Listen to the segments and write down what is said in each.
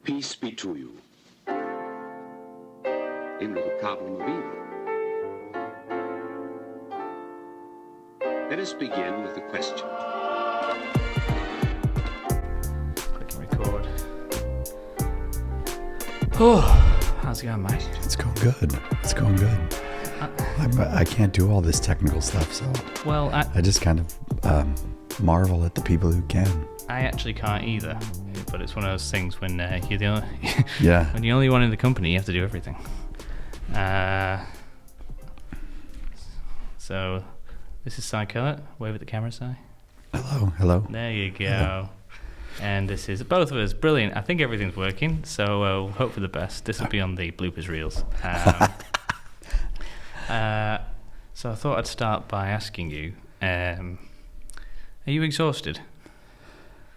Peace be to you. End of the problem of evil. Let us begin with the question. Click and record. Oh, how's it going, mate? It's going good. It's going good. I can't do all this technical stuff, so Well, I just kind of marvel at the people who can. I actually can't either. But it's one of those things when you're the only, Yeah. when you're the only one in the company, you have to do everything. So this is Cy Kellett. Wave at the camera, Cy. Hello. There you go. Hello. And this is both of us. Brilliant. I think everything's working, so hope for the best. This will be on the bloopers reels. So I thought I'd start by asking you, are you exhausted?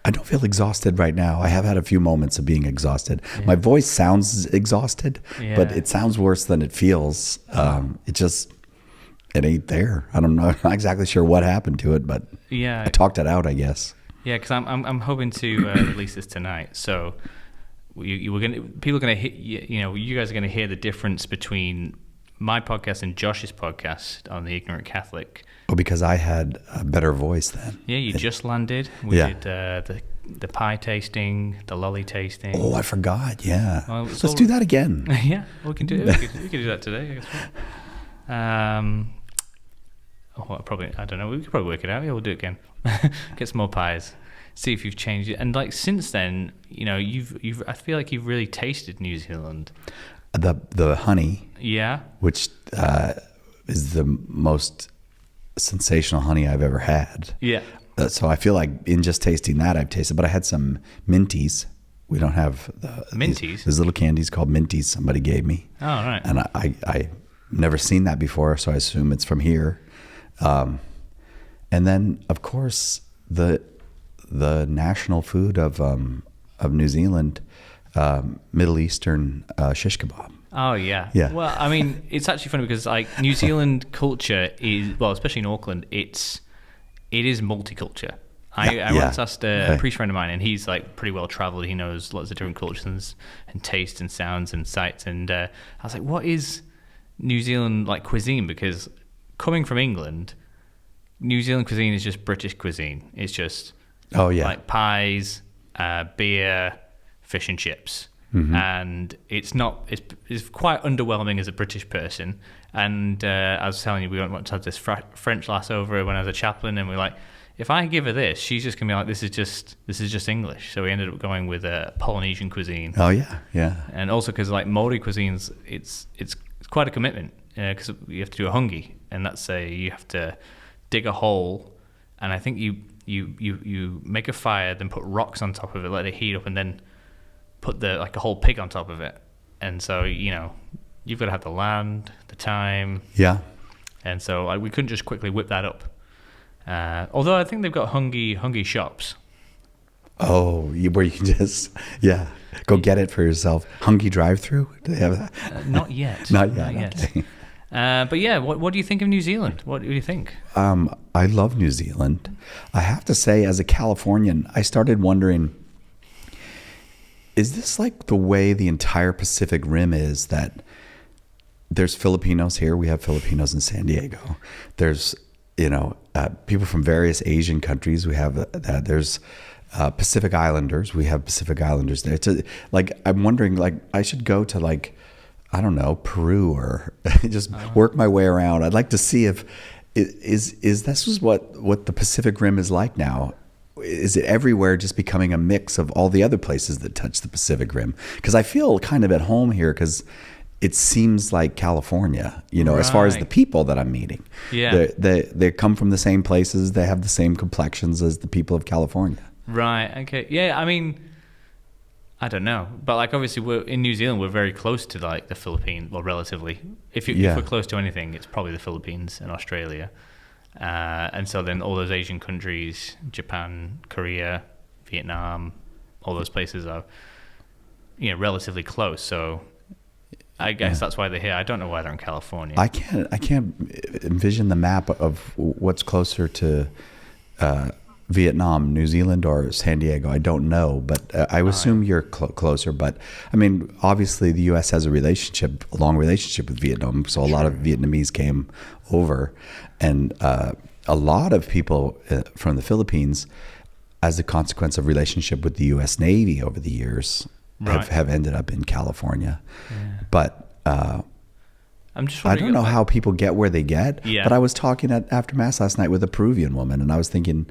I don't feel exhausted right now. I have had a few moments of being exhausted. Yeah. My voice sounds exhausted, but it sounds worse than it feels. It ain't there. I don't know. I'm not exactly sure what happened to it, but I talked it out, I guess. Yeah, because I'm hoping to release this tonight. So you guys are gonna hear the difference between my podcast and Josh's podcast on the Ignorant Catholic. Oh, because I had a better voice then. Yeah, you just landed. We did the pie tasting, the lolly tasting. Oh, I forgot. Yeah, well, let's do that again. Yeah, we can do it. We can do that today. I guess. I don't know. We could probably work it out. Yeah, we'll do it again. Get some more pies. See if you've changed it. And like since then, you've. I feel like you've really tasted New Zealand. The honey. Yeah. Which is the most sensational honey I've ever had. Yeah. So I feel like in just tasting that, I've tasted. But I had some minties. We don't have minties. These little candies called minties. Somebody gave me. Oh, right. And I never seen that before, so I assume it's from here. And then, of course, the national food of New Zealand, Middle Eastern shish kebab. Oh yeah. Yeah. Well, I mean, it's actually funny because like New Zealand culture is, well, especially in Auckland, it is multiculture. I once asked a priest friend of mine, and he's like pretty well traveled. He knows lots of different cultures and tastes and sounds and sights. And I was like, what is New Zealand like cuisine? Because coming from England, New Zealand cuisine is just British cuisine. It's just like pies, beer, fish and chips. Mm-hmm. And it's quite underwhelming as a British person. And I was telling you, we went to have this French lass over when I was a chaplain, and we're like, if I give her this, she's just gonna be like, this is just English. So we ended up going with Polynesian cuisine. Oh yeah. And also because like Maori cuisines, it's quite a commitment because you have to do a hungi, and that's you have to dig a hole, and I think you make a fire, then put rocks on top of it, let it heat up, and then put a whole pig on top of it. And so you've got to have the land, the time. Yeah. And so we couldn't just quickly whip that up. Although I think they've got hungi shops. Oh, where you can just go get it for yourself. Hungi drive-through? Do they have that? Not yet. Not yet. Okay. But yeah, what do you think of New Zealand? What do you think? I love New Zealand. I have to say, as a Californian, I started wondering, is this like the way the entire Pacific Rim is, that there's Filipinos here? We have Filipinos in San Diego. There's, people from various Asian countries. We have that. There's Pacific Islanders. We have Pacific Islanders there. I'm wondering, I should go to I don't know, Peru, or just work my way around. I'd like to see if this is what the Pacific Rim is like now. Is it everywhere just becoming a mix of all the other places that touch the Pacific Rim? Because I feel kind of at home here, because it seems like California, right, as far as the people that I'm meeting. Yeah. They come from the same places. They have the same complexions as the people of California. Right. Okay. Yeah. I mean, I don't know, but obviously we're in New Zealand. We're very close to the Philippines, well, relatively. If we're close to anything, it's probably the Philippines and Australia. And so then all those Asian countries, Japan, Korea, Vietnam, all those places are, relatively close. So I guess that's why they're here. I don't know why they're in California. I can't envision the map of what's closer to Vietnam, New Zealand, or San Diego. I don't know, but I would assume you're closer. But I mean, obviously, the U.S. has a long relationship with Vietnam, so a lot of Vietnamese came over, and a lot of people from the Philippines, as a consequence of relationship with the U.S. Navy over the years, have ended up in California. Yeah. But I'm just I don't know how people get where they get. Yeah. But I was talking after Mass last night with a Peruvian woman, and I was thinking,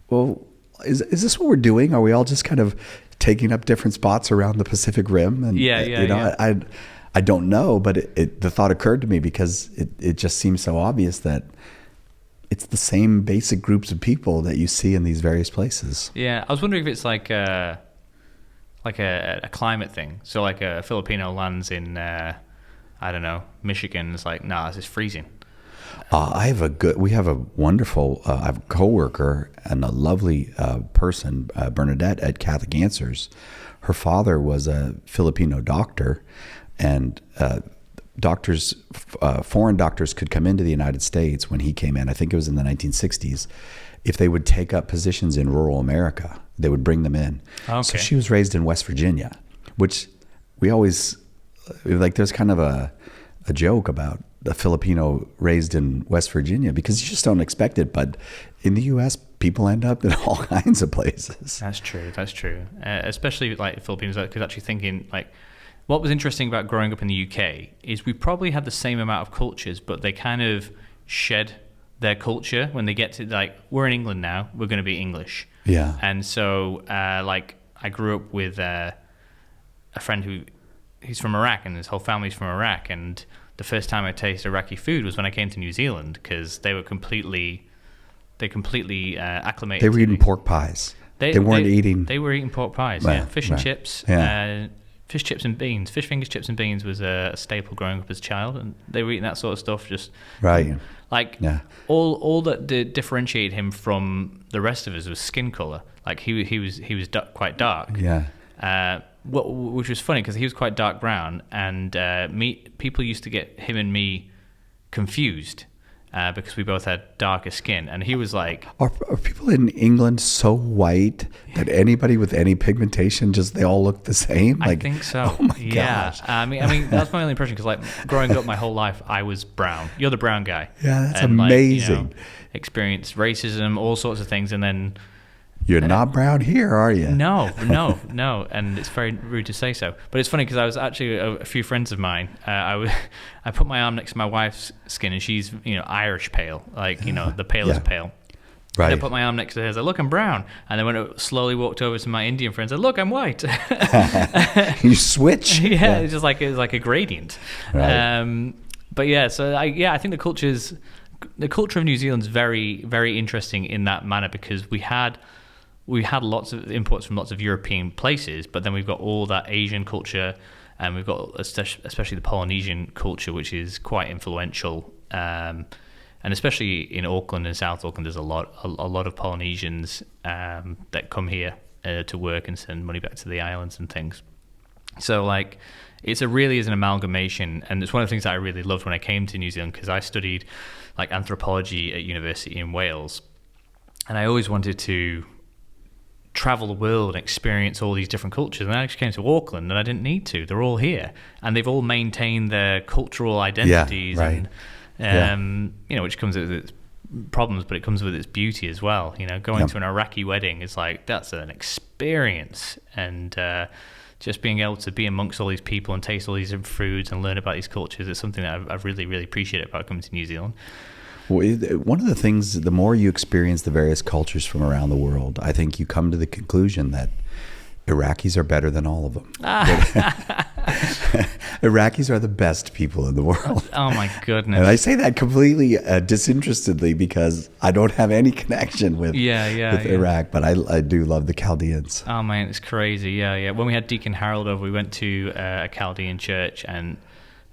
well, is this what we're doing? Are we all just kind of taking up different spots around the Pacific Rim? And I don't know, but the thought occurred to me because it just seems so obvious that it's the same basic groups of people that you see in these various places. Yeah, I was wondering if it's like a climate thing. So like a Filipino lands in I don't know, Michigan. It's like, nah, this is freezing. We have a wonderful, I have a coworker and a lovely person, Bernadette at Catholic Answers. Her father was a Filipino doctor, and foreign doctors could come into the United States when he came in. I think it was in the 1960s. If they would take up positions in rural America, they would bring them in. Okay. So she was raised in West Virginia, which we always, like, there's kind of a joke about a Filipino raised in West Virginia because you just don't expect it. But in the U.S., people end up in all kinds of places. That's true. Especially like Filipinos, because actually thinking like, what was interesting about growing up in the UK is we probably had the same amount of cultures, but they kind of shed their culture when they get to, like, we're in England now, we're going to be English. Yeah. And so, like, I grew up with a friend he's from Iraq, and his whole family's from Iraq. And the first time I tasted Iraqi food was when I came to New Zealand, because they completely acclimated. They were eating pork pies. They weren't eating. They were eating pork pies. Yeah, fish and chips. Yeah. Fish, chips, and beans. Fish fingers, chips, and beans was a staple growing up as a child, and they were eating that sort of stuff. Just right. Like all that differentiated him from the rest of us was skin color. Like he was quite dark. Yeah. Which was funny because he was quite dark brown, and people used to get him and me confused because we both had darker skin, and he was like, are people in England so white that anybody with any pigmentation they all look the same? I think so. Oh my gosh. I mean that's my only impression, because like growing up my whole life I was brown. You're the brown guy. Yeah, that's amazing. Like, experienced racism, all sorts of things, and then you're not brown here, are you? No, and it's very rude to say so. But it's funny because I was actually a few friends of mine. I put my arm next to my wife's skin, and she's Irish pale, like the palest pale. Right. And I put my arm next to hers. I look, I'm brown. And then when I slowly walked over to my Indian friends, I look, I'm white. You switch. Yeah, it's just like a gradient. Right. But yeah, so I think the culture of New Zealand is very, very interesting in that manner, because we had lots of imports from lots of European places, but then we've got all that Asian culture, and we've got especially the Polynesian culture, which is quite influential. And especially in Auckland and South Auckland, there's a lot of Polynesians that come here to work and send money back to the islands and things. So like, really is an amalgamation, and it's one of the things that I really loved when I came to New Zealand, because I studied like anthropology at university in Wales, and I always wanted to travel the world and experience all these different cultures. And I actually came to Auckland, and I didn't need to. They're all here, and they've all maintained their cultural identities. Yeah, right. And which comes with its problems, but it comes with its beauty as well. Going to an Iraqi wedding is like, that's an experience, and just being able to be amongst all these people and taste all these different foods and learn about these cultures is something that I've really, really appreciated about coming to New Zealand. Well, one of the things, the more you experience the various cultures from around the world, I think you come to the conclusion that Iraqis are better than all of them. Iraqis are the best people in the world. Oh my goodness. And I say that completely disinterestedly, because I don't have any connection with Iraq, but I do love the Chaldeans. Oh man, it's crazy. Yeah. When we had Deacon Harold over, we went to a Chaldean church, and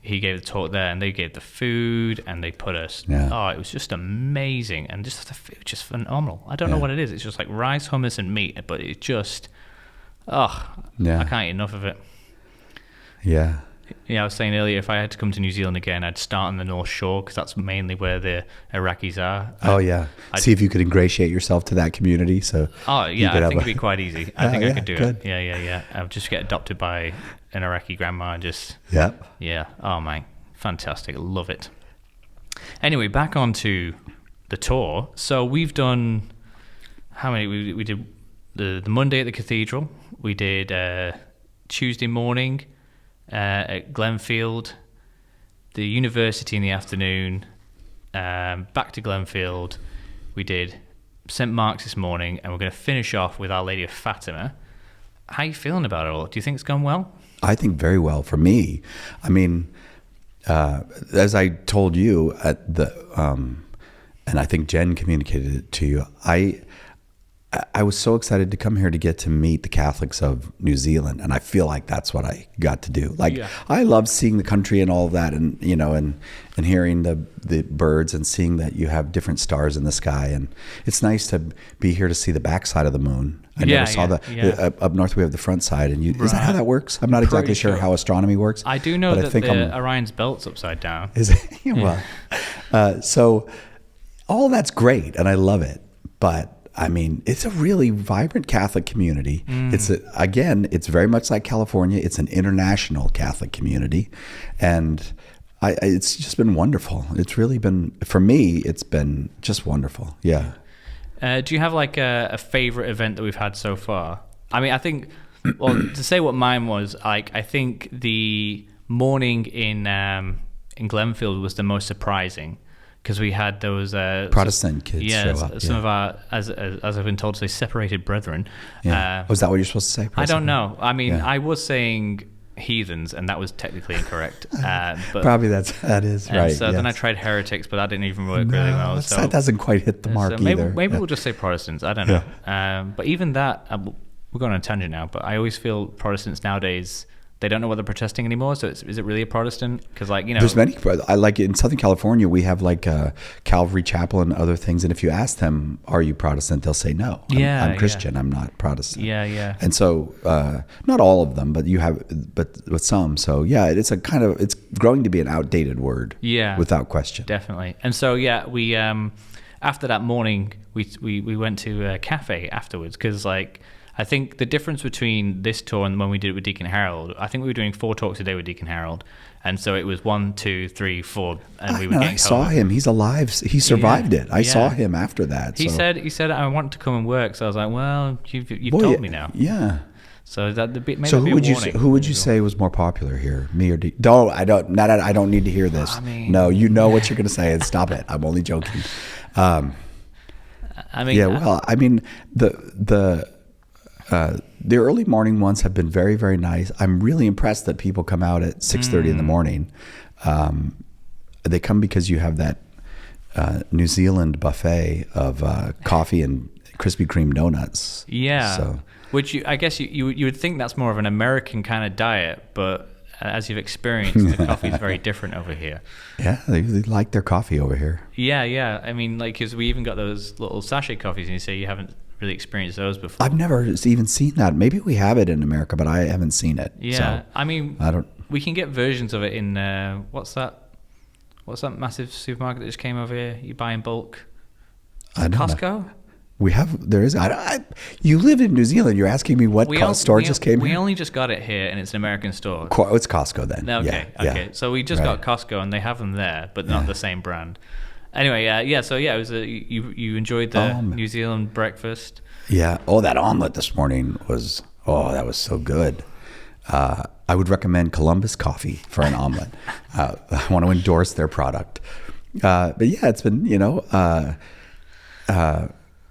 he gave the talk there, and they gave the food, and they put us. Oh, it was just amazing, and just the food, just phenomenal. I don't know what it is. It's just like rice, hummus, and meat, but it just, I can't eat enough of it. Yeah. Yeah, I was saying earlier, if I had to come to New Zealand again, I'd start on the North Shore because that's mainly where the Iraqis are. Oh yeah, see if you could ingratiate yourself to that community. So I think it'd be quite easy. I think I could do good. it. Yeah. I'll just get adopted by an Iraqi grandma and just yeah. Oh man, fantastic, love it. Anyway, back onto the tour. So we've done how many? We did the Monday at the cathedral. We did Tuesday morning at Glenfield, the university in the afternoon, back to Glenfield. We did St. Mark's this morning, and we're going to finish off with Our Lady of Fatima. How are you feeling about it all? Do you think it's gone well? I think very well for me. I mean, as I told you at the, and I think Jen communicated it to you, I was so excited to come here to get to meet the Catholics of New Zealand, and I feel like that's what I got to do. Like, I love seeing the country and all of that, and you know, and hearing the birds and seeing that you have different stars in the sky, and it's nice to be here to see the backside of the moon. I never saw up north we have the front side, and is that how that works? I'm not exactly sure how astronomy works. I do know that Orion's belt's upside down. Is it? Well, so all that's great, and I love it, but I mean, it's a really vibrant Catholic community. It's very much like California. It's an international Catholic community, and it's just been wonderful. It's really been, for me, it's been just wonderful. Yeah. Do you have like a favorite event that we've had so far? I mean, I think, well, to say what mine was, like, I think the morning in Glenfield was the most surprising. Because we had those Protestant kids show up. Some of our, as I've been told to say, separated brethren. Yeah. Was that what you're supposed to say? I don't know. I mean, I was saying heathens, and that was technically incorrect. But probably that is right. So then I tried heretics, but that didn't even work really well. So that doesn't quite hit the mark either. Maybe we'll just say Protestants. I don't know. But even that, we're going on a tangent now. But I always feel Protestants nowadays, they don't know what they're protesting anymore. So is it really a Protestant? Because, like, you know, there's many. I like in Southern California, we have like Calvary Chapel and other things. And if you ask them, "Are you Protestant?" they'll say, "No, I'm Christian. I'm not Protestant." Yeah. And so, not all of them, but but with some. So yeah, it's it's growing to be an outdated word. Yeah, without question, definitely. And so we after that morning, we went to a cafe afterwards because, like, I think the difference between this tour and when we did it with Deacon Harold, I think we were doing 4 talks a day with Deacon Harold. And so it was 1, 2, 3, 4, and we were getting I saw him. He's alive. He survived it. I saw him after that. He said, I want to come and work. So I was like, well, you've told me now. Yeah. So who would you say was more popular here, me or D? No, I don't need to hear this. No, you know what you're going to say, and stop it. I'm only joking. The early morning ones have been very, very nice. I'm really impressed that people come out at 6:30 in the morning. They come because you have that New Zealand buffet of coffee and Krispy Kreme donuts. Yeah. So, which I guess you would think that's more of an American kind of diet, but as you've experienced, the coffee is very different over here. Yeah, they like their coffee over here. Yeah. I mean, like, because we even got those little sachet coffees, and you say you haven't really experienced those before. I've never even seen that. Maybe we have it in America, but I haven't seen it. Yeah, so I mean, we can get versions of it in what's that massive supermarket that just came over here? You buy in bulk. Costco. You live in New Zealand. You're asking me what store just came here? We only just got it here, and it's an American store. It's Costco then. Okay. Yeah. So we just got Costco, and they have them there, but not the same brand. Anyway, So it was you enjoyed the New Zealand breakfast. Yeah. Oh, that omelet this morning was that was so good. I would recommend Columbus Coffee for an omelet. I want to endorse their product. But yeah, it's been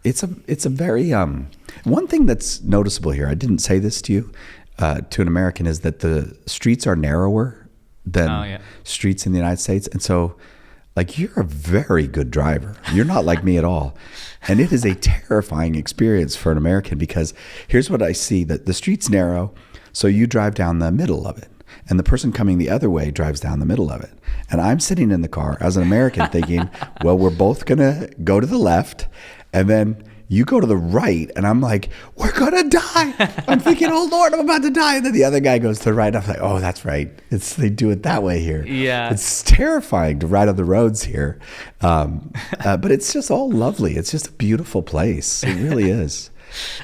it's a very one thing that's noticeable here. I didn't say this to you to an American is that the streets are narrower than streets in the United States, and so. Like, you're a very good driver. You're not like me at all. And it is a terrifying experience for an American because here's what I see, that the street's narrow, so you drive down the middle of it. And the person coming the other way drives down the middle of it. And I'm sitting in the car as an American thinking, well, we're both going to go to the left, and then You go to the right, and I'm like, we're gonna die. I'm thinking, oh Lord, I'm about to die. And then the other guy goes to the right. I'm like, oh, that's right. They do it that way here. Yeah, it's terrifying to ride on the roads here, but it's just all lovely. It's just a beautiful place. It really is.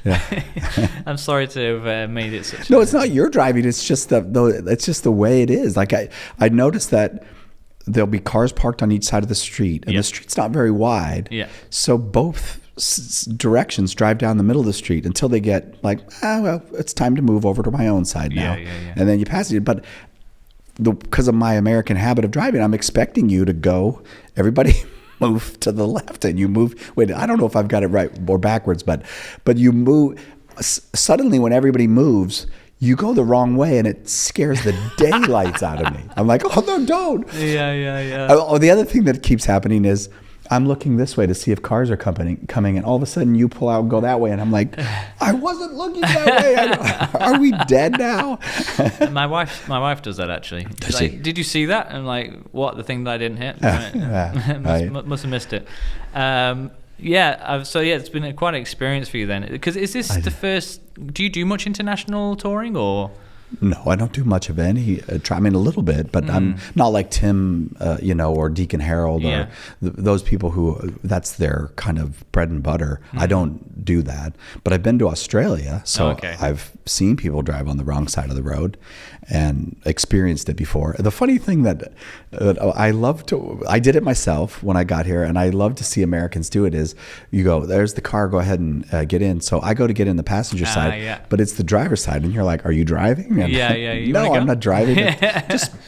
Yeah. I'm sorry to have made it such. No, it's not your driving. It's just the way it is. Like I noticed that there'll be cars parked on each side of the street, and the street's not very wide. Yeah. So both directions drive down the middle of the street until they get like, well, it's time to move over to my own side now. Yeah. And then you pass it. But because of my American habit of driving, I'm expecting you to go, everybody move to the left, and you move. Wait, I don't know if I've got it right or backwards, but you move. Suddenly, when everybody moves, you go the wrong way, and it scares the daylights out of me. I'm like, oh, no, don't. Yeah. Oh, the other thing that keeps happening is I'm looking this way to see if cars are coming, and all of a sudden you pull out and go that way, and I'm like, I wasn't looking that way. Are we dead now? my wife does that actually. She's like, did you see that? And I'm like, what? The thing that I didn't hit? Must have missed it. So it's been quite an experience for you then. Because is this the first? Do you do much international touring or? No, I don't do much of any. I mean, a little bit, but I'm not like Tim, or Deacon Harold or those people who that's their kind of bread and butter. I don't do that, but I've been to Australia, so I've seen people drive on the wrong side of the road and experienced it before. The funny thing that I did it myself when I got here, and I love to see Americans do it is you go, there's the car, go ahead and get in. So I go to get in the passenger side, but it's the driver's side, and you're like, are you driving? And no, I'm not driving.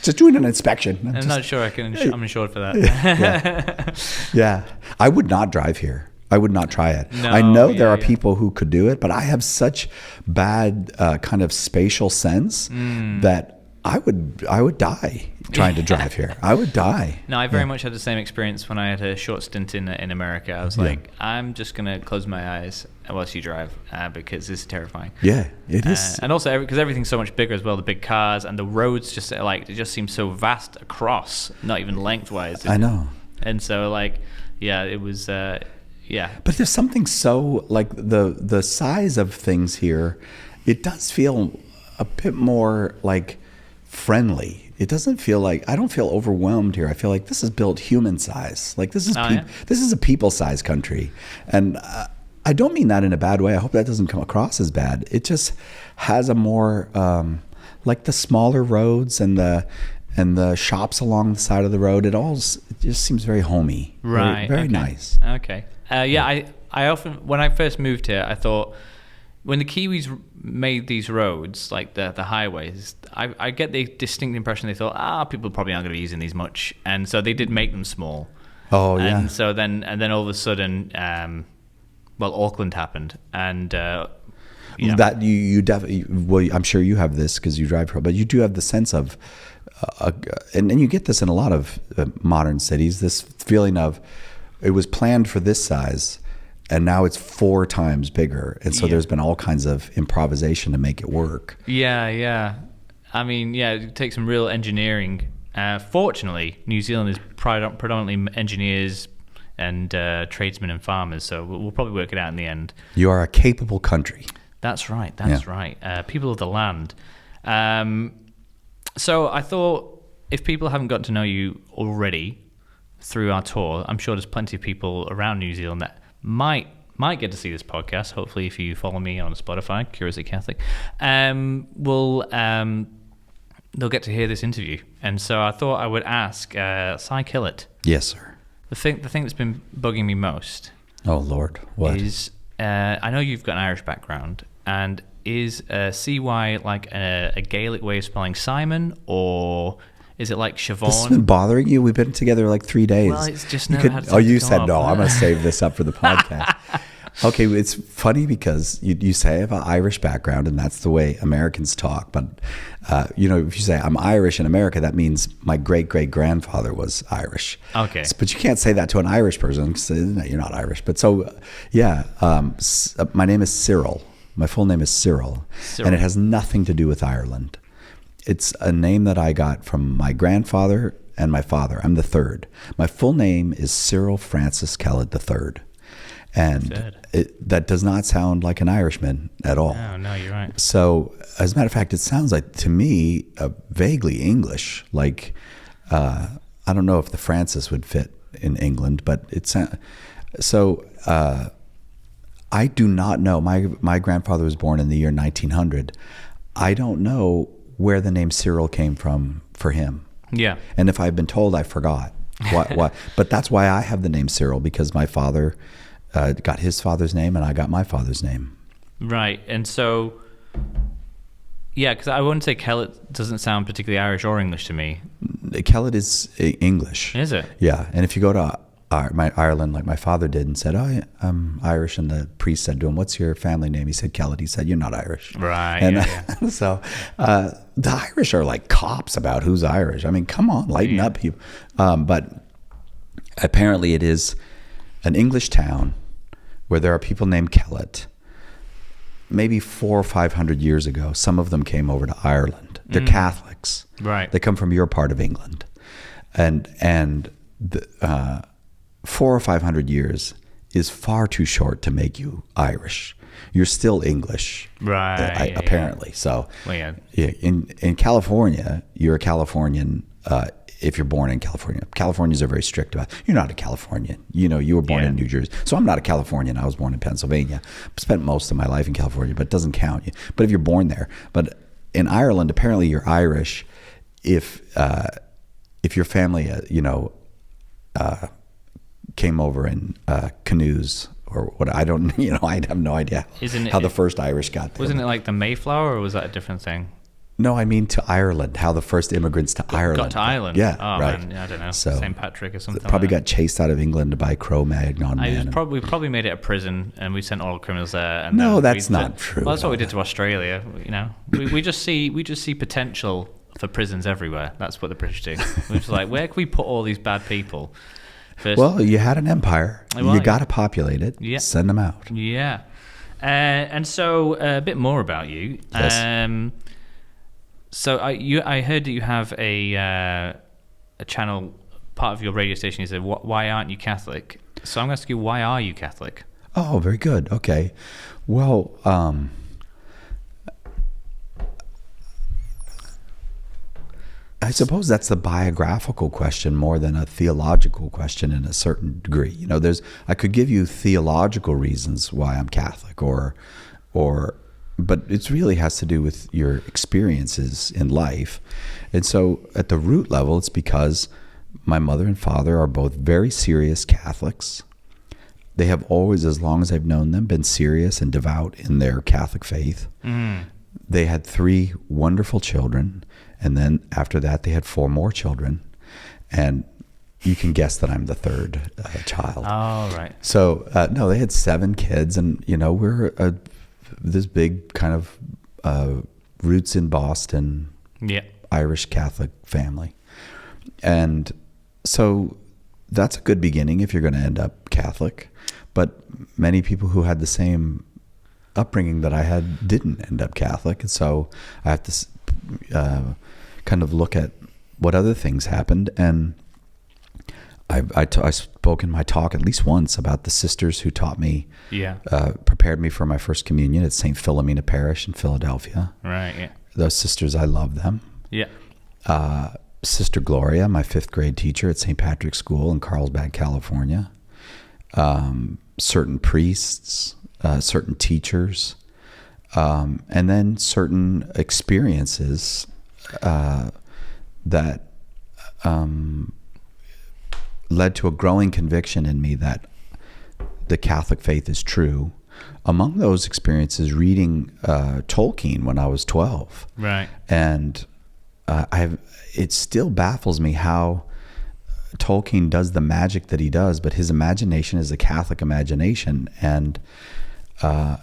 just doing an inspection. I'm not sure I'm insured for that. Yeah. I would not drive here. I would not try it. No, I know there are people who could do it, but I have such bad kind of spatial sense that I would die trying to drive here. I would die. No, I very much had the same experience when I had a short stint in America. I was like, I'm just going to close my eyes whilst you drive because this is terrifying. Yeah, it is. And also because everything's so much bigger as well, the big cars and the roads just it just seems so vast across, not even lengthwise. I know. And so it was... But there's something so like the size of things here, it does feel a bit more like friendly. It doesn't feel like, I don't feel overwhelmed here. I feel like this is built human size. Like this is a people size country. And I don't mean that in a bad way. I hope that doesn't come across as bad. It just has a more like the smaller roads and the shops along the side of the road. It just seems very homey. Right. Very nice. Okay. I often, when I first moved here, I thought when the Kiwis made these roads, like the highways, I get the distinct impression they thought, people probably aren't going to be using these much. And so they did make them small. Oh, yeah. And so then all of a sudden, Auckland happened. And that you definitely, well, I'm sure you have this because you drive, but you do have the sense of, and you get this in a lot of modern cities, this feeling of, it was planned for this size, and now it's 4 times bigger. And so there's been all kinds of improvisation to make it work. Yeah. I mean, it takes some real engineering. Fortunately, New Zealand is predominantly engineers and tradesmen and farmers, so we'll probably work it out in the end. You are a capable country. That's right. People of the land. So I thought if people haven't got to know you already through our tour, I'm sure there's plenty of people around New Zealand that might get to see this podcast. Hopefully, if you follow me on Spotify, Curiously Catholic, they'll get to hear this interview. And so I thought I would ask Cy Kellett. Yes, sir. The thing that's been bugging me most. Oh Lord, what is? I know you've got an Irish background, and is CY like a Gaelic way of spelling Simon, or is it like Siobhan? This has been bothering you? We've been together like 3 days. Well, it's just never had to you said, no, I'm going to save this up for the podcast. Okay, it's funny because you say I have an Irish background, and that's the way Americans talk. But, if you say I'm Irish in America, that means my great-great-grandfather was Irish. Okay. But you can't say that to an Irish person because you're not Irish. But so, my name is Cyril. My full name is Cyril, and it has nothing to do with Ireland. It's a name that I got from my grandfather and my father. I'm the third. My full name is Cyril Francis Kellet III. And that does not sound like an Irishman at all. No, you're right. So, as a matter of fact, it sounds like, to me, vaguely English. Like, I don't know if the Francis would fit in England, but it's so. I do not know. My grandfather was born in the year 1900. I don't know where the name Cyril came from for him. Yeah. And if I've been told, I forgot. Why? But that's why I have the name Cyril, because my father got his father's name and I got my father's name. Right. And so, yeah, because I wouldn't say Kellet doesn't sound particularly Irish or English to me. Kellet is English. Is it? Yeah. And if you go to Ireland, like my father did, and said, "Oh, I'm Irish," and the priest said to him, "What's your family name?" He said, "Kellet." He said, "You're not Irish." Right. And so the Irish are like cops about who's Irish. I mean, come on, lighten up, people. But apparently it is an English town where there are people named Kellet. Maybe 400 or 500 years ago, some of them came over to Ireland. They're Catholics. Right. They come from your part of England. And 400 or 500 years is far too short to make you Irish. You're still English, right? Apparently. So, well, in California, you're a Californian if you're born in California. Californians are very strict about you're not a Californian. You were born in New Jersey, so I'm not a Californian. I was born in Pennsylvania. Spent most of my life in California, but it doesn't count. But if you're born there, but in Ireland, apparently you're Irish if your family, came over in canoes or what. I don't, I have no idea how the first Irish got there. Wasn't it like the Mayflower, or was that a different thing? No, I mean to Ireland, how the first immigrants to Ireland. Got to Ireland? Yeah, oh, right. Man, I don't know. So, St. Patrick or something probably like that. got chased out of England by Cro-Magnon man. We probably made it a prison, and we sent all the criminals there. And no, that's not true. Well, that's what we did to Australia. We just see potential for prisons everywhere. That's what the British do. We're just like, where can we put all these bad people? First, well, you had an empire. You got to populate it. Yeah. Send them out. Yeah. And so a bit more about you. Yes. So I heard that you have a channel, part of your radio station. You said, "Why aren't you Catholic?" So I'm going to ask you, why are you Catholic? Oh, very good. Okay. Well, I suppose that's a biographical question more than a theological question in a certain degree. I could give you theological reasons why I'm Catholic, but it really has to do with your experiences in life. And so at the root level, it's because my mother and father are both very serious Catholics. They have always, as long as I've known them, been serious and devout in their Catholic faith. Mm. They had 3 wonderful children. And then after that, they had 4 more children. And you can guess that I'm the 3rd child. Oh, right. So, no, they had 7 kids. And, we're this big kind of roots in Boston, Irish Catholic family. And so that's a good beginning if you're going to end up Catholic. But many people who had the same upbringing that I had didn't end up Catholic. And so I have to kind of look at what other things happened. And I spoke in my talk at least once about the sisters who taught me, prepared me for my first communion at St. Philomena Parish in Philadelphia. Right, yeah. Those sisters, I love them. Yeah. Sister Gloria, my 5th grade teacher at St. Patrick's School in Carlsbad, California. Certain priests, certain teachers, and then certain experiences that led to a growing conviction in me that the Catholic faith is true. Among those experiences, reading Tolkien when I was 12. Right. And it still baffles me how Tolkien does the magic that he does, but his imagination is a Catholic imagination. And I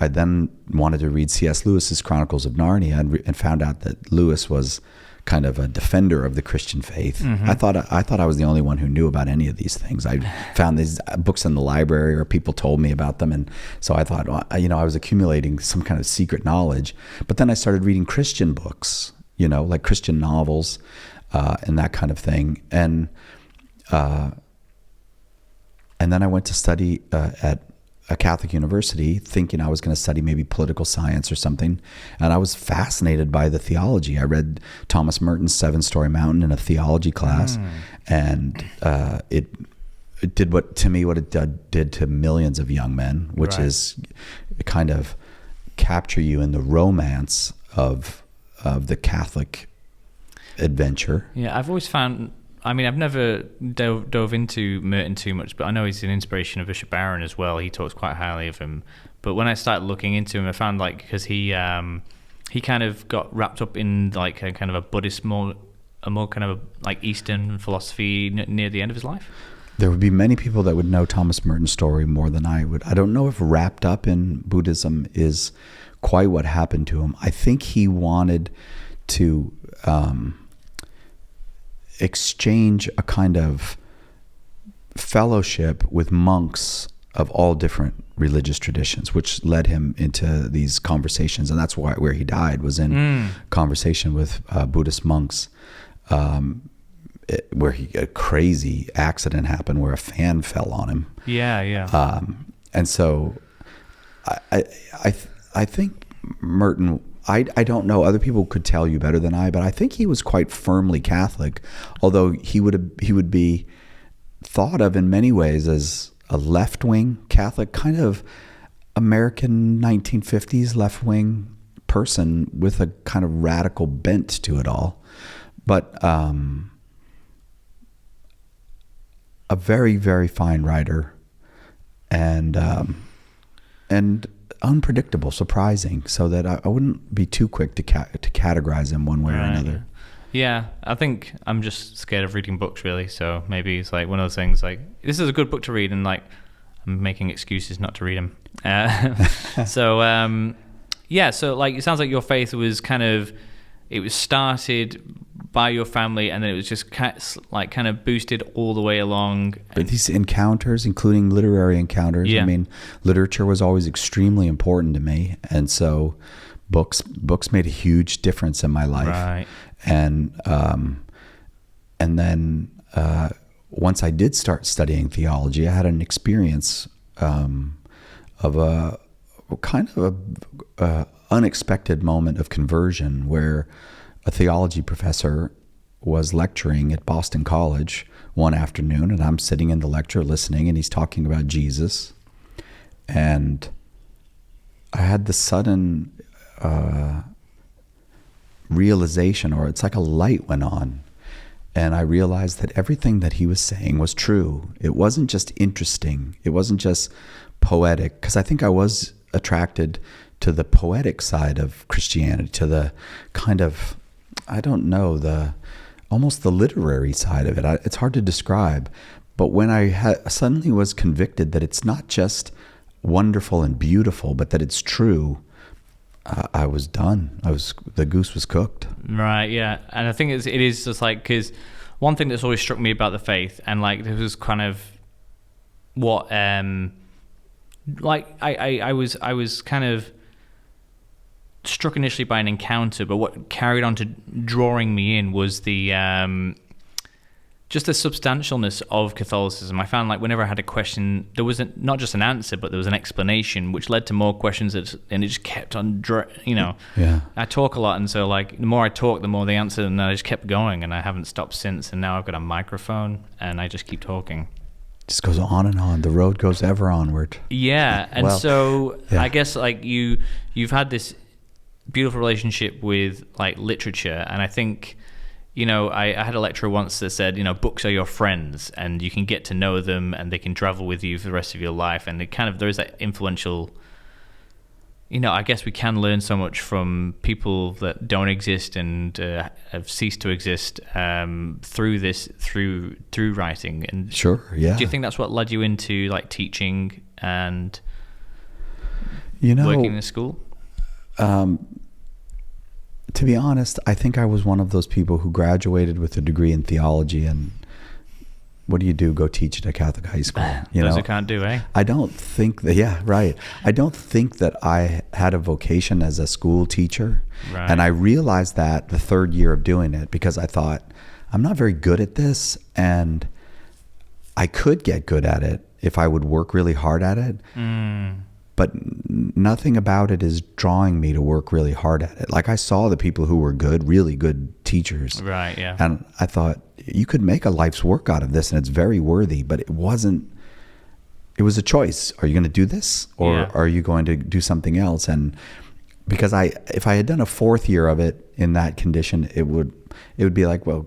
then wanted to read C.S. Lewis's Chronicles of Narnia and found out that Lewis was kind of a defender of the Christian faith. Mm-hmm. I thought I was the only one who knew about any of these things. I found these books in the library, or people told me about them, and so I thought, I was accumulating some kind of secret knowledge. But then I started reading Christian books, like Christian novels, and that kind of thing. And And then I went to study at a Catholic university, thinking I was going to study maybe political science or something. And I was fascinated by the theology. I read Thomas Merton's 7-Story Mountain in a theology class, and it did what it did to millions of young men, which is kind of capture you in the romance of the Catholic adventure. Yeah, I've always found, I mean, I've never dove into Merton too much, but I know he's an inspiration of Bishop Barron as well. He talks quite highly of him. But when I started looking into him, I found like, because he kind of got wrapped up in like a kind of a Buddhist, a more kind of like Eastern philosophy near the end of his life. There would be many people that would know Thomas Merton's story more than I would. I don't know if wrapped up in Buddhism is quite what happened to him. I think he wanted to exchange a kind of fellowship with monks of all different religious traditions, which led him into these conversations. And that's where he died, was in conversation with Buddhist monks. Where a crazy accident happened where a fan fell on him. Yeah. And so I think Merton, I don't know, other people could tell you better than I, but I think he was quite firmly Catholic, although he would be thought of in many ways as a left-wing Catholic, kind of American 1950s left-wing person with a kind of radical bent to it all. But a very, very fine writer, and unpredictable, surprising, so that I wouldn't be too quick to categorize him one way or another. Yeah, I think I'm just scared of reading books, really. So maybe it's like one of those things, like, this is a good book to read, and like I'm making excuses not to read them. So like it sounds like your faith was it was started by your family, and then it was just kind of boosted all the way along. But these encounters, including literary encounters, I mean, literature was always extremely important to me, and so books made a huge difference in my life. Right. And then once I did start studying theology, I had an experience of a kind of a unexpected moment of conversion, where a theology professor was lecturing at Boston College one afternoon, and I'm sitting in the lecture listening, and he's talking about Jesus. And I had the sudden realization, or it's like a light went on, and I realized that everything that he was saying was true. It wasn't just interesting. It wasn't just poetic, because I think I was attracted to the poetic side of Christianity, to the kind of, I don't know, almost the literary side of it. It's hard to describe. But when I suddenly was convicted that it's not just wonderful and beautiful, but that it's true, I was done. The goose was cooked. Right, yeah. And I think it is just like, because one thing that's always struck me about the faith, and like this was kind of what, like I was kind of struck initially by an encounter, but what carried on to drawing me in was the just the substantialness of Catholicism. I found like whenever I had a question, there was not just an answer, but there was an explanation, which led to more questions, and it just kept on, Yeah. I talk a lot, and so like the more I talk, the more the answer, and I just kept going, and I haven't stopped since, and now I've got a microphone, and I just keep talking. Just goes on and on. The road goes ever onward. Yeah, and I guess like you've had this beautiful relationship with like literature, and I think, I had a lecturer once that said, books are your friends, and you can get to know them, and they can travel with you for the rest of your life, and there is that influential, I guess we can learn so much from people that don't exist and have ceased to exist through writing. And sure, yeah. Do you think that's what led you into like teaching and working in a school? To be honest, I think I was one of those people who graduated with a degree in theology, and what do you do? Go teach at a Catholic high school. Those who can't do, eh? I don't think that, yeah, right. I don't think that I had a vocation as a school teacher. Right. And I realized that the third year of doing it, because I thought, I'm not very good at this, and I could get good at it. if I would work really hard at it. But nothing about it is drawing me to work really hard at it. Like I saw the people who were good, really good teachers. Right, yeah. And I thought, you could make a life's work out of this, and it's very worthy, but it wasn't. It was a choice. Are you going to do this, or are you going to do something else? And because if I had done a 4th year of it in that condition, it would be like, well,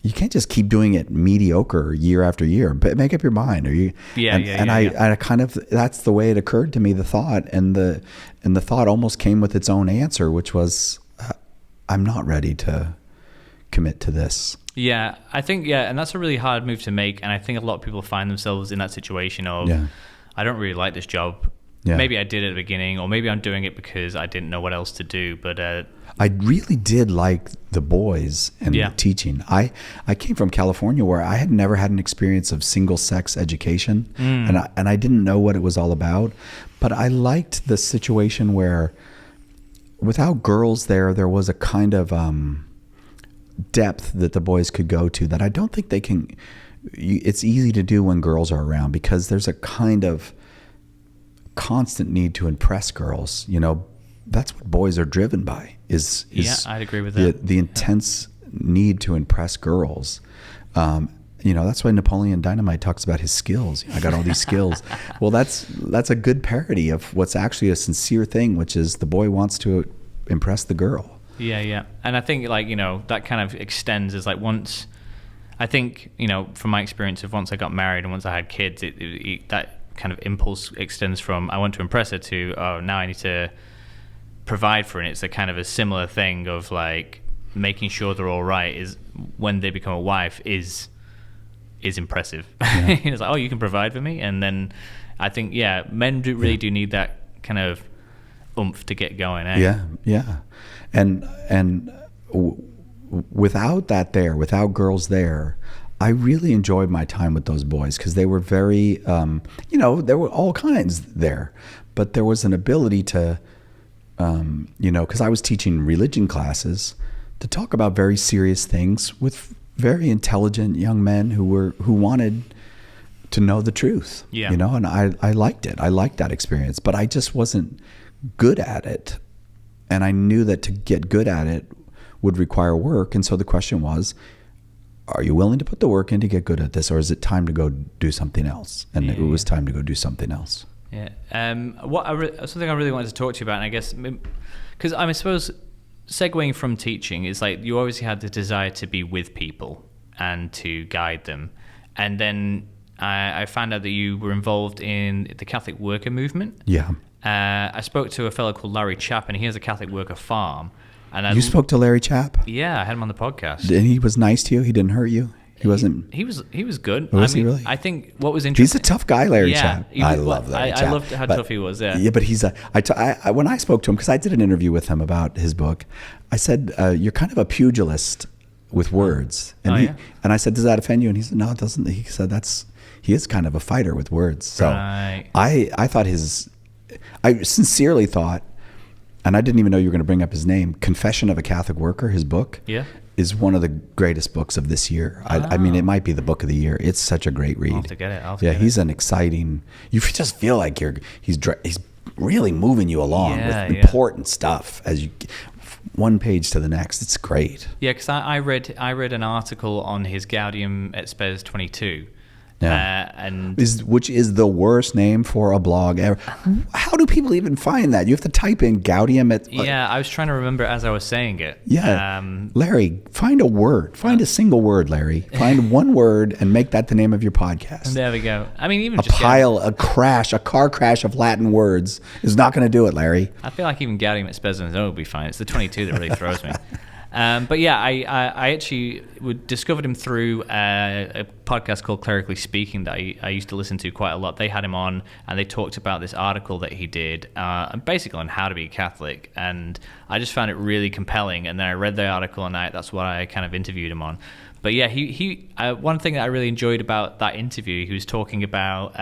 you can't just keep doing it mediocre year after year, but make up your mind. I kind of, that's the way it occurred to me, the thought, and the thought almost came with its own answer, which was, I'm not ready to commit to this. Yeah, I think, and that's a really hard move to make. And I think a lot of people find themselves in that situation of, I don't really like this job. Yeah. Maybe I did it at the beginning, or maybe I'm doing it because I didn't know what else to do. But I really did like the boys and the teaching. I came from California, where I had never had an experience of single-sex education, and I didn't know what it was all about. But I liked the situation where, without girls there was a kind of depth that the boys could go to that I don't think they can. It's easy to do when girls are around, because there's a kind of constant need to impress girls. That's what boys are driven by, is I'd agree with that. The intense need to impress girls. That's why Napoleon Dynamite talks about his skills. I got all these skills. Well, that's a good parody of what's actually a sincere thing, which is the boy wants to impress the girl. Yeah. And I think that kind of extends as once, I think, from my experience of once I got married and once I had kids, that kind of impulse extends from I want to impress her to, oh, now I need to provide for her. And it's a kind of a similar thing of making sure they're all right is when they become a wife is impressive. Yeah. It's like, oh, you can provide for me. And then I think, men do need that kind of oomph to get going. Yeah. And without that without girls there, I really enjoyed my time with those boys, because they were very, there were all kinds there, but there was an ability to, because I was teaching religion classes, to talk about very serious things with very intelligent young men who wanted to know the truth. Yeah. And I liked it. I liked that experience, but I just wasn't good at it. And I knew that to get good at it would require work. And so the question was, are you willing to put the work in to get good at this, or is it time to go do something else? And it was time to go do something else. Yeah. Something I really wanted to talk to you about, and I guess, because I suppose segueing from teaching is you obviously had the desire to be with people and to guide them. And then I found out that you were involved in the Catholic worker movement. Yeah. I spoke to a fellow called Larry Chapp, and he has a Catholic worker farm. And you spoke to Larry Chapp? Yeah, I had him on the podcast. And he was nice to you? He didn't hurt you? He wasn't. He was good. Was he really? I think what was interesting. He's a tough guy, Larry Chapp. I love Larry Chapp. I loved how tough he was. Yeah. Yeah, but he's when I spoke to him, because I did an interview with him about his book, I said, "You're kind of a pugilist with words," and and I said, "Does that offend you?" And he said, "No, it doesn't." He said, he is kind of a fighter with words. So I thought I sincerely thought, and I didn't even know you were going to bring up his name, Confession of a Catholic Worker, his book, is one of the greatest books of this year. I mean, it might be the book of the year. It's such a great read. I'll have to get it. He's an exciting, you just feel like he's really moving you along with important stuff as you one page to the next. It's great. Yeah, because I read an article on his Gaudium et Spes 22. Yeah. Which is the worst name for a blog ever. How do people even find that? You have to type in Gaudium at... I was trying to remember as I was saying it. Yeah. Larry, find a word. Find a single word, Larry. Find one word and make that the name of your podcast. There we go. I mean, even a car crash of Latin words is not going to do it, Larry. I feel like even Gaudium et Spes on its own would be fine. It's the 22 that really throws me. But yeah, I actually discovered him through a podcast called Clerically Speaking that I used to listen to quite a lot. They had him on, and they talked about this article that he did, basically on how to be Catholic, and I just found it really compelling. And then I read the article, and that's what I kind of interviewed him on. But yeah, he one thing that I really enjoyed about that interview, he was talking about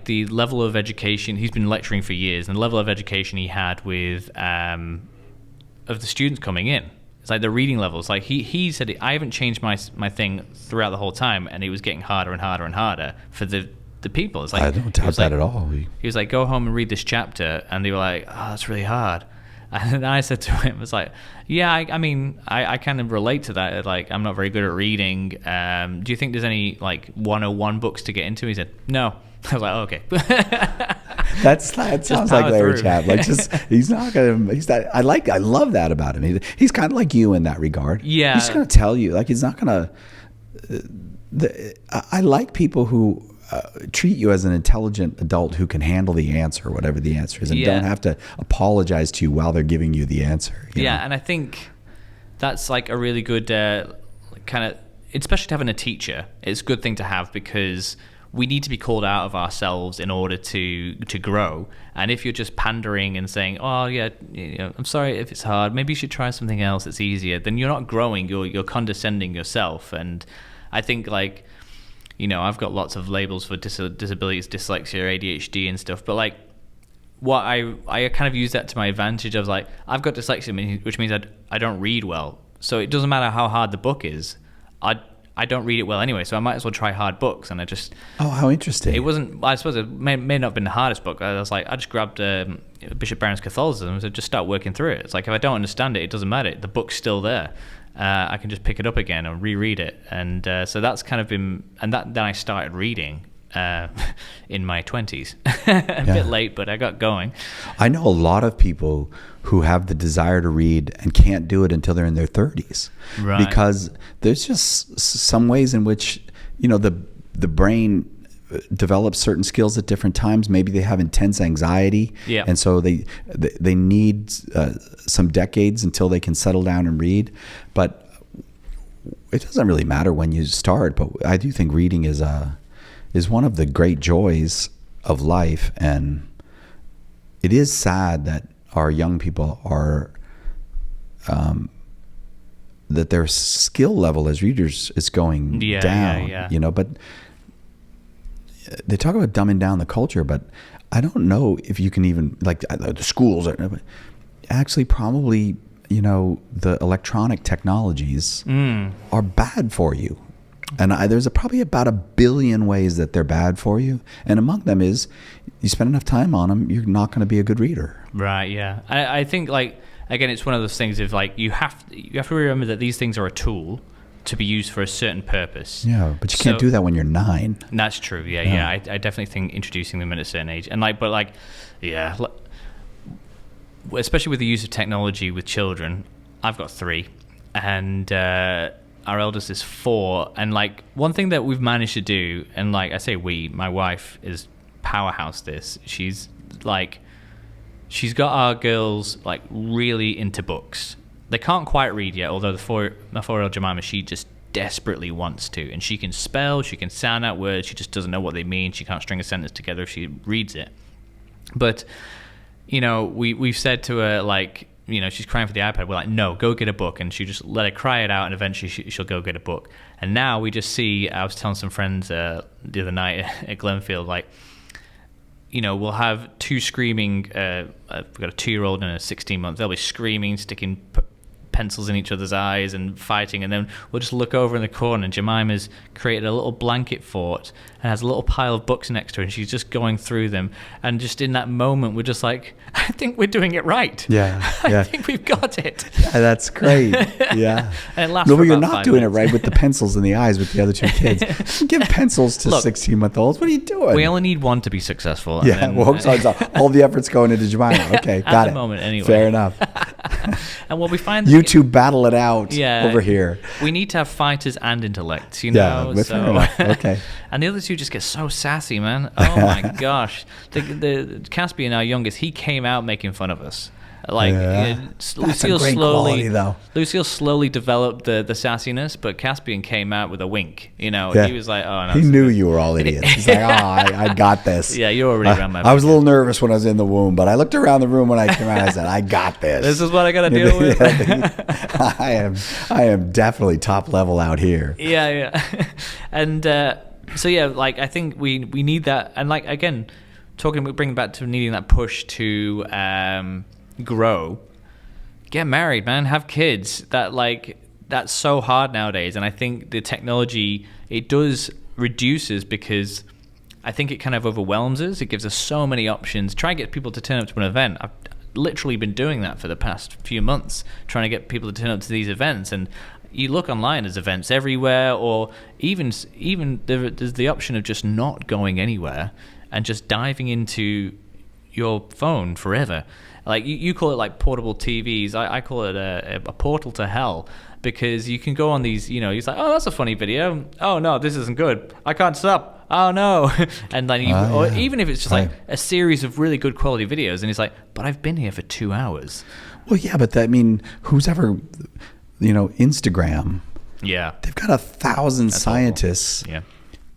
the level of education. He's been lecturing for years, and the level of education he had with of the students coming in. It's like the reading levels. Like he said, I haven't changed my thing throughout the whole time, and it was getting harder and harder and harder for the people. It's like, I don't doubt that at all. He was like, go home and read this chapter, and they were like, oh, that's really hard. And then I said to him, it's like, yeah, I mean, I kind of relate to that. Like, I'm not very good at reading. Do you think there's any like 101 books to get into? He said, no. I was like, oh, okay. That sounds like Larry Chap. Like, just he's not gonna. He's not. I love that about him. He's kind of like you in that regard. Yeah. He's gonna tell you. Like, he's not gonna. I like people who treat you as an intelligent adult who can handle the answer, whatever the answer is, and don't have to apologize to you while they're giving you the answer. You know? And I think that's like a really good kind of, especially having a teacher. It's a good thing to have because we need to be called out of ourselves in order to grow. And if you're just pandering and saying, "Oh yeah, I'm sorry if it's hard. Maybe you should try something else that's easier," then you're not growing. You're condescending yourself. And I think like, I've got lots of labels for disabilities, dyslexia, ADHD, and stuff. But like, what I kind of use that to my advantage. I was like, I've got dyslexia, which means I don't read well. So it doesn't matter how hard the book is. I don't read it well anyway, so I might as well try hard books. And I just... Oh, how interesting. It wasn't... I suppose it may not have been the hardest book. I was like, I just grabbed Bishop Barron's Catholicism and just start working through it. It's like, if I don't understand it, it doesn't matter. The book's still there. I can just pick it up again and reread it. And so that's kind of been... And then I started reading in my 20s. A bit late, but I got going. I know a lot of people who have the desire to read and can't do it until they're in their 30s. Right. Because there's just some ways in which, the brain develops certain skills at different times. Maybe they have intense anxiety. Yeah. And so they need some decades until they can settle down and read. But it doesn't really matter when you start. But I do think reading is one of the great joys of life. And it is sad that our young people are, that their skill level as readers is going down. But they talk about dumbing down the culture, but I don't know if you can even, like, the schools are actually probably, the electronic technologies are bad for you. And there's probably about 1 billion ways that they're bad for you. And among them is, you spend enough time on them, you're not going to be a good reader. Right, yeah. I think, like, again, it's one of those things of, like, you have to remember that these things are a tool to be used for a certain purpose. Yeah, but you can't do that when you're 9. That's true, yeah. I definitely think introducing them at a certain age. And, especially with the use of technology with children, I've got 3. And... our eldest is 4, and like one thing that we've managed to do, and like I say my wife is powerhouse this. She's got our girls like really into books. They can't quite read yet, although my 4-year-old Jemima, she just desperately wants to, and she can spell, she can sound out words, she just doesn't know what they mean. She can't string a sentence together if she reads it. But we've said to her, like, she's crying for the iPad. We're like, no, go get a book. And she just let her cry it out, and eventually she'll go get a book. And now we just see, I was telling some friends the other night at Glenfield, like, we'll have 2 screaming, we've got a 2-year-old and a 16-month. They'll be screaming, sticking pencils in each other's eyes and fighting, and then we'll just look over in the corner, and Jemima's created a little blanket fort and has a little pile of books next to her, and she's just going through them. And just in that moment, we're just like, I think we're doing it right. I think we've got it. Yeah, that's great. Yeah. And it lasts no, for but you're about not 5 doing minutes. it right with the pencils in the eyes with the other 2 kids. Give pencils to 16-month-olds. What are you doing? We only need one to be successful. Yeah, all the effort's going into Jemima. Okay, got it. At the moment, anyway. Fair enough. And what we find... You two battle it out over here. We need to have fighters and intellects, Yeah, fair enough. Okay. And the other 2 just get so sassy, man. Oh, my gosh. The Caspian, our youngest, he came out making fun of us. Like, Lucille slowly developed the sassiness, but Caspian came out with a wink. He was like, oh, no. He knew you were all idiots. He's like, I got this. Yeah, you already ran my I was a little nervous when I was in the womb, but I looked around the room when I came out and I said, I got this. This is what I got to deal with. I am definitely top level out here. Yeah. And so, yeah, like, I think we need that. And, like, again, bringing back to needing that push to... grow. get married, man, have kids. That's so hard nowadays. And I think the technology, it does reduces because I think it kind of overwhelms us. It gives us so many options. Try and get people to turn up to an event. I've literally been doing that for the past few months, trying to get people to turn up to these events. And you look online, there's events everywhere, or even there's the option of just not going anywhere and just diving into your phone forever. Like you call it like portable TVs. I call it a portal to hell, because you can go on these, he's like, oh, that's a funny video. Oh no, this isn't good. I can't stop. Oh no. And then or even if it's just like a series of really good quality videos, and he's like, but I've been here for 2 hours. Well, yeah, but who's ever, Instagram. Yeah. They've got 1,000 scientists yeah.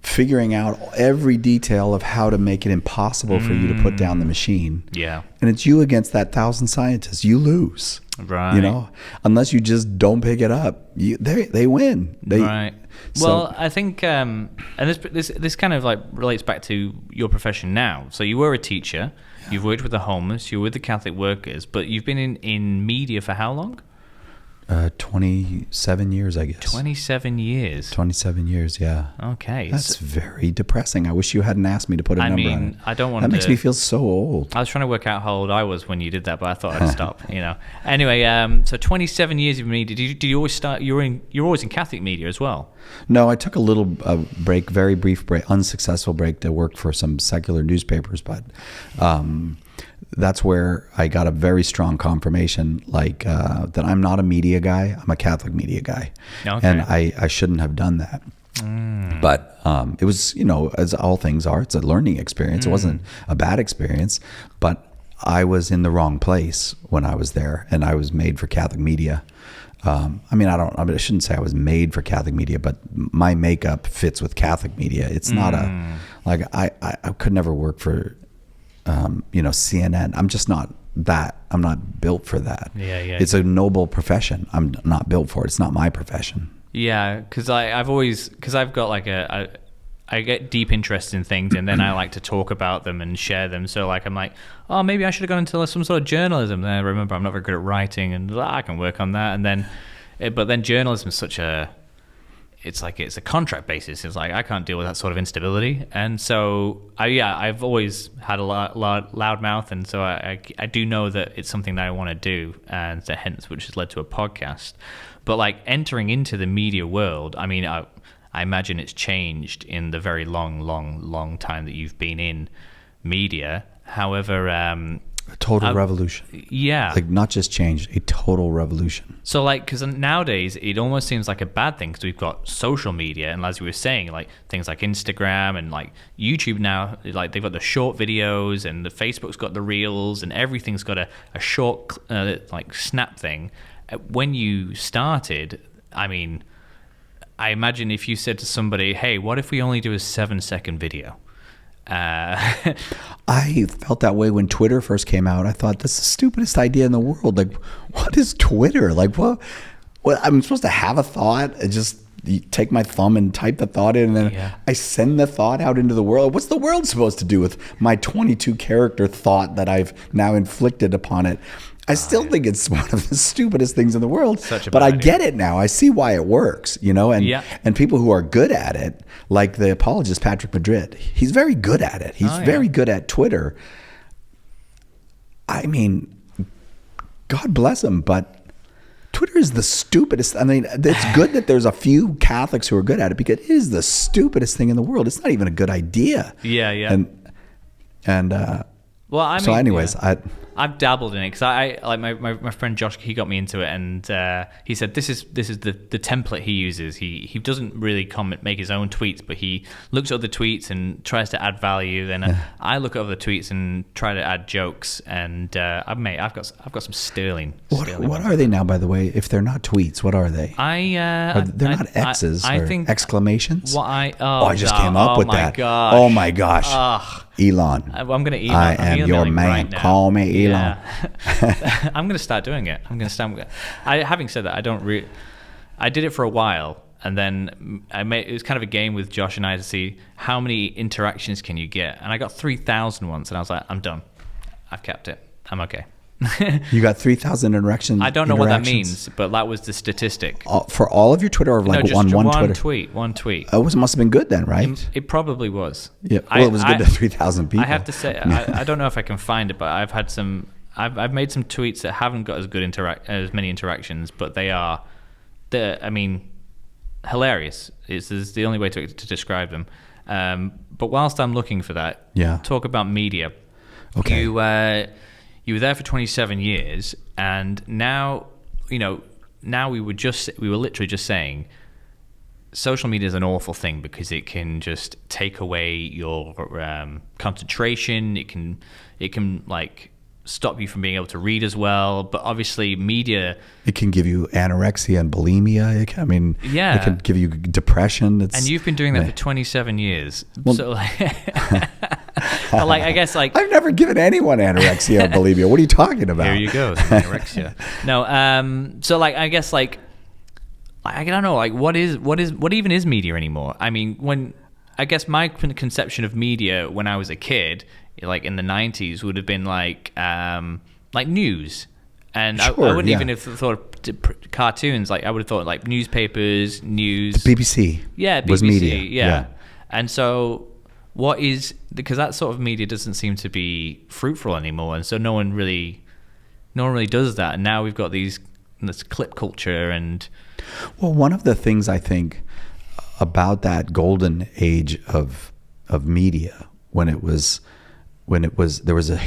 figuring out every detail of how to make it impossible for you to put down the machine. Yeah. And it's you against that 1,000 scientists. You lose. Right. Unless you just don't pick it up. They win. Right. Well, I think, and this kind of like relates back to your profession now. So you were a teacher. Yeah. You've worked with the homeless. You were with the Catholic workers. But you've been in media for how long? 27 years, I guess. 27 years. 27 years, yeah. Okay. That's very depressing. I wish you hadn't asked me to put a number on it. I don't want That makes me feel so old. I was trying to work out how old I was when you did that, but I thought I'd stop, Anyway, so 27 years of media. Did you always start, you're always in Catholic media as well? No, I took a little break, very brief break, unsuccessful break to work for some secular newspapers, but that's where I got a very strong confirmation, that I'm not a media guy. I'm a Catholic media guy. Okay. And I shouldn't have done that. But it was, as all things are, it's a learning experience. It wasn't a bad experience, but I was in the wrong place when I was there, and I was made for Catholic media. I shouldn't say I was made for Catholic media, but my makeup fits with Catholic media. It's not I could never work for CNN. I'm just not that. I'm not built for that. Yeah. It's a noble profession. I'm not built for it. It's not my profession. Yeah, because I've got I get deep interest in things, and then I like to talk about them and share them. So I'm like, oh, maybe I should have gone into some sort of journalism. Then I remember I'm not very good at writing, and I can work on that. And then, but then journalism is such a, it's a contract basis. It's like I can't deal with that sort of instability. And so I've always had a loud mouth, and so I do know that it's something that I want to do, and so hence which has led to a podcast. But entering into the media world, I imagine it's changed in the very long time that you've been in media. However, a total revolution. Yeah. Not just change, a total revolution. So because nowadays it almost seems like a bad thing, because we've got social media, and as we were saying, things like Instagram and YouTube now, they've got the short videos, and the Facebook's got the reels, and everything's got a short snap thing. When you started, I imagine if you said to somebody, hey, what if we only do a 7-second video? I felt that way when Twitter first came out. I thought, that's the stupidest idea in the world. What is Twitter? What I'm supposed to have a thought and just take my thumb and type the thought in, and then I send the thought out into the world. What's the world supposed to do with my 22 character thought that I've now inflicted upon it? I still think it's one of the stupidest things in the world, but I get it now. I see why it works, and people who are good at it, like the apologist Patrick Madrid, he's very good at it. He's very good at Twitter. God bless him, but Twitter is the stupidest. It's good that there's a few Catholics who are good at it, because it is the stupidest thing in the world. It's not even a good idea. Yeah. So anyways, I've dabbled in it, because I my friend Josh, he got me into it, and he said this is the template he uses. He doesn't really make his own tweets, but he looks at other tweets and tries to add value. Then I look at other tweets and try to add jokes. And I've got some sterling. What are they now, by the way? If they're not tweets, what are they? They're not X's or think exclamations. I just came up with that. Gosh. Oh my gosh. Elon. I'm going to email. I am your man. Right, call me Elon. Yeah. I'm going to start doing it. Having said that, I did it for a while, and then it was kind of a game with Josh and I to see how many interactions can you get. And I got 3,000 once, and I was like, I'm done. I've kept it. I'm okay. You got 3,000 interactions. I don't know what that means, but that was the statistic. For all of your Twitter, or like just on one one Twitter? One tweet. Oh, it must have been good then, right? It probably was. Yeah. Well, it was good to 3,000 people. I have to say, I don't know if I can find it, but I've made some tweets that haven't got as good as many interactions, but they're hilarious. It's the only way to describe them. But whilst I'm looking for that, talk about media. Okay. You were there for 27 years, and now we were literally just saying social media is an awful thing because it can just take away your concentration. It can like stop you from being able to read as well. But obviously, media, it can give you anorexia and bulimia. It can give you depression. And you've been doing that for 27 years. Well, so I guess I've never given anyone anorexia or bulimia. What are you talking about? Here you go, anorexia. No, so I guess I don't know, what even is media anymore? I mean, I guess my conception of media when I was a kid, like in the 90s, would have been like news. And sure, I wouldn't even have thought of cartoons. Like I would have thought like newspapers, news. The BBC. Yeah, BBC. Was media. Yeah. And so because that sort of media doesn't seem to be fruitful anymore, and so no one really does that. And now we've got this clip culture and. Well, one of the things I think about that golden age of media when there was a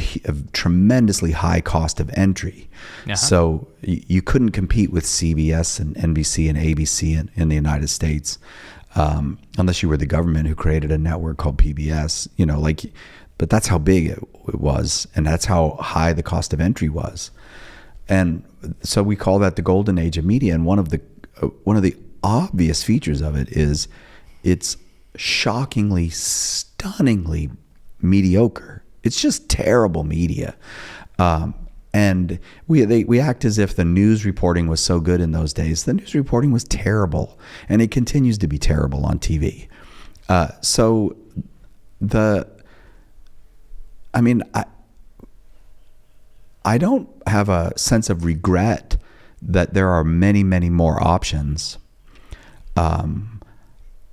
tremendously high cost of entry. Uh-huh. So you couldn't compete with CBS and NBC and ABC in the United States unless you were the government who created a network called PBS. But that's how big it was, and that's how high the cost of entry was. And so we call that the golden age of media. And one of the obvious features of it is it's shockingly, stunningly mediocre. It's just terrible media. And we act as if the news reporting was so good in those days. The news reporting was terrible, and it continues to be terrible on TV. I don't have a sense of regret that there are many, many more options. I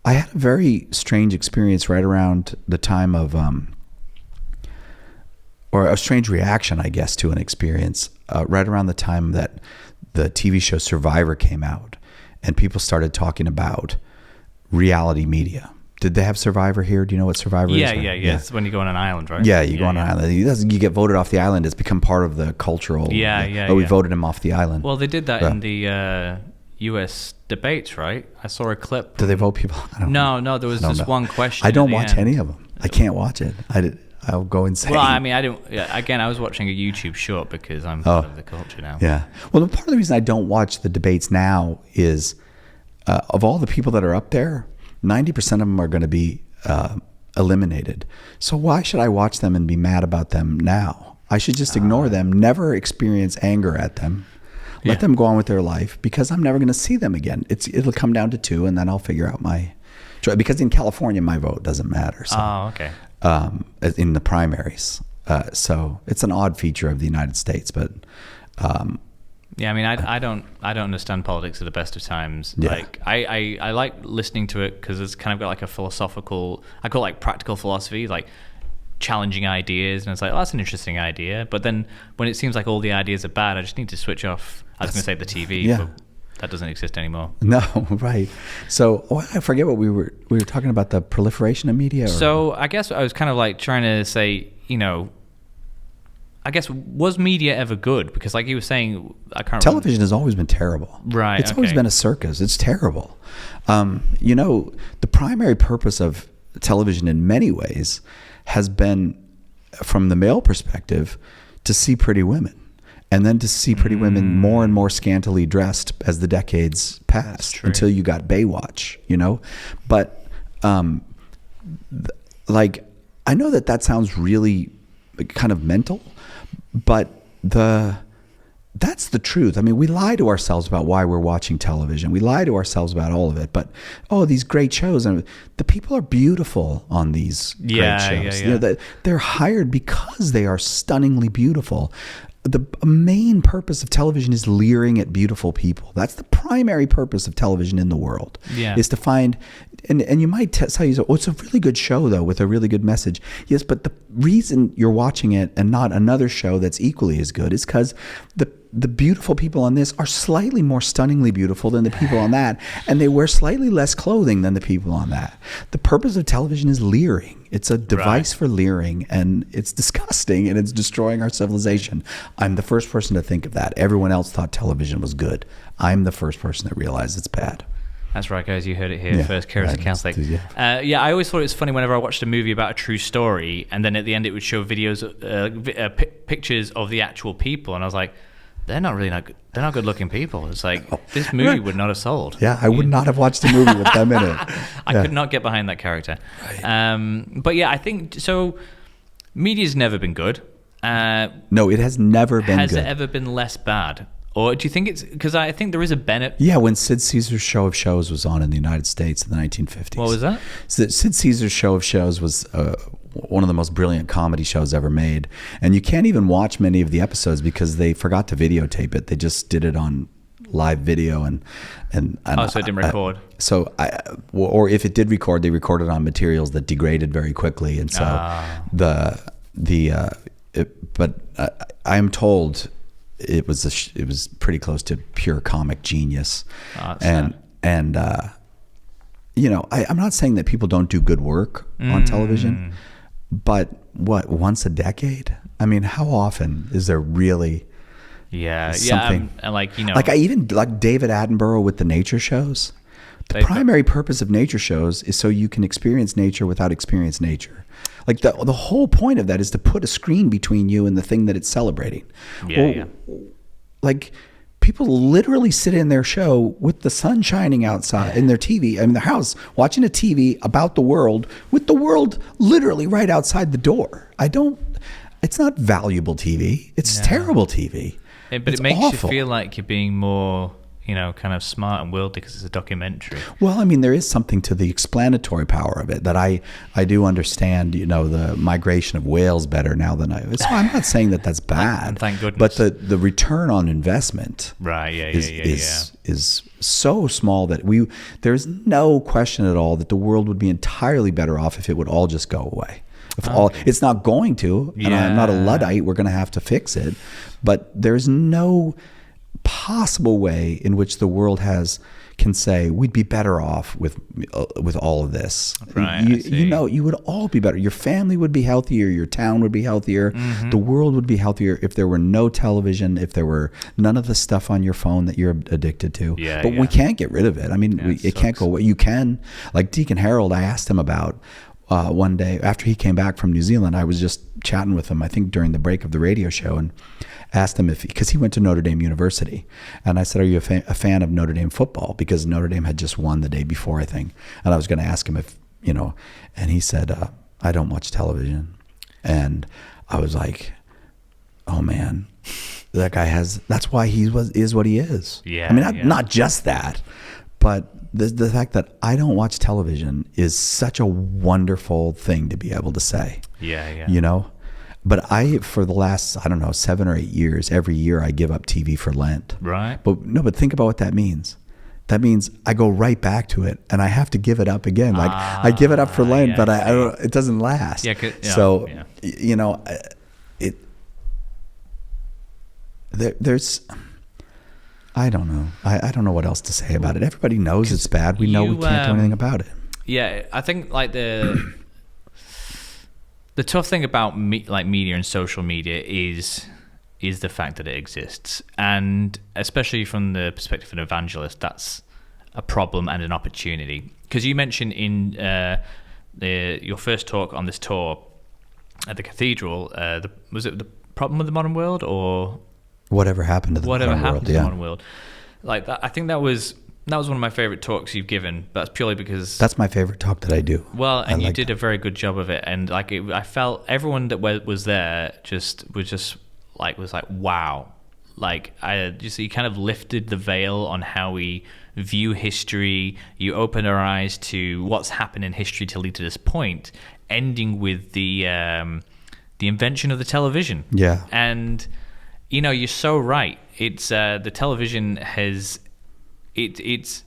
had a very strange experience right around the time of, or a strange reaction, I guess, to an experience right around the time that the TV show Survivor came out, and people started talking about reality media. Did they have Survivor here? Do you know what Survivor is? Yeah. It's when you go on an island, right? Yeah, you go on an island. You get voted off the island. It's become part of the cultural. We voted him off the island. Well, they did that in the U.S. debates, right? I saw a clip. Do they vote people? No. There was this one question. I don't watch any of them. I can't watch it. I'll go insane. Well, I mean, I don't. Yeah, again, I was watching a YouTube short because I'm part of the culture now. Yeah. Well, part of the reason I don't watch the debates now is of all the people that are up there, 90% of them are going to be eliminated. So why should I watch them and be mad about them now? I should just ignore them, never experience anger at them, let them go on with their life, because I'm never going to see them again. It'll come down to 2, and then I'll figure out because in California, my vote doesn't matter. So, okay. In the primaries. So it's an odd feature of the United States, but... I mean, I don't understand politics at the best of times. Yeah. Like I like listening to it because it's kind of got like a philosophical, I call it like practical philosophy, like challenging ideas, and it's like, oh, that's an interesting idea. But then when it seems like all the ideas are bad, I just need to switch off. I was going to say the TV, but that doesn't exist anymore. No, right. So I forget what we were talking about, the proliferation of media. So I guess I was kind of like trying to say, I guess, was media ever good? Because like you were saying, television has always been terrible. Right. It's always been a circus. It's terrible. The primary purpose of television in many ways has been, from the male perspective, to see pretty women. And then to see pretty women more and more scantily dressed as the decades passed, until you got Baywatch, But I know that sounds really kind of mental, but that's the truth. I mean, we lie to ourselves about why we're watching television. We lie to ourselves about all of it. But these great shows, and the people are beautiful on these great shows. Yeah. They're hired because they are stunningly beautiful. the main purpose of television is leering at beautiful people. That's the primary purpose of television in the world. Yeah. Is to find, and you might tell you, oh, it's a really good show though with a really good message. Yes, but the reason you're watching it and not another show that's equally as good is because the beautiful people on this are slightly more stunningly beautiful than the people on that, and they wear slightly less clothing than the people on that. The purpose of television is leering. It's a device for leering, and it's disgusting, and it's destroying our civilization. I'm the first person to think of that. Everyone else thought television was good. I'm the first person that realized it's bad. That's right, guys. You heard it here first. Kira's a Catholic. I always thought it was funny whenever I watched a movie about a true story, and then at the end it would show videos, pictures of the actual people, and I was like, they're not good looking people. It's like, this movie would not have sold. Yeah, I would not have watched a movie with them in it. I could not get behind that character. Right. But yeah, I think so. Media's never been good. No, it has never been good. Has it ever been less bad? Or do you think it's because I think there is a benefit? Yeah, when Sid Caesar's Show of Shows was on in the United States in the 1950s. What was that? So Sid Caesar's Show of Shows was one of the most brilliant comedy shows ever made. And you can't even watch many of the episodes because they forgot to videotape it. They just did it on live video and so it didn't record. Or if it did record, they recorded on materials that degraded very quickly. And so I'm told it was pretty close to pure comic genius. I'm not saying that people don't do good work on television, but once a decade? I mean, how often is there really something? Like David Attenborough with the nature shows. The primary purpose of nature shows is so you can experience nature without experiencing nature. Like the whole point of that is to put a screen between you and the thing that it's celebrating. Like people literally sit in their show with the sun shining outside in their TV, their house, watching a TV about the world with the world literally right outside the door. It's not valuable TV. It's terrible TV. But it makes you feel like you're being more, kind of smart and worldly because it's a documentary. Well, there is something to the explanatory power of it that I do understand, the migration of whales better now than so I'm not saying that that's bad. Thank goodness. But the return on investment is so small that there's no question at all that the world would be entirely better off if it would all just go away. It's not going to, and I'm not a Luddite, we're going to have to fix it, but there's no possible way in which the world can say we'd be better off with all of this. Right, you would all be better. Your family would be healthier. Your town would be healthier. Mm-hmm. The world would be healthier if there were no television, if there were none of the stuff on your phone that you're addicted to. But we can't get rid of it. It can't go away. You can, like Deacon Harold, I asked him about one day after he came back from New Zealand. I was just chatting with him, I think during the break of the radio show, and asked him because he went to Notre Dame University, and I said, are you a fan of Notre Dame football? Because Notre Dame had just won the day before, I think, and I was going to ask him if, and he said, I don't watch television. And I was like, oh man, that guy that's why he is what he is. Not just that, but the fact that I don't watch television is such a wonderful thing to be able to say. But for the last, 7 or 8 years, every year I give up TV for Lent. Right. But think about what that means. That means I go right back to it, and I have to give it up again. Like I give it up for Lent, but it doesn't last. There's, I don't know. I don't know what else to say about it. Everybody knows it's bad. We know we can't do anything about it. Yeah, I think like the tough thing about media and social media is the fact that it exists, and especially from the perspective of an evangelist, that's a problem and an opportunity. Because you mentioned in your first talk on this tour at the cathedral, was it the problem with the modern world, or whatever happened to the modern world? Like that, I think that was one of my favorite talks you've given. But that's purely because that's my favorite talk that I do. Well, and you did a very good job of it, and I felt everyone that was there was like wow, you kind of lifted the veil on how we view history. You opened our eyes to what's happened in history to lead to this point, ending with the invention of the television. Yeah, and You're so right. It's the television has it's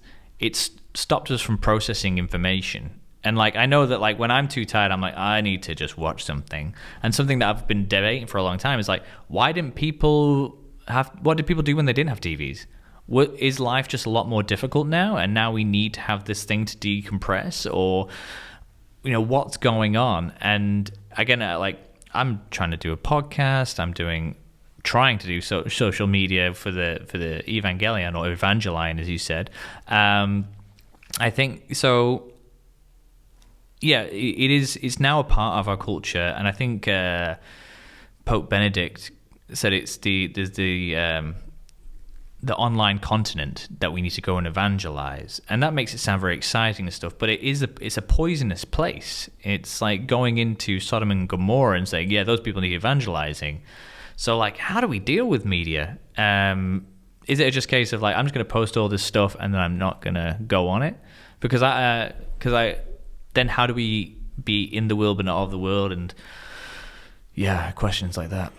stopped us from processing information. And like I know that like when I'm too tired, I'm like I need to just watch something. And something that I've been debating for a long time is like, what did people do when they didn't have TVs? Is life just a lot more difficult now? And now we need to have this thing to decompress, or what's going on? And again, like I'm trying to do a podcast. I'm trying to do social media for the Evangelion, or Evangelion, as you said. I think so. Yeah, it's now a part of our culture, and I think Pope Benedict said it's the online continent that we need to go and evangelize, and that makes it sound very exciting and stuff. But it's a poisonous place. It's like going into Sodom and Gomorrah and saying, yeah, those people need evangelizing. So like, how do we deal with media? Is it just a case of like, I'm just going to post all this stuff and then I'm not going to go on it? Because then how do we be in the world but not of the world? And yeah, questions like that.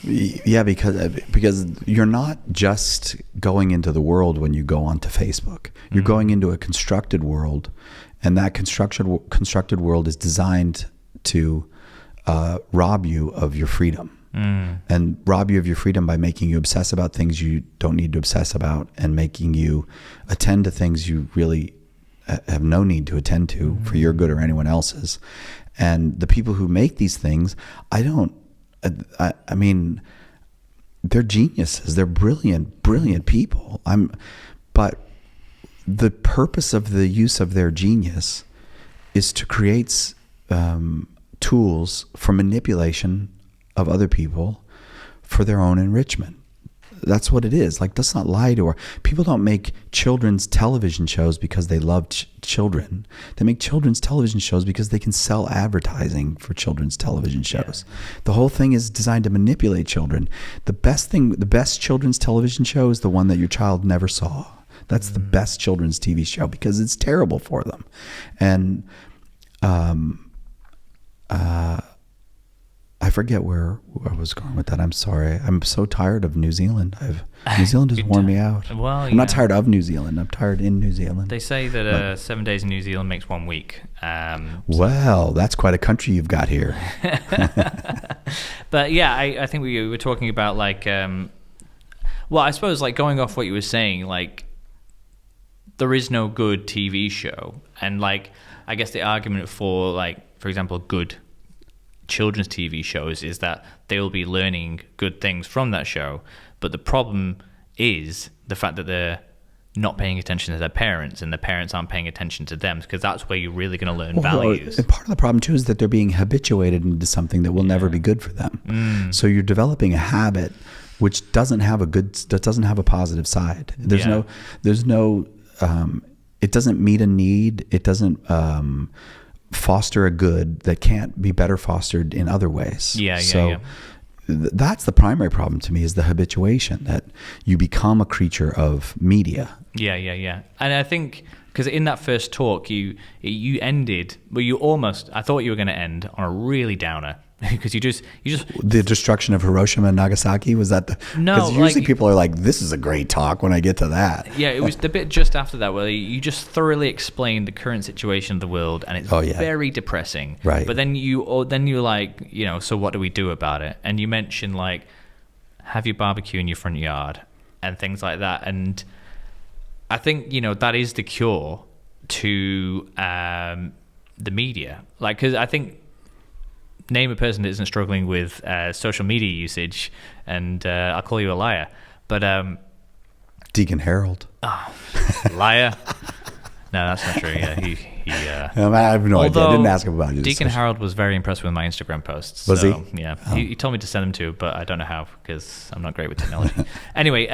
Yeah, because you're not just going into the world when you go onto Facebook. You're going into a constructed world, and that constructed world is designed to rob you of your freedom. And rob you of your freedom by making you obsess about things you don't need to obsess about, and making you attend to things you really have no need to attend to for your good or anyone else's. And the people who make these things, I mean, they're geniuses. They're brilliant people. But the purpose of the use of their genius is to create tools for manipulation of other people for their own enrichment. That's what it is. Like, let's not lie to her. People don't make children's television shows because they love children. They make children's television shows because they can sell advertising for children's television shows. Yeah. The whole thing is designed to manipulate children. The best children's television show is the one that your child never saw. That's the best children's TV show because it's terrible for them. And I forget where I was going with that. I'm sorry. I'm so tired of New Zealand. New Zealand has worn me out. Well, I'm not tired of New Zealand. I'm tired in New Zealand. They say that 7 days in New Zealand makes 1 week. Well, that's quite a country you've got here. But yeah, I think we were talking about like, well, I suppose like going off what you were saying, like there is no good TV show. And like, I guess the argument for like, for example, good children's TV shows is that they will be learning good things from that show, but the problem is the fact that they're not paying attention to their parents and the parents aren't paying attention to them, because that's where you're really going to learn values. And part of the problem too is that they're being habituated into something that will never be good for them. So you're developing a habit which doesn't have a positive side. There's no it doesn't meet a need. It doesn't foster a good that can't be better fostered in other ways. That's the primary problem to me, is the habituation, that you become a creature of media. Yeah. And I think because in that first talk, you ended, well, I thought you were going to end on a really downer. Because you just the destruction of Hiroshima and Nagasaki, was that because usually people are like, this is a great talk when I get to that. Yeah, it was the bit just after that where you just thoroughly explained the current situation of the world, and it's very depressing. Right. But then you're like, so what do we do about it? And you mentioned like, have your barbecue in your front yard and things like that. And I think that is the cure to the media. Like, because I think, name a person that isn't struggling with social media usage, and I'll call you a liar. But Deacon Harold. Oh, liar. No, that's not true. Yeah, he I have no idea. I didn't ask him about it. Deacon Harold was very impressed with my Instagram posts. Was he? Yeah. Oh. He told me to send them to, but I don't know how, because I'm not great with technology. Anyway,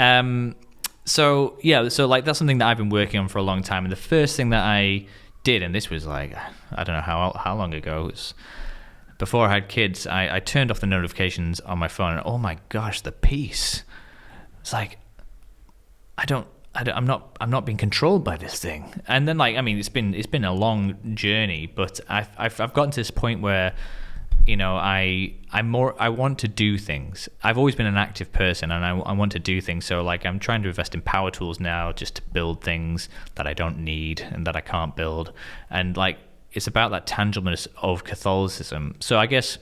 so like that's something that I've been working on for a long time. And the first thing that I did, and this was like, I don't know how long ago, it was before I had kids, I turned off the notifications on my phone, and oh my gosh, the peace. It's like, I'm not being controlled by this thing. And then like, I mean, it's been a long journey, but I've gotten to this point where I want to do things. I've always been an active person, and I want to do things. So like I'm trying to invest in power tools now just to build things that I don't need and that I can't build. And like it's about that tangibleness of Catholicism. So I guess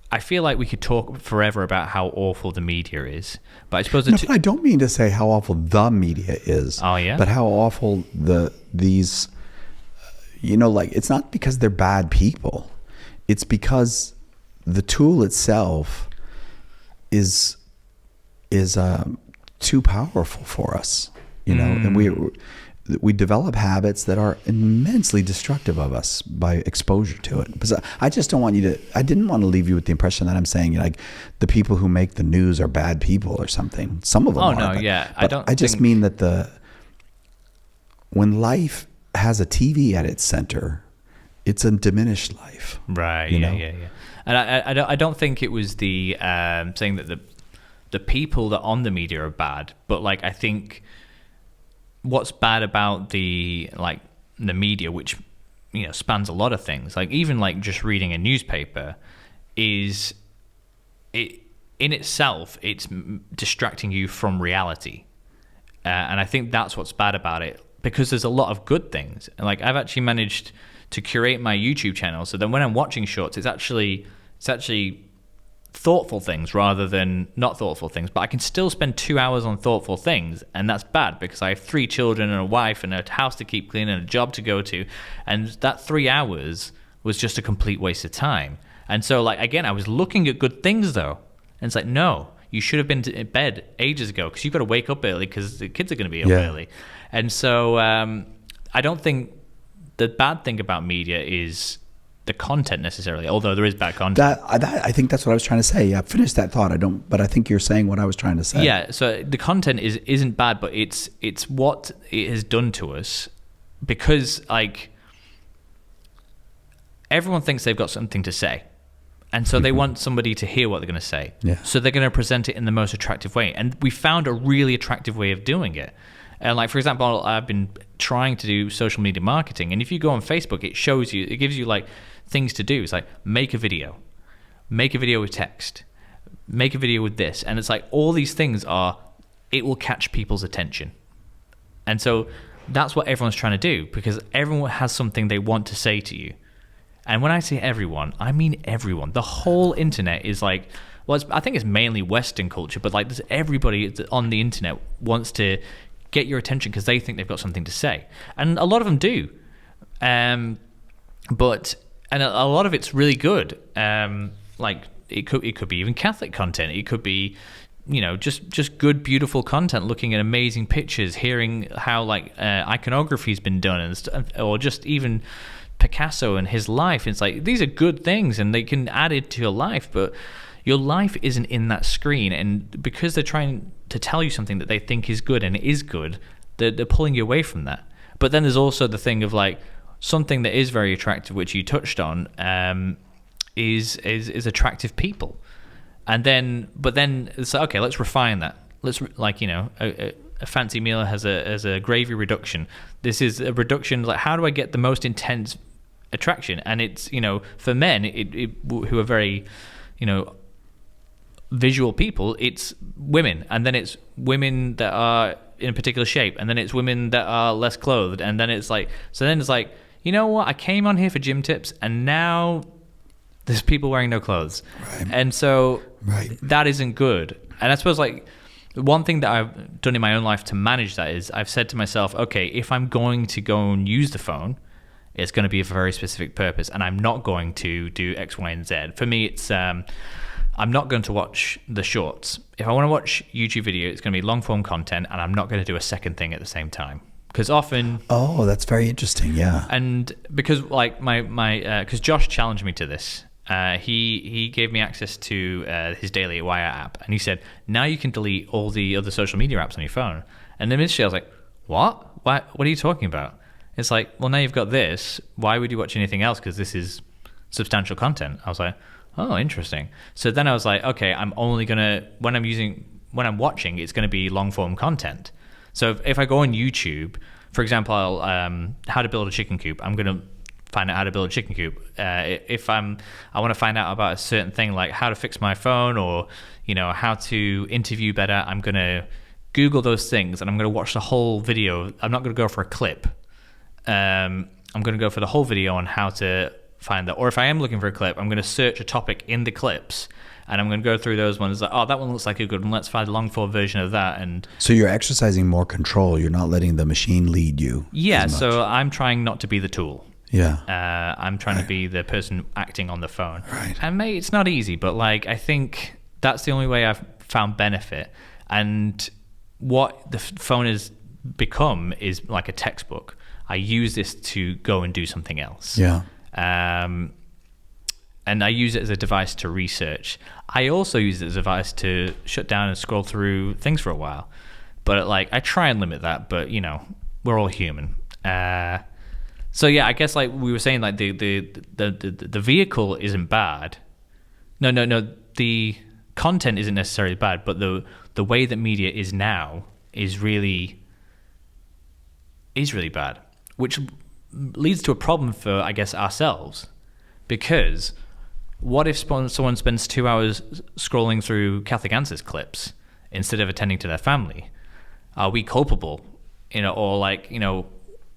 I feel like we could talk forever about how awful the media is, but I suppose but I don't mean to say how awful the media is. Oh yeah, but how awful these, like it's not because they're bad people. It's because the tool itself is too powerful for us, and we develop habits that are immensely destructive of us by exposure to it. Because I just don't want I didn't want to leave you with the impression that I'm saying like the people who make the news are bad people or something. Some of them are. Oh no, yeah. I just mean that when life has a TV at its center, it's a diminished life. Right. Yeah. And I don't think it was the saying that the people that are on the media are bad, but like I think what's bad about the media, which spans a lot of things, like even like just reading a newspaper, is it in itself it's distracting you from reality, and I think that's what's bad about it, because there's a lot of good things. And like I've actually managed to curate my YouTube channel so then when I'm watching shorts, it's actually thoughtful things rather than not thoughtful things. But I can still spend 2 hours on thoughtful things, and that's bad because I have 3 children and a wife and a house to keep clean and a job to go to, and that 3 hours was just a complete waste of time. And so like again, I was looking at good things though, and it's like, no, you should have been to bed ages ago because you've got to wake up early because the kids are going to be up early. And so I don't think the bad thing about media is the content necessarily, although there is bad content. I think that's what I was trying to say. Yeah, finish that thought. But I think you're saying what I was trying to say. Yeah, so the content isn't bad, but it's what it has done to us, because like everyone thinks they've got something to say, and so they want somebody to hear what they're going to say. Yeah. So they're going to present it in the most attractive way, and we found a really attractive way of doing it. And like, for example, I've been trying to do social media marketing, and if you go on Facebook, it gives you like things to do. It's like, make a video with text, make a video with this. And it's like, all these things it will catch people's attention. And so that's what everyone's trying to do, because everyone has something they want to say to you. And when I say everyone, I mean everyone. The whole internet is like, well, I think it's mainly Western culture, but like everybody on the internet wants to get your attention because they think they've got something to say. And a lot of them do. But a lot of it's really good. Like it could be even Catholic content. It could be, just good, beautiful content, looking at amazing pictures, hearing how like iconography's been done, and stuff, or just even Picasso and his life. It's like, these are good things and they can add it to your life, but your life isn't in that screen. And because they're trying to tell you something that they think is good, and it is good, they're pulling you away from that. But then there's also the thing of like, something that is very attractive, which you touched on, is attractive people. But then it's like, okay, let's refine that. Let's a fancy meal has a gravy reduction. This is a reduction. Like, how do I get the most intense attraction? And it's for men who are very visual people, it's women, and then it's women that are in a particular shape, and then it's women that are less clothed, and then it's like, you know what, I came on here for gym tips, and now there's people wearing no clothes. Right. And so that isn't good. And I suppose like one thing that I've done in my own life to manage that is I've said to myself, okay, if I'm going to go and use the phone, it's going to be for a very specific purpose, and I'm not going to do X, Y, and Z. For me, it's I'm not going to watch the shorts. If I want to watch YouTube video, it's going to be long form content, and I'm not going to do a second thing at the same time. Because often... Oh, that's very interesting, yeah. And because like because Josh challenged me to this. He gave me access to his Daily Wire app, and he said, now you can delete all the other social media apps on your phone. And then initially I was like, what? What are you talking about? It's like, well, now you've got this. Why would you watch anything else? Because this is substantial content. I was like, oh, interesting. So then I was like, okay, I'm only going to, when I'm watching, it's going to be long form content. So if I go on YouTube, for example, how to build a chicken coop, I'm going to find out how to build a chicken coop. If I want to find out about a certain thing, like how to fix my phone, or how to interview better, I'm gonna Google those things and I'm gonna watch the whole video. I'm not gonna go for a clip. I'm gonna go for the whole video on how to find that. Or if I am looking for a clip, I'm gonna search a topic in the clips. And I'm going to go through those ones like, oh, that one looks like a good one. Let's find a long form version of that. And so you're exercising more control. You're not letting the machine lead you. Yeah. So I'm trying not to be the tool. Yeah. I'm trying to be the person acting on the phone. Right. And mate, it's not easy, but like I think that's the only way I've found benefit. And what the phone has become is like a textbook. I use this to go and do something else. Yeah. And I use it as a device to research. I also use it as a device to shut down and scroll through things for a while. But like I try and limit that, but we're all human. So yeah, I guess like we were saying, like the vehicle isn't bad. No. The content isn't necessarily bad, but the way that media is now is really bad, which leads to a problem for, I guess, ourselves, because what if someone spends 2 hours scrolling through Catholic Answers clips instead of attending to their family? Are we culpable? Or like,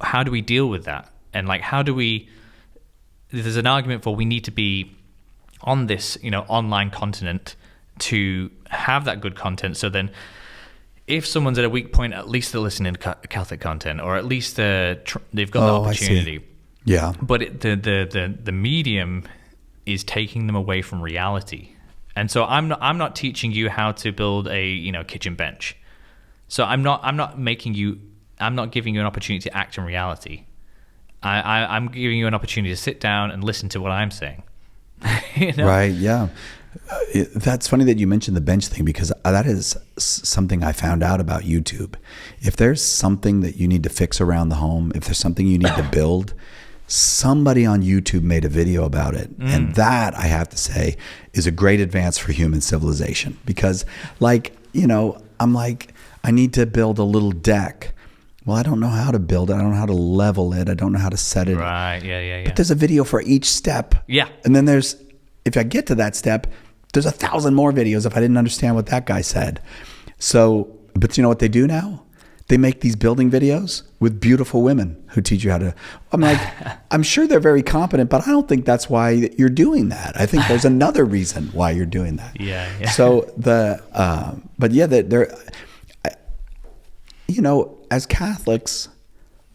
how do we deal with that? And like, there's an argument for we need to be on this, online continent to have that good content. So then if someone's at a weak point, at least they're listening to Catholic content, or at least they've got the opportunity. Yeah. But the medium is taking them away from reality. And so I'm not teaching you how to build a kitchen bench. So I'm not giving you an opportunity to act in reality. I'm giving you an opportunity to sit down and listen to what I'm saying. Right, yeah. That's funny that you mentioned the bench thing, because that is something I found out about YouTube. If there's something that you need to fix around the home, if there's something you need to build, somebody on YouTube made a video about it. And that, I have to say, is a great advance for human civilization. Because I'm like, I need to build a little deck. Well, I don't know how to build it. I don't know how to level it. I don't know how to set it. Right, yeah. But there's a video for each step. Yeah. And then if I get to that step, there's 1,000 more videos if I didn't understand what that guy said. So, but you know what they do now? They make these building videos with beautiful women who teach you how to. I'm like, I'm sure they're very competent, but I don't think that's why you're doing that. I think there's another reason why you're doing that. Yeah. So but yeah, as Catholics,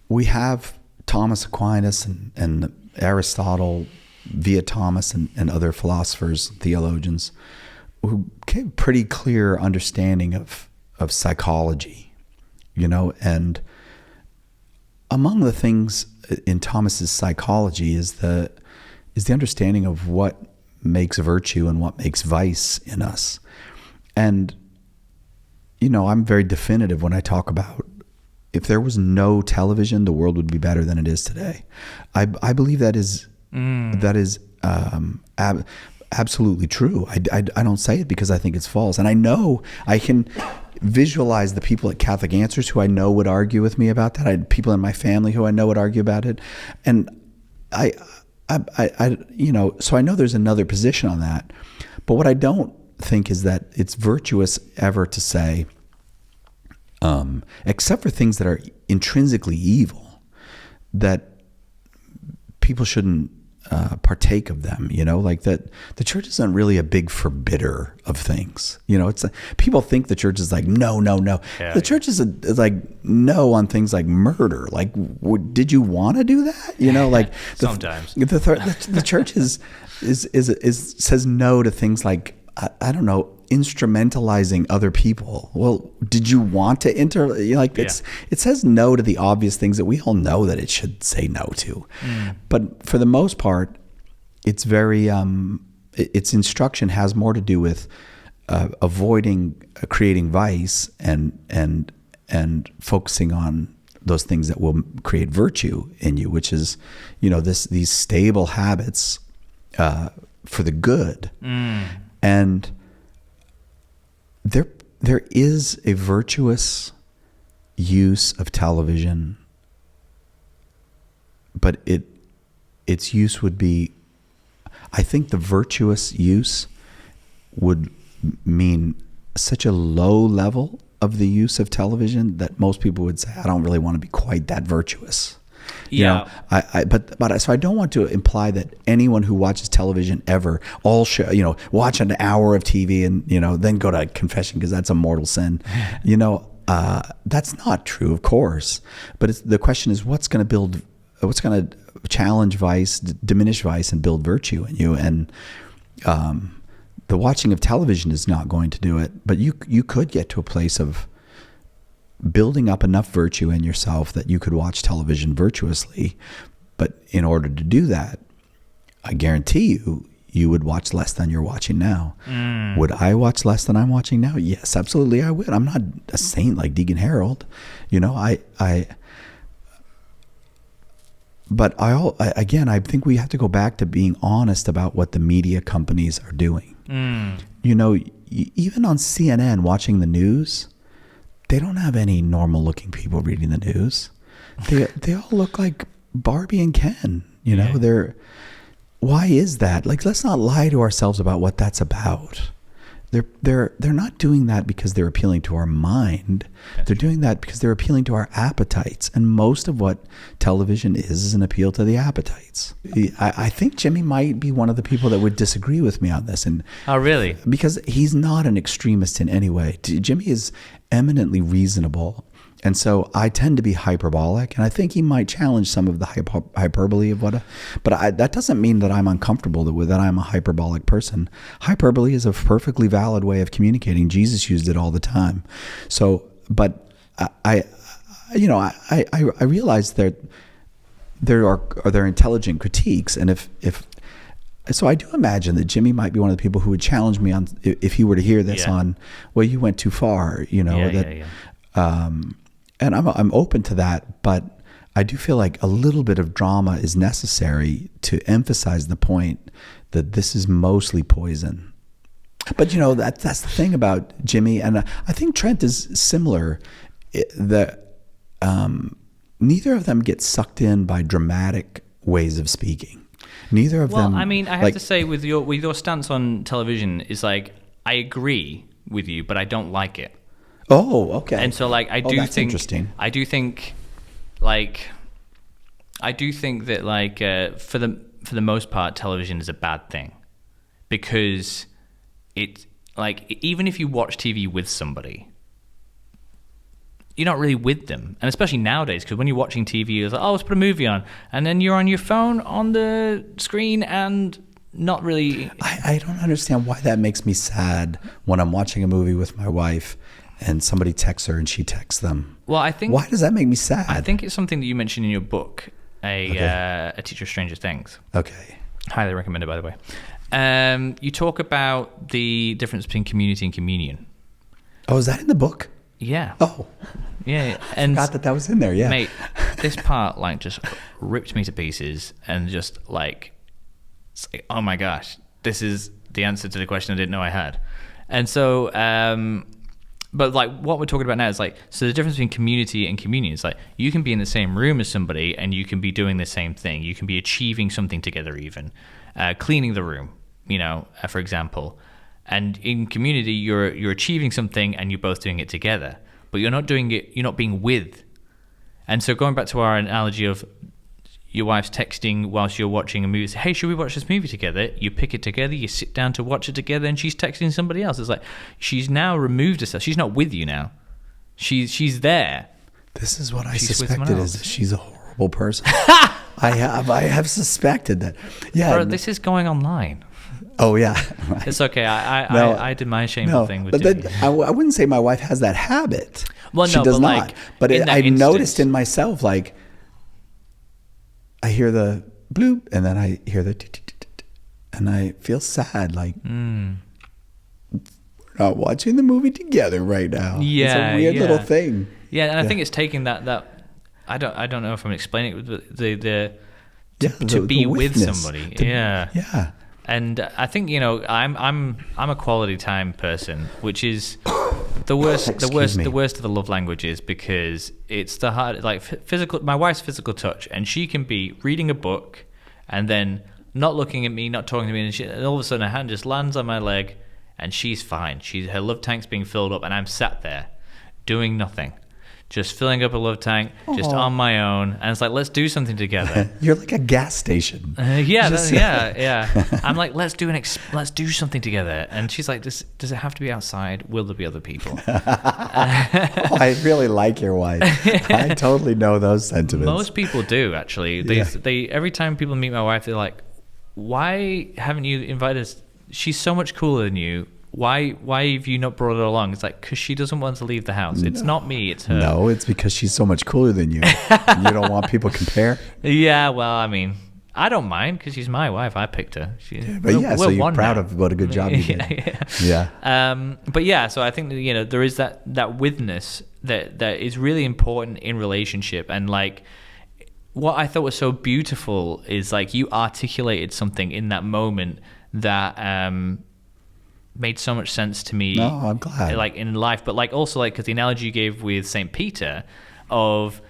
we have Thomas Aquinas and Aristotle via Thomas and other philosophers, theologians, who gave pretty clear understanding of psychology. And among the things in Thomas's psychology is the understanding of what makes virtue and what makes vice in us. And, I'm very definitive when I talk about, if there was no television, the world would be better than it is today. I believe that is absolutely true. I don't say it because I think it's false. And I know I can visualize the people at Catholic Answers who I know would argue with me about that. I had people in my family who I know would argue about it. And so I know there's another position on that. But what I don't think is that it's virtuous ever to say, except for things that are intrinsically evil, that people shouldn't partake of them, like that the church isn't really a big forbidder of things. It's people think the church is like, no. Yeah, the church is like no on things like murder. Like, did you want to do that? Like sometimes the church says no to things like, I don't know, instrumentalizing other people. Well, did you want to it says no to the obvious things that we all know that it should say no to. But for the most part, it's very its instruction has more to do with avoiding creating vice and focusing on those things that will create virtue in you, which is these stable habits for the good. And there is a virtuous use of television, but its use would be, I think the virtuous use would mean such a low level of the use of television that most people would say, I don't really want to be quite that virtuous. You know, so I don't want to imply that anyone who watches television ever watch an hour of TV and, then go to confession because that's a mortal sin. That's not true, of course. But the question is, what's going to challenge vice, diminish vice, and build virtue in you? And the watching of television is not going to do it. But you could get to a place of building up enough virtue in yourself that you could watch television virtuously. But in order to do that, I guarantee you would watch less than you're watching now. Would I watch less than I'm watching now? Yes, absolutely I would. I'm not a saint like Deacon Harold. But I think we have to go back to being honest about what the media companies are doing. Even on CNN watching the news, they don't have any normal looking people reading the news. They all look like Barbie and Ken. Why is that? Like, let's not lie to ourselves about what that's about. They're not doing that because they're appealing to our mind. They're doing that because they're appealing to our appetites. And most of what television is an appeal to the appetites. I think Jimmy might be one of the people that would disagree with me on this. Oh, really? Because he's not an extremist in any way. Jimmy is eminently reasonable. And so I tend to be hyperbolic, and I think he might challenge some of the hyperbole of that doesn't mean that I'm uncomfortable with that I'm a hyperbolic person. Hyperbole is a perfectly valid way of communicating. Jesus used it all the time. So, but I realize that there are intelligent critiques, and so I do imagine that Jimmy might be one of the people who would challenge me on if he were to hear this on, well, you went too far, and I'm open to that, but I do feel like a little bit of drama is necessary to emphasize the point that this is mostly poison. But that's the thing about Jimmy, and I think Trent is similar. Neither of them get sucked in by dramatic ways of speaking. Neither of them. Well, I mean, I have to say, with your stance on television is like, I agree with you, but I don't like it. Oh, okay. And so, like, I do that's think interesting. I do think that, like, for the most part, television is a bad thing, because it, like, even if you watch TV with somebody, you're not really with them. And especially nowadays, because when you're watching TV, you're like, oh, let's put a movie on, and then you're on your phone on the screen and not really. I don't understand why that makes me sad when I'm watching a movie with my wife and somebody texts her and she texts them. Well, I think, why does that make me sad? I think it's something that you mentioned in your book, A Teacher of Stranger Things. Okay. Highly recommended, by the way. You talk about the difference between community and communion. Oh, is that in the book? Yeah. Oh. Yeah. And I forgot that was in there, yeah. Mate, this part, like, just ripped me to pieces, and just, like, it's like, oh my gosh, this is the answer to the question I didn't know I had. And so, but, like, what we're talking about now is, like, so the difference between community and communion is, like, you can be in the same room as somebody and you can be doing the same thing. You can be achieving something together, even cleaning the room, for example. And in community, you're achieving something and you're both doing it together, but you're not doing it. You're not being with. And so, going back to our analogy of your wife's texting whilst you're watching a movie, say, hey, should we watch this movie together? You pick it together, you sit down to watch it together, and she's texting somebody else. It's like, she's now removed herself. She's not with you now. She's there. This is what I suspected, is that she's a horrible person. I have suspected that. Yeah. Bro, this is going online. Oh, yeah. Right. It's okay. I did my shameful thing with but I wouldn't say my wife has that habit. Well, she does not. But I've noticed in myself, like, I hear the bloop, and then I hear the and I feel sad, like, we're not watching the movie together right now. Yeah, it's a weird little thing. Yeah, and I think it's taking that I don't know if I'm explaining it, but to be with somebody. Yeah. And I think, I'm a quality time person, which is the worst of the love languages, because it's the hard, like, physical. My wife's physical touch, and she can be reading a book and then not looking at me, not talking to me, and all of a sudden her hand just lands on my leg, and she's fine. Her love tank's being filled up, and I'm sat there doing nothing. Just filling up a love tank, just on my own, and it's like, let's do something together. You're like a gas station. Yeah. I'm like, let's do something together, and she's like, does it have to be outside? Will there be other people? I really like your wife. I totally know those sentiments. Most people do, actually. They every time people meet my wife, they're like, why haven't you invited us? She's so much cooler than you. Why have you not brought her along? It's like, because she doesn't want to leave the house. It's not me, it's her. No, it's because she's so much cooler than you. You don't want people to compare? Yeah, well, I mean, I don't mind because she's my wife. I picked her. So you're proud of what a good job you did. Yeah. But yeah, so I think that, there is that witness that is really important in relationship. And like, what I thought was so beautiful is like you articulated something in that moment that made so much sense to me. No, I'm glad. Like in life, but like also like because the analogy you gave with Saint Peter, of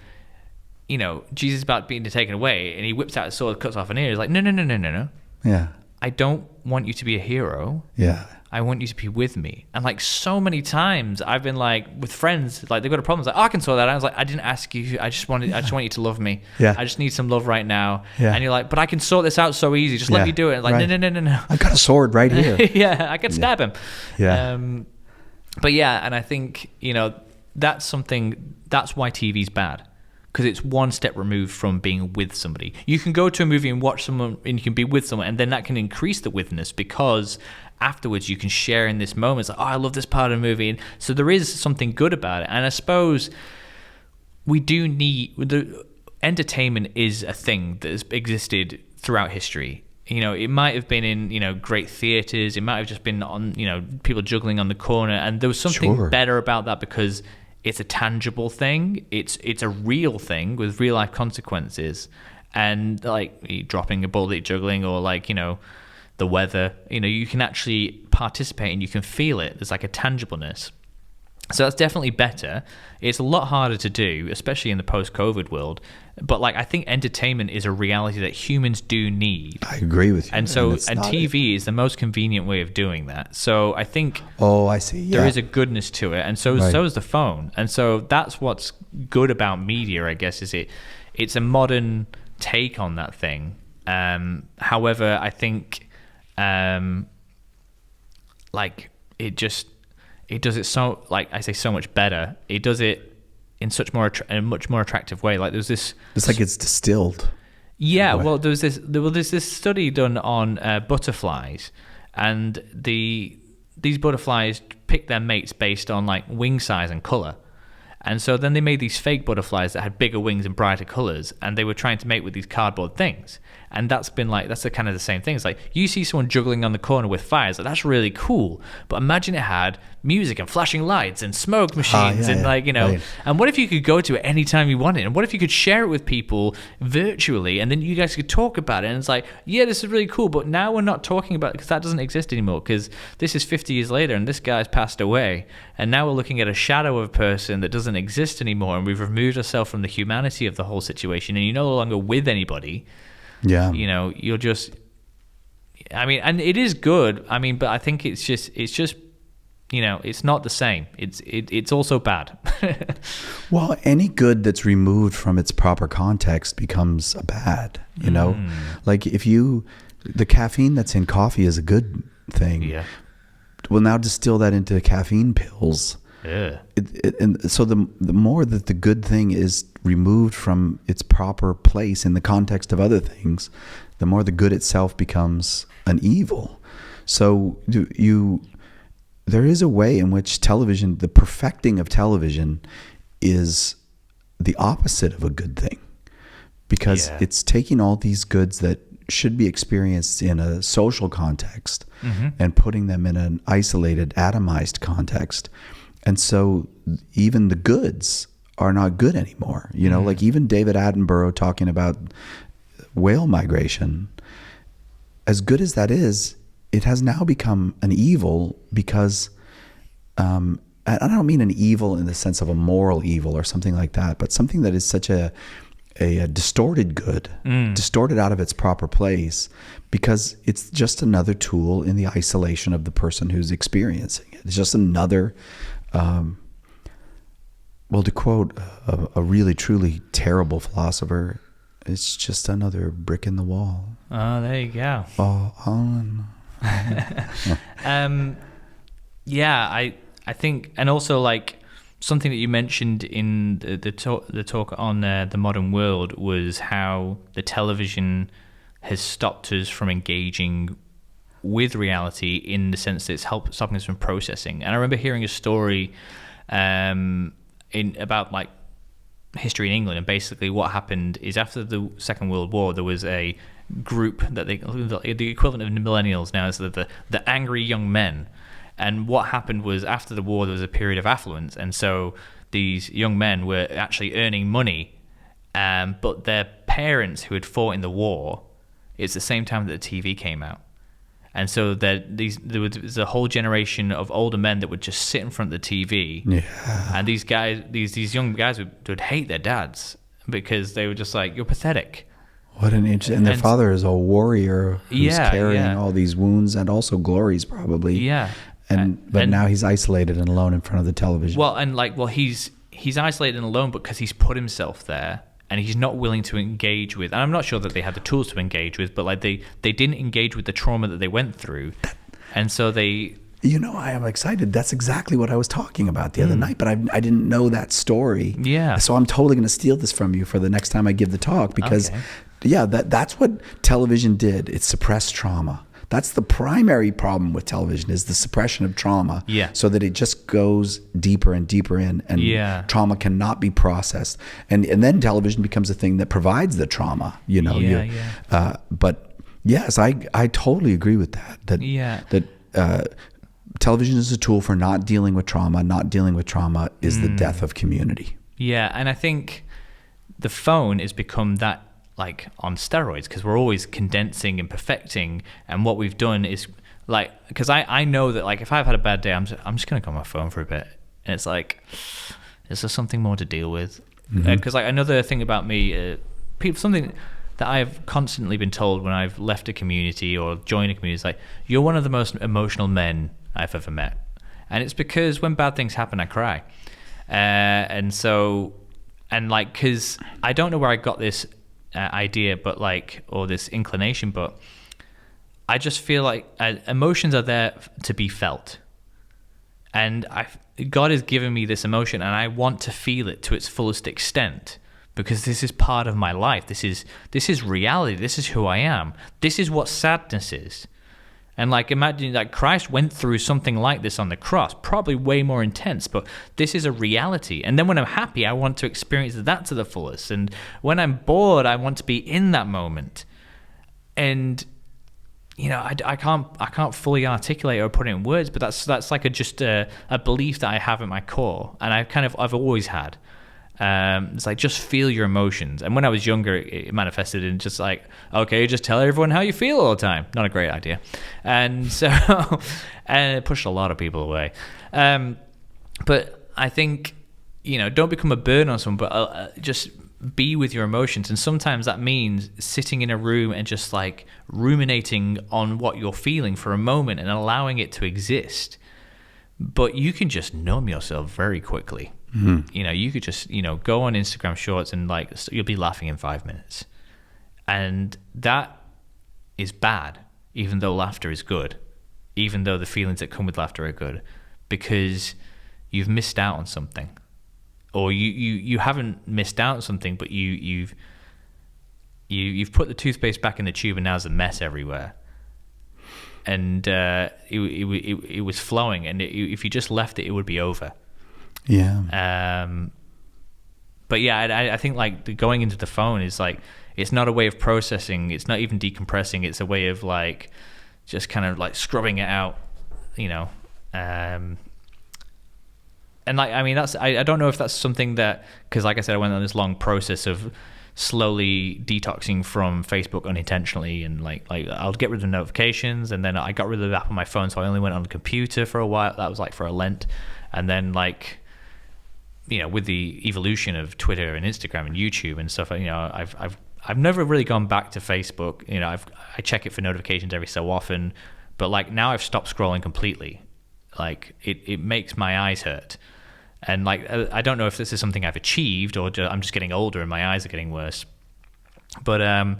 Jesus about being taken away, and he whips out his sword, cuts off an ear. He's like, no. Yeah. I don't want you to be a hero. Yeah. I want you to be with me. And like so many times I've been like with friends, like they've got a problem. It's like, I can sort that out. I was like, I didn't ask you. I just want you to love me. Yeah. I just need some love right now. Yeah. And you're like, but I can sort this out so easy. Just let me do it. Like, right. No. I've got a sword right here. Yeah. I can stab him. Yeah. But yeah. And I think, that's why TV's bad. Because it's one step removed from being with somebody. You can go to a movie and watch someone, and you can be with someone, and then that can increase the witness, because afterwards you can share in this moment. It's like, I love this part of the movie. And so there is something good about it. And I suppose we do need... entertainment is a thing that has existed throughout history. It might have been in, great theaters. It might have just been on, people juggling on the corner. And there was something better about that because... it's a tangible thing. It's a real thing with real life consequences, and like dropping a ball that you're juggling, or like the weather. You can actually participate and you can feel it. There's like a tangibleness. So that's definitely better. It's a lot harder to do, especially in the post-COVID world. But like I think entertainment is a reality that humans do need. I agree with you. And TV is the most convenient way of doing that. So I think I see. Yeah. There is a goodness to it, and so is the phone. And so that's what's good about media, I guess, is it's a modern take on that thing. However, I think it does it so, like I say, so much better. It does it in a much more attractive way. Like there's this... It's like it's distilled. Yeah, well, there's this study done on butterflies, and these butterflies pick their mates based on like wing size and color. And so then they made these fake butterflies that had bigger wings and brighter colors, and they were trying to mate with these cardboard things. And that's the kind of the same thing. It's like you see someone juggling on the corner with fires, like that's really cool. But imagine it had music and flashing lights and smoke machines and what if you could go to it anytime you wanted? And what if you could share it with people virtually, and then you guys could talk about it? And it's like, yeah, this is really cool, but now we're not talking about it because that doesn't exist anymore, because this is 50 years later and this guy's passed away, and now we're looking at a shadow of a person that doesn't exist anymore, and we've removed ourselves from the humanity of the whole situation, and you're no longer with anybody. Yeah. You're just... I mean, and it is good. I mean, but I think it's just it's not the same. It's also bad. Well, any good that's removed from its proper context becomes a bad, Like the caffeine that's in coffee is a good thing. Yeah. We'll now distill that into caffeine pills. Yeah. And so the more that the good thing is removed from its proper place in the context of other things, the more the good itself becomes an evil. So there is a way in which television, the perfecting of television, is the opposite of a good thing, because it's taking all these goods that should be experienced in a social context and putting them in an isolated, atomized context. And so even the goods are not good anymore. Like even David Attenborough talking about whale migration, as good as that is, it has now become an evil because, I don't mean an evil in the sense of a moral evil or something like that, but something that is such a a distorted good, distorted out of its proper place, because it's just another tool in the isolation of the person who's experiencing it. It's just another, well, to quote a really, truly terrible philosopher, it's just another brick in the wall. Oh, there you go. All on. Yeah, I think, and also like something that you mentioned in the talk on the modern world was how the television has stopped us from engaging with reality, in the sense that it's stopping us from processing. And I remember hearing a story about like history in England, and basically what happened is after the Second World War, there was a group that the equivalent of the millennials now is the angry young men. And what happened was, after the war, there was a period of affluence, and so these young men were actually earning money, but their parents who had fought in the war, it's the same time that the TV came out. And so there was a whole generation of older men that would just sit in front of the TV. Yeah. And these guys, these young guys would hate their dads, because they were just like, "You're pathetic." What an interesting... And their father is a warrior who's carrying all these wounds and also glories, probably. Yeah. But now he's isolated and alone in front of the television. Well, he's isolated and alone because he's put himself there, and he's not willing to engage with. And I'm not sure that they had the tools to engage with, but like they didn't engage with the trauma that they went through, and so they. You know, I am excited. That's exactly what I was talking about the other night, but I didn't know that story. Yeah. So I'm totally going to steal this from you for the next time I give the talk, because, that's what television did. It suppressed trauma. That's the primary problem with television, is the suppression of trauma, so that it just goes deeper and deeper in, and trauma cannot be processed. And then television becomes a thing that provides the trauma, you know. But yes, I totally agree with that. Television is a tool for not dealing with trauma. Not dealing with trauma is the death of community. Yeah, and I think the phone has become that, like, on steroids, because we're always condensing and perfecting, and what we've done is, like, because I know that, like, if I've had a bad day, I'm just going to go on my phone for a bit, and it's like, is there something more to deal with? Because like, another thing about me, something that I've constantly been told when I've left a community or joined a community is like, you're one of the most emotional men I've ever met. And it's because when bad things happen, I cry. Because I don't know where I got this idea, but like, or this inclination, but I just feel like emotions are there to be felt. And God has given me this emotion, and I want to feel it to its fullest extent, because this is part of my life. This is reality. This is who I am. This is what sadness is. And like, imagine that Christ went through something like this on the cross, probably way more intense, but this is a reality. And then when I'm happy, I want to experience that to the fullest. And when I'm bored, I want to be in that moment. And, you know, I can't fully articulate or put it in words, but that's like just a belief that I have at my core. And I've always had. It's like, just feel your emotions. And when I was younger, it manifested in just like, okay, just tell everyone how you feel all the time. Not a great idea. And so, and it pushed a lot of people away. But I think, you know, don't become a burden on someone, but just be with your emotions. And sometimes that means sitting in a room and just like ruminating on what you're feeling for a moment and allowing it to exist. But you can just numb yourself very quickly. You know, you could just, you know, go on Instagram Shorts and like, you'll be laughing in 5 minutes. And that is bad, even though laughter is good, even though the feelings that come with laughter are good, because you've missed out on something. Or you haven't missed out on something, but you've put the toothpaste back in the tube, and now there's a mess everywhere. And it was flowing, and if you just left it, it would be over. Yeah. But yeah, I think like going into the phone is like, it's not a way of processing. It's not even decompressing. It's a way of like, just kind of like scrubbing it out, you know. And like, I mean, I don't know if that's something that, because like I said, I went on this long process of slowly detoxing from Facebook unintentionally, and like I'll get rid of notifications, and then I got rid of the app on my phone, so I only went on the computer for a while. That was like for a Lent, and then like with the evolution of Twitter and Instagram and YouTube and stuff, I've never really gone back to Facebook. I check it for notifications every so often, but like now I've stopped scrolling completely. Like it makes my eyes hurt, and like I don't know if this is something I've achieved or I'm just getting older and my eyes are getting worse. But and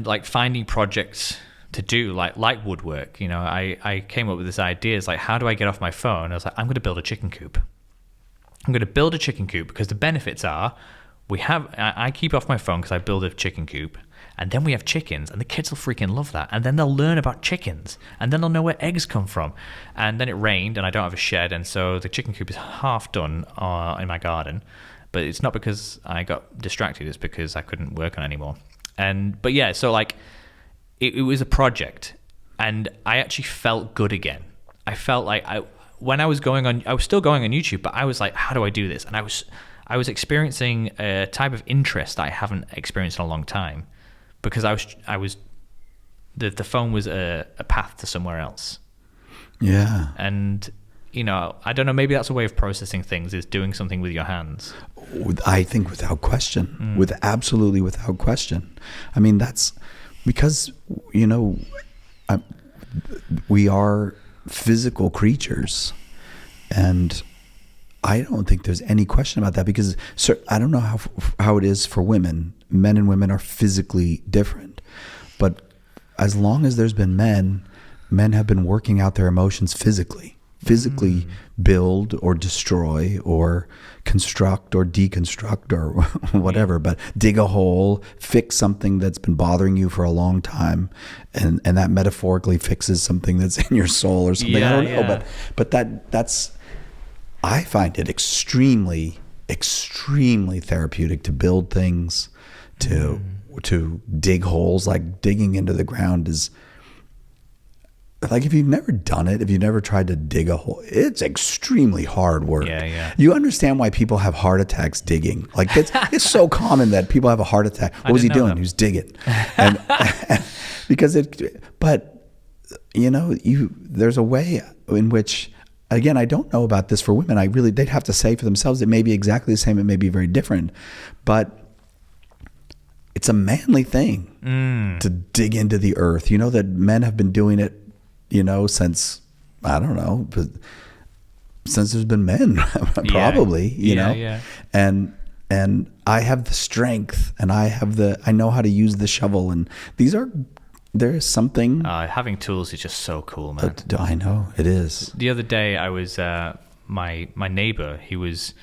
like finding projects to do like woodwork. I came up with this idea. It's like, how do I get off my phone? I was like, I'm going to build a chicken coop. I'm going to build a chicken coop because the benefits are I keep off my phone because I build a chicken coop, and then we have chickens, and the kids will freaking love that, and then they'll learn about chickens, and then they'll know where eggs come from. And then it rained, and I don't have a shed, and so the chicken coop is half done in my garden, but it's not because I got distracted, it's because I couldn't work on it anymore. So like it was a project, and I actually felt good again. I felt like I was still going on YouTube, but I was like, how do I do this? And I was experiencing a type of interest that I haven't experienced in a long time, because the phone was a path to somewhere else. Yeah. And I don't know, maybe that's a way of processing things, is doing something with your hands. I think without question, absolutely without question. I mean, that's because, we are physical creatures, and I don't think there's any question about that, because I don't know how it is for women. Men and women are physically different, but as long as there's been men have been working out their emotions physically build or destroy or construct or deconstruct or whatever, but dig a hole, fix something that's been bothering you for a long time, and that metaphorically fixes something that's in your soul or something. I don't know, but that's I find it extremely, extremely therapeutic to build things, to dig holes. Like digging into the ground is like, if you've never done it, if you've never tried to dig a hole, it's extremely hard work. Yeah. You understand why people have heart attacks digging. Like it's so common that people have a heart attack. What was he doing? He was digging. And there's a way in which, again, I don't know about this for women. They'd have to say for themselves. It may be exactly the same. It may be very different, but it's a manly thing to dig into the earth. You know that men have been doing it, since, I don't know, but since there's been men, probably, you know? Yeah. And I have the strength, and I know how to use the shovel, and there is something. Having tools is just so cool, man. I know it is. The other day, I was my neighbor. He's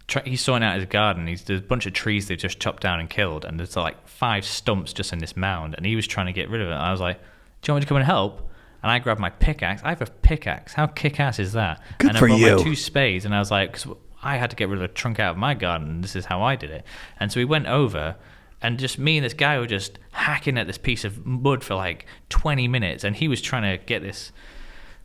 sorting out his garden. There's a bunch of trees they've just chopped down and killed, and there's like 5 stumps just in this mound, and he was trying to get rid of it. I was like, "Do you want me to come and help?" And I grabbed my pickaxe. I have a pickaxe. How kick-ass is that? Good for you. And I brought my 2 spades, and I was like, because I had to get rid of a trunk out of my garden, and this is how I did it. And so we went over, and just me and this guy were just hacking at this piece of wood for like 20 minutes, and he was trying to get this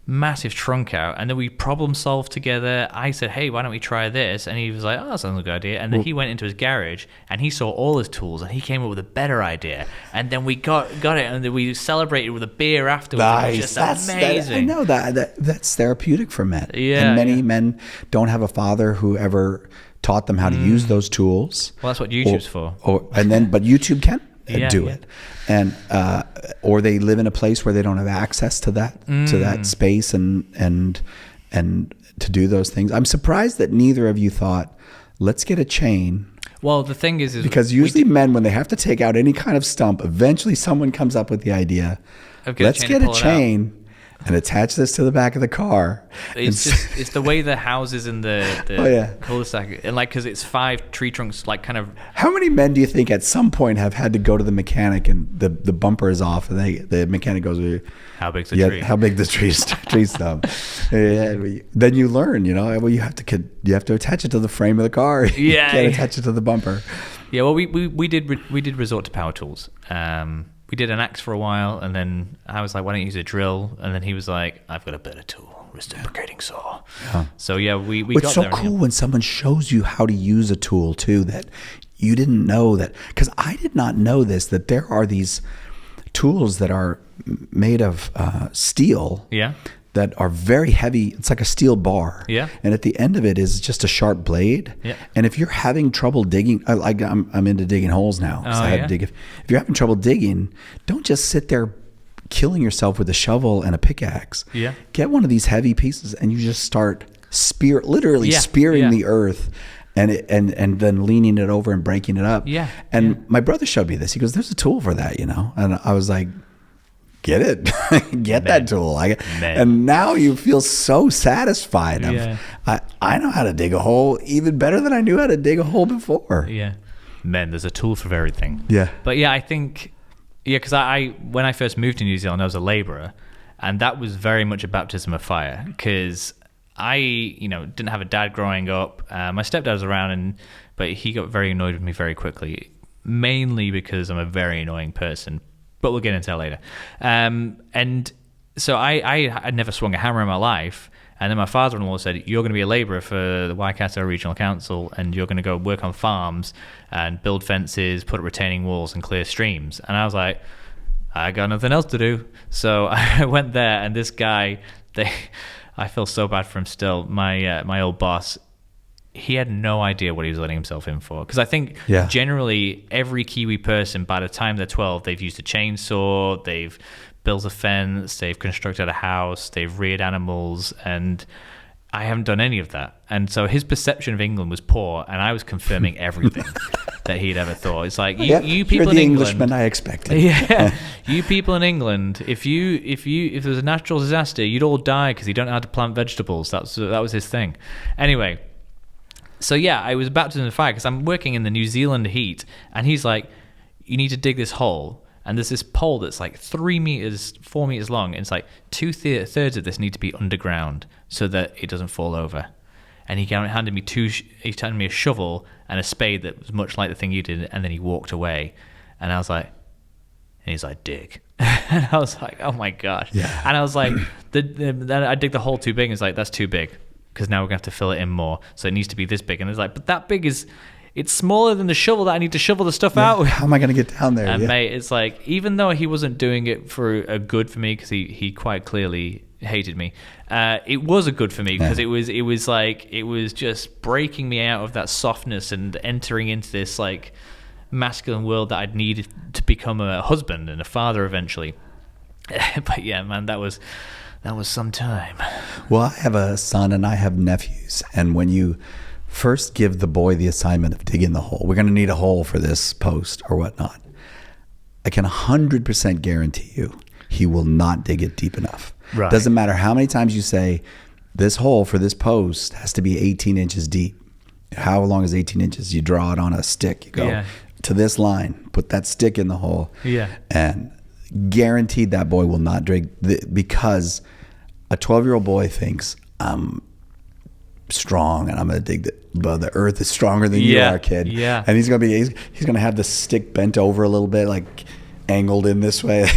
massive trunk out, and then we problem solved together. I said, "Hey, why don't we try this?" And he was like, "Oh, that sounds like a good idea." And then he went into his garage and he saw all his tools, and he came up with a better idea. And then we got it, and then we celebrated with a beer afterwards. Nice. It was just amazing. I know that's therapeutic for men. Yeah, and many men don't have a father who ever taught them how to use those tools. Well, that's what YouTube's for. But YouTube can do it, and or they live in a place where they don't have access to that space and to do those things. I'm surprised that neither of you thought, let's get a chain. Well, the thing is because usually men, when they have to take out any kind of stump, eventually someone comes up with the idea, let's get a chain and attach this to the back of the car. It's the way the houses in the cul-de-sac, and like, because it's 5 tree trunks, like kind of. How many men do you think at some point have had to go to the mechanic and the bumper is off, and the mechanic goes, "How big's the tree? How big the tree stump?" Then you learn, well, you have to attach it to the frame of the car. You can't attach it to the bumper. Yeah, well, we did resort to power tools. We did an axe for a while, and then I was like, "Why don't you use a drill?" And then he was like, "I've got a better tool, reciprocating saw." Yeah. So yeah, we got there. It's so cool when someone shows you how to use a tool too, that you didn't know that, because I did not know this, that there are these tools that are made of steel. Yeah. that are very heavy. It's like a steel bar. Yeah. And at the end of it is just a sharp blade. Yeah. And if you're having trouble digging, I'm into digging holes now. So I had to dig. If you're having trouble digging, don't just sit there killing yourself with a shovel and a pickaxe. Yeah. Get one of these heavy pieces and you just start literally spearing the earth. And then leaning it over and breaking it up. Yeah. And my brother showed me this. He goes, there's a tool for that, And I was like, get it. Get that tool. And now you feel so satisfied. Yeah. I know how to dig a hole even better than I knew how to dig a hole before. Yeah. Men, there's a tool for everything. Yeah. But yeah, I think, because when I first moved to New Zealand, I was a labourer. And that was very much a baptism of fire, because I, didn't have a dad growing up. My stepdad was around, but he got very annoyed with me very quickly, mainly because I'm a very annoying person. But we'll get into that later. And so I had never swung a hammer in my life. And then my father-in-law said, you're going to be a labourer for the Waikato Regional Council, and you're going to go work on farms and build fences, put up retaining walls, and clear streams. And I was like, I got nothing else to do. So I went there, and this guy, I feel so bad for him still. My old boss, he had no idea what he was letting himself in for. Because I think generally every Kiwi person, by the time they're 12, they've used a chainsaw, they've built a fence, they've constructed a house, they've reared animals, and I haven't done any of that. And so his perception of England was poor, and I was confirming everything that he'd ever thought. It's like, you people you're in the England, Englishman I expected. Yeah, you people in England, if there's a natural disaster, you'd all die because you don't know how to plant vegetables. That was his thing. Anyway, so yeah, I was baptized in the fire because I'm working in the New Zealand heat, and he's like, you need to dig this hole. And there's this pole that's like 4 meters long. And it's like 2/3 of this need to be underground so that it doesn't fall over. And he handed me a shovel and a spade that was much like the thing you did. And then he walked away. And I was like, and he's like, dig. And I was like, oh my gosh. Yeah. And I was like, then I dig the hole too big. And it's like, that's too big, because now we're going to have to fill it in more. So it needs to be this big. And it's like, but that big it's smaller than the shovel that I need to shovel the stuff out. How am I going to get down there? And mate, it's like, even though he wasn't doing it for a good for me, because he quite clearly hated me, it was a good for me, because it was just breaking me out of that softness and entering into this like masculine world that I'd needed to become a husband and a father eventually. But yeah, man, that was some time. Well, I have a son and I have nephews, and when you first give the boy the assignment of digging the hole, we're going to need a hole for this post or whatnot, I can 100% guarantee you he will not dig it deep enough. Right. Doesn't matter how many times you say, this hole for this post has to be 18 inches deep. How long is 18 inches? You draw it on a stick. You go to this line, put that stick in the hole. Yeah. And guaranteed that boy will not dig, because a 12-year-old boy thinks, I'm strong and I'm going to dig the earth is stronger than you are, kid. Yeah. And he's going to have the stick bent over a little bit, like angled in this way.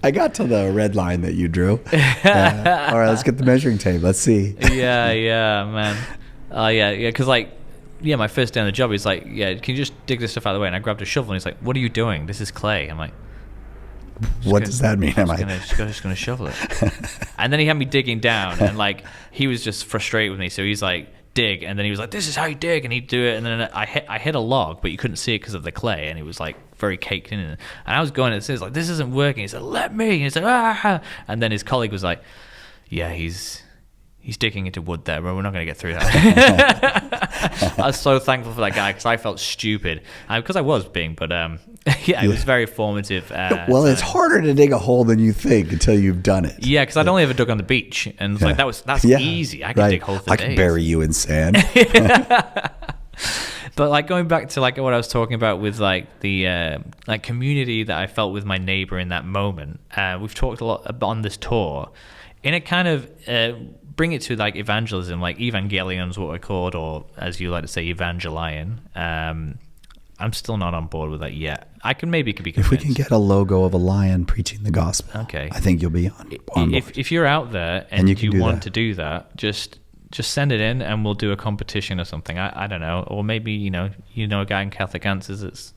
I got to the red line that you drew. All right, let's get the measuring tape. Let's see. Yeah, man. Because my first day on the job, he's like, can you just dig this stuff out of the way? And I grabbed a shovel, and he's like, what are you doing? This is clay. I'm like, what does that mean? I'm just going to shovel it. And then he had me digging down, and like he was just frustrated with me. So he's like, dig, and then he was like, this is how you dig, and he'd do it. And then I hit a log, but you couldn't see it because of the clay, and it was like very caked in. And I was going, it like, this isn't working. He said, let me. And he's like, ah. And then his colleague was like, yeah, he's digging into wood there, but we're not going to get through that. I was so thankful for that guy, because I felt stupid, because I was being, but it was very formative. Well, it's harder to dig a hole than you think until you've done it. Yeah, because I'd only ever dug on the beach, and it's like that's easy. I can dig holes for days. I can bury you in sand. But like going back to like what I was talking about with like the like community that I felt with my neighbor in that moment, we've talked a lot on this tour, and it kind of bring it to like evangelism, like Evangelion is what we're called, or as you like to say, Evangelion. I'm still not on board with that yet. I can maybe be convinced. If we can get a logo of a lion preaching the gospel, okay, I think you'll be on board. If you're out there and you want to do that, just send it in, and we'll do a competition or something. I don't know, or maybe you know a guy in Catholic Answers that's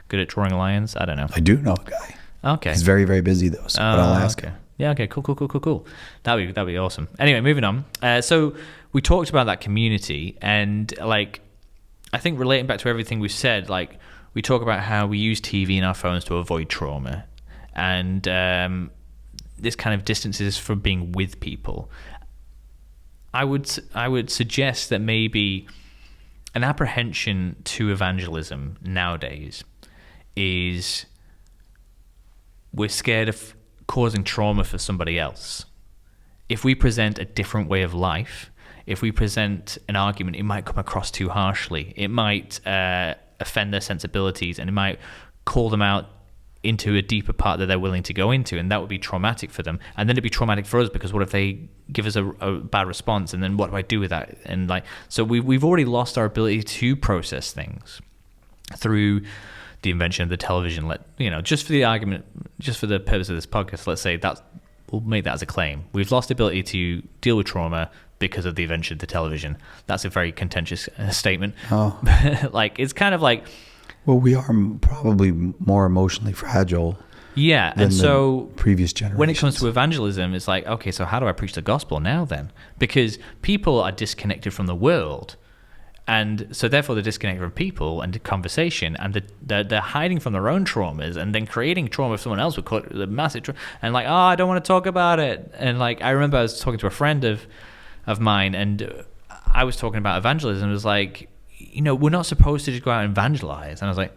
good at drawing lions. I don't know. I do know a guy. Okay, he's very, very busy though, so but I'll ask him. Yeah. Okay. Cool. That'd be awesome. Anyway, moving on. So we talked about that community, and like, I think relating back to everything we've said, like we talk about how we use TV and our phones to avoid trauma, and this kind of distances from being with people. I would suggest that maybe an apprehension to evangelism nowadays is we're scared of causing trauma for somebody else. If we present a different way of life, if we present an argument, it might come across too harshly. It might offend their sensibilities, and it might call them out into a deeper part that they're willing to go into, and that would be traumatic for them. And then it'd be traumatic for us, because what if they give us a bad response, and then what do I do with that? And like, so we've already lost our ability to process things through the invention of the television. Just for the argument, just for the purpose of this podcast, let's say that we'll make that as a claim. We've lost the ability to deal with trauma because of the invention of the television. That's a very contentious statement. Oh. Like, it's kind of like, well, we are probably more emotionally fragile. Yeah, and so previous generations. When it comes to evangelism, it's like, okay, so how do I preach the gospel now then? Because people are disconnected from the world, and so therefore they're disconnected from people and conversation, and they're hiding from their own traumas, and then creating trauma for someone else would cause the massive trauma. And like, I don't want to talk about it. And like, I remember I was talking to a friend of mine, and I was talking about evangelism. It was like, we're not supposed to just go out and evangelize. And I was like,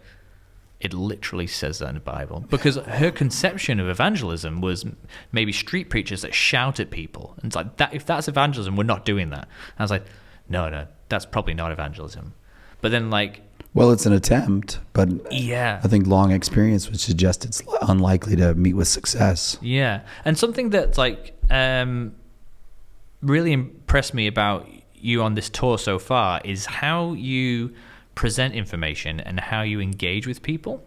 it literally says that in the Bible. Because her conception of evangelism was maybe street preachers that shout at people. And it's like, that, if that's evangelism, we're not doing that. And I was like, no, that's probably not evangelism. But then like... Well, it's an attempt, but yeah, I think long experience would suggest it's unlikely to meet with success. Yeah. And something that's like really impressed me about you on this tour so far is how you present information and how you engage with people.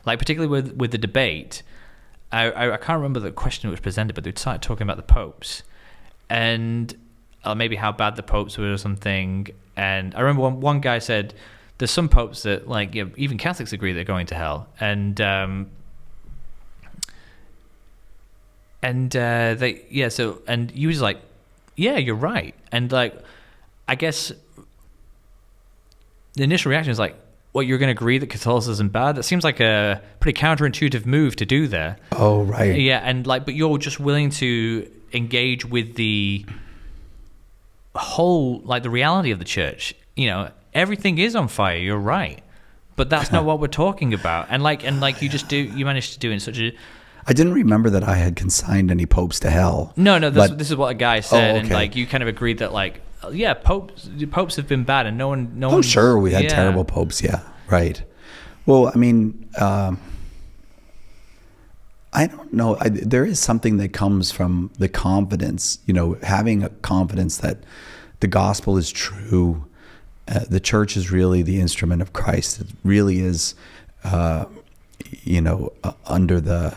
Like particularly with the debate, I can't remember the question that was presented, but they started talking about the popes and maybe how bad the popes were or something. And I remember one guy said there's some popes that like even Catholics agree they're going to hell, and you was like, yeah, you're right. And like, I guess the initial reaction is like, well, you're going to agree that Catholicism is bad? That seems like a pretty counterintuitive move to do there. Oh, right. Yeah, and like, but you're just willing to engage with the whole, like the reality of the church. Everything is on fire. You're right, but that's not what we're talking about. And like you managed to do it in such a. I didn't remember that I had consigned any popes to hell. No, this is what a guy said, okay. And like you kind of agreed that like, yeah, popes have been bad, and no one. Oh, sure, we had terrible popes. Yeah, right. Well, I mean, I don't know. There is something that comes from the confidence. Having a confidence that the gospel is true. The church is really the instrument of Christ. It really is, under the.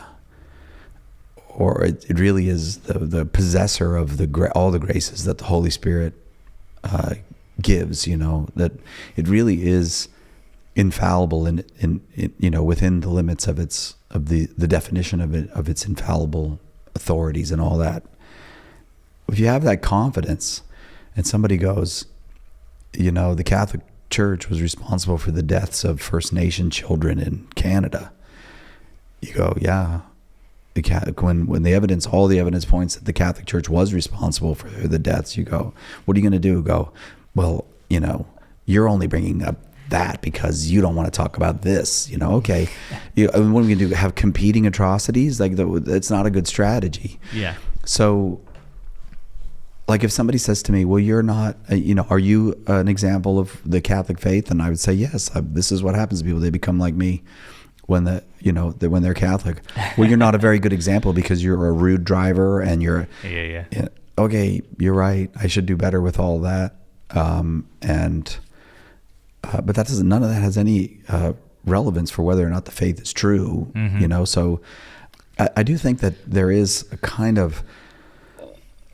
Or it really is the possessor of all the graces that the Holy Spirit gives. That it really is infallible in within the limits of the definition of its infallible authorities and all that. If you have that confidence, and somebody goes, the Catholic Church was responsible for the deaths of First Nation children in Canada, you go, yeah. When all the evidence points that the Catholic Church was responsible for the deaths, you go, what are you going to do? Go, well, you're only bringing up that because you don't want to talk about this. Okay, what are we going to do? Have competing atrocities? Like that's not a good strategy. Yeah. So, like if somebody says to me, well, you're not, are you an example of the Catholic faith? And I would say, yes. This is what happens to people. They become like me. When they're Catholic, well, you're not a very good example because you're a rude driver and you're okay. You're right. I should do better with all that. But that doesn't. None of that has any relevance for whether or not the faith is true. Mm-hmm. So I do think that there is a kind of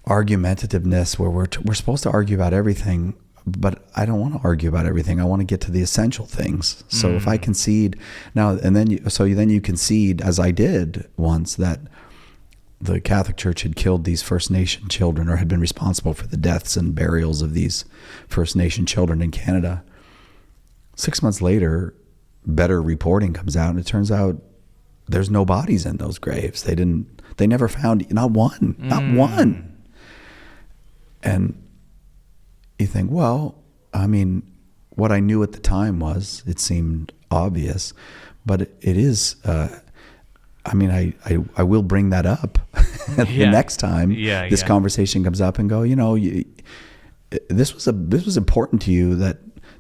argumentativeness where we're supposed to argue about everything. But I don't want to argue about everything. I want to get to the essential things. So if I concede now, and then you concede, as I did once, that the Catholic Church had killed these First Nation children, or had been responsible for the deaths and burials of these First Nation children in Canada. 6 months later, better reporting comes out, and it turns out there's no bodies in those graves. They never found not one. And you think, well, I mean, what I knew at the time was, it seemed obvious, but it is, I mean, I will bring that up the next time this conversation comes up, and go, this was important to you, that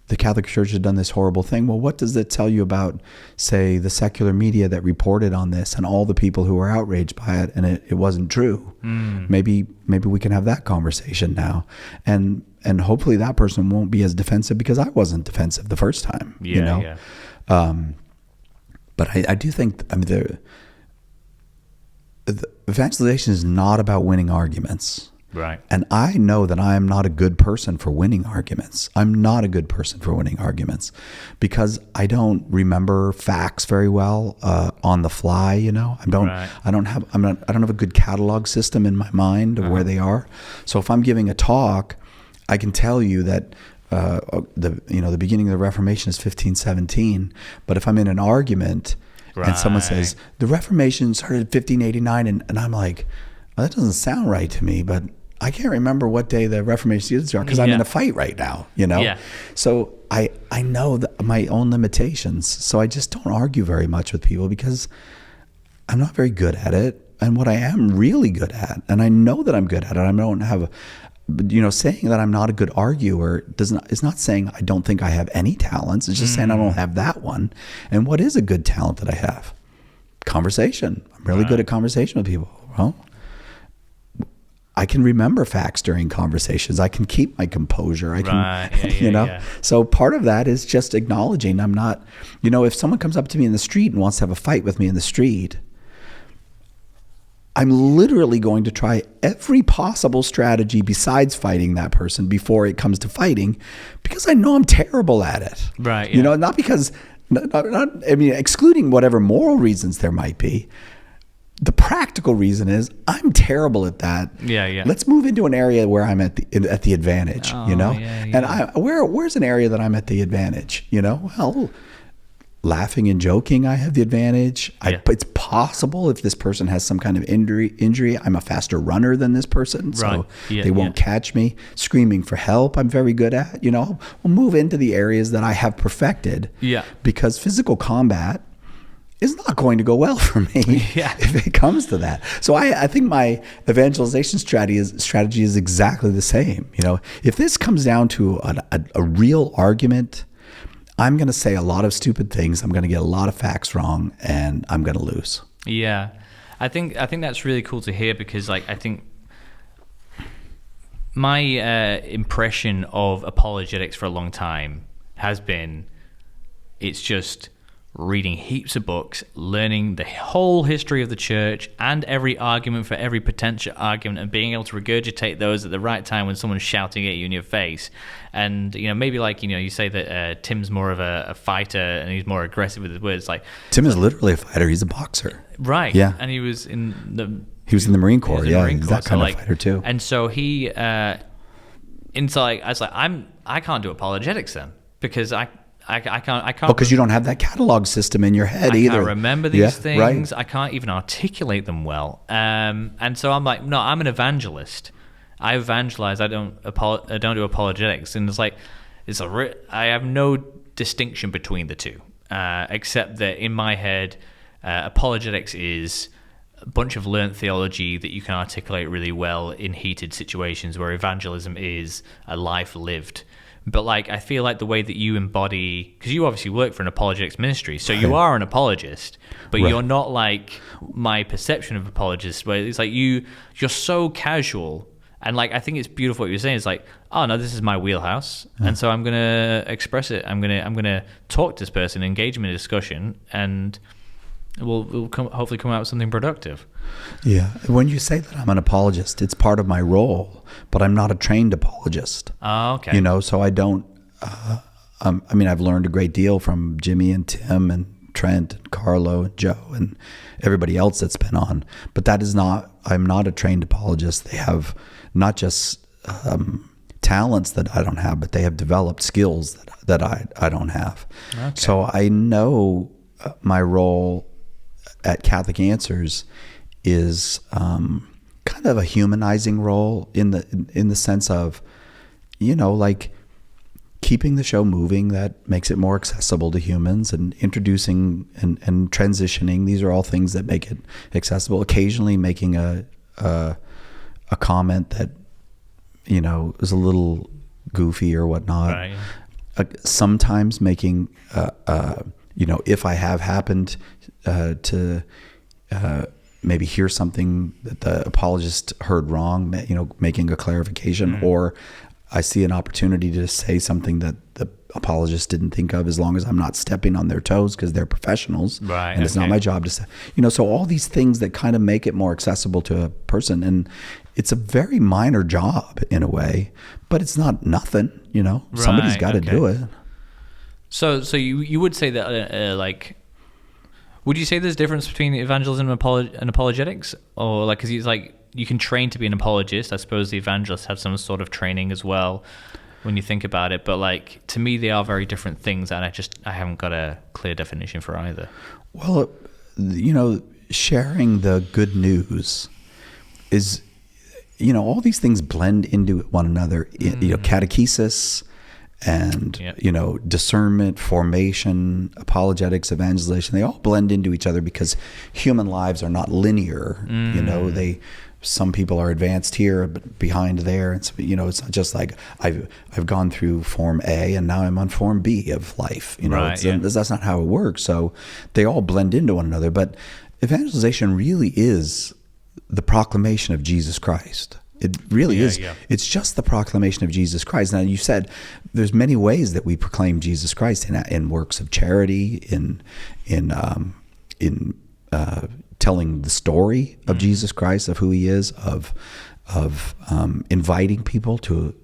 the Catholic Church has done this horrible thing. Well, what does that tell you about, say, the secular media that reported on this, and all the people who were outraged by it, and it wasn't true? Maybe we can have that conversation now, and hopefully that person won't be as defensive, because I wasn't defensive the first time. But I do think, I mean, the evangelization is not about winning arguments. Right. And I know that I am not a good person for winning arguments. I'm not a good person for winning arguments, because I don't remember facts very well on the fly. I don't have a good catalog system in my mind of where they are. So if I'm giving a talk, I can tell you that the beginning of the Reformation is 1517. But if I'm in an argument and someone says the Reformation started in 1589, and I'm like, well, that doesn't sound right to me, but I can't remember what day the Reformation is, because I'm in a fight right now, So I know my own limitations. So I just don't argue very much with people, because I'm not very good at it. And what I am really good at, and I know that I'm good at it, I don't have saying that I'm not a good arguer is not saying I don't think I have any talents. It's just saying I don't have that one. And what is a good talent that I have? Conversation. I'm really good at conversation with people. Well, I can remember facts during conversations. I can keep my composure. I can, So part of that is just acknowledging I'm not, if someone comes up to me in the street and wants to have a fight with me in the street, I'm literally going to try every possible strategy besides fighting that person before it comes to fighting, because I know I'm terrible at it. Right. Yeah. Not because, excluding whatever moral reasons there might be. The practical reason is I'm terrible at that. Yeah. Let's move into an area where I'm at the advantage, And where's an area that I'm at the advantage, Well, laughing and joking, I have the advantage. It's possible if this person has some kind of injury, I'm a faster runner than this person, so they won't catch me. Screaming for help, I'm very good at. We'll move into the areas that I have perfected. Yeah. Because physical combat is not going to go well for me if it comes to that. So I think my evangelization strategy is exactly the same. If this comes down to a real argument, I'm going to say a lot of stupid things. I'm going to get a lot of facts wrong, and I'm going to lose. Yeah, I think that's really cool to hear, because I think my impression of apologetics for a long time has been, it's just reading heaps of books, learning the whole history of the church and every argument for every potential argument, and being able to regurgitate those at the right time when someone's shouting at you in your face. And maybe you say that Tim's more of a fighter and he's more aggressive with his words. Tim is literally a fighter. He's a boxer. Right. Yeah. And he was in the Marine Corps. Yeah, he's that kind of fighter too. And so he, I was like, I can't do apologetics then, because I can't. Because you don't have that catalog system in your head either. I can't remember these things. Right. I can't even articulate them well. And so I'm like, no, I'm an evangelist. I evangelize. I don't do apologetics. And I have no distinction between the two, except that in my head, apologetics is a bunch of learnt theology that you can articulate really well in heated situations, where evangelism is a life lived. But I feel like the way that you embody, because you obviously work for an apologetics ministry, so you are an apologist, but you're not like my perception of apologists, where it's you're so casual, and I think it's beautiful what you're saying. It's oh no, this is my wheelhouse, and so I'm gonna express it. I'm gonna talk to this person, engage them in a discussion, and we'll hopefully come out with something productive. Yeah. When you say that I'm an apologist, it's part of my role, but I'm not a trained apologist. Oh, okay. So I don't, I've learned a great deal from Jimmy and Tim and Trent and Carlo and Joe and everybody else that's been on. But I'm not a trained apologist. They have not just talents that I don't have, but they have developed skills that I don't have. Okay. So I know my role at Catholic Answers is kind of a humanizing role in the sense of, like keeping the show moving that makes it more accessible to humans, and introducing and transitioning. These are all things that make it accessible. Occasionally making a comment that, is a little goofy or whatnot. Right. Sometimes making, if I have happened to maybe hear something that the apologist heard wrong, making a clarification, or I see an opportunity to say something that the apologist didn't think of, as long as I'm not stepping on their toes, because they're professionals, right? And it's not my job to say, so all these things that kind of make it more accessible to a person, and it's a very minor job in a way, but it's not nothing, somebody's got to do it. So you would say that would you say there's a difference between evangelism and apologetics, or because it's you can train to be an apologist? I suppose the evangelists have some sort of training as well, when you think about it. But to me, they are very different things, and I haven't got a clear definition for either. Well, sharing the good news is, all these things blend into one another. Catechesis and discernment, formation, apologetics, evangelization, they all blend into each other because human lives are not linear. Some people are advanced here but behind there, and so, it's not just like I've gone through form A and now I'm on form B of life. That's not how it works. So they all blend into one another. But evangelization really is the proclamation of Jesus Christ. It really is. Yeah. It's just the proclamation of Jesus Christ. Now, you said there's many ways that we proclaim Jesus Christ in works of charity, in telling the story of Jesus Christ, of who he is, of inviting people to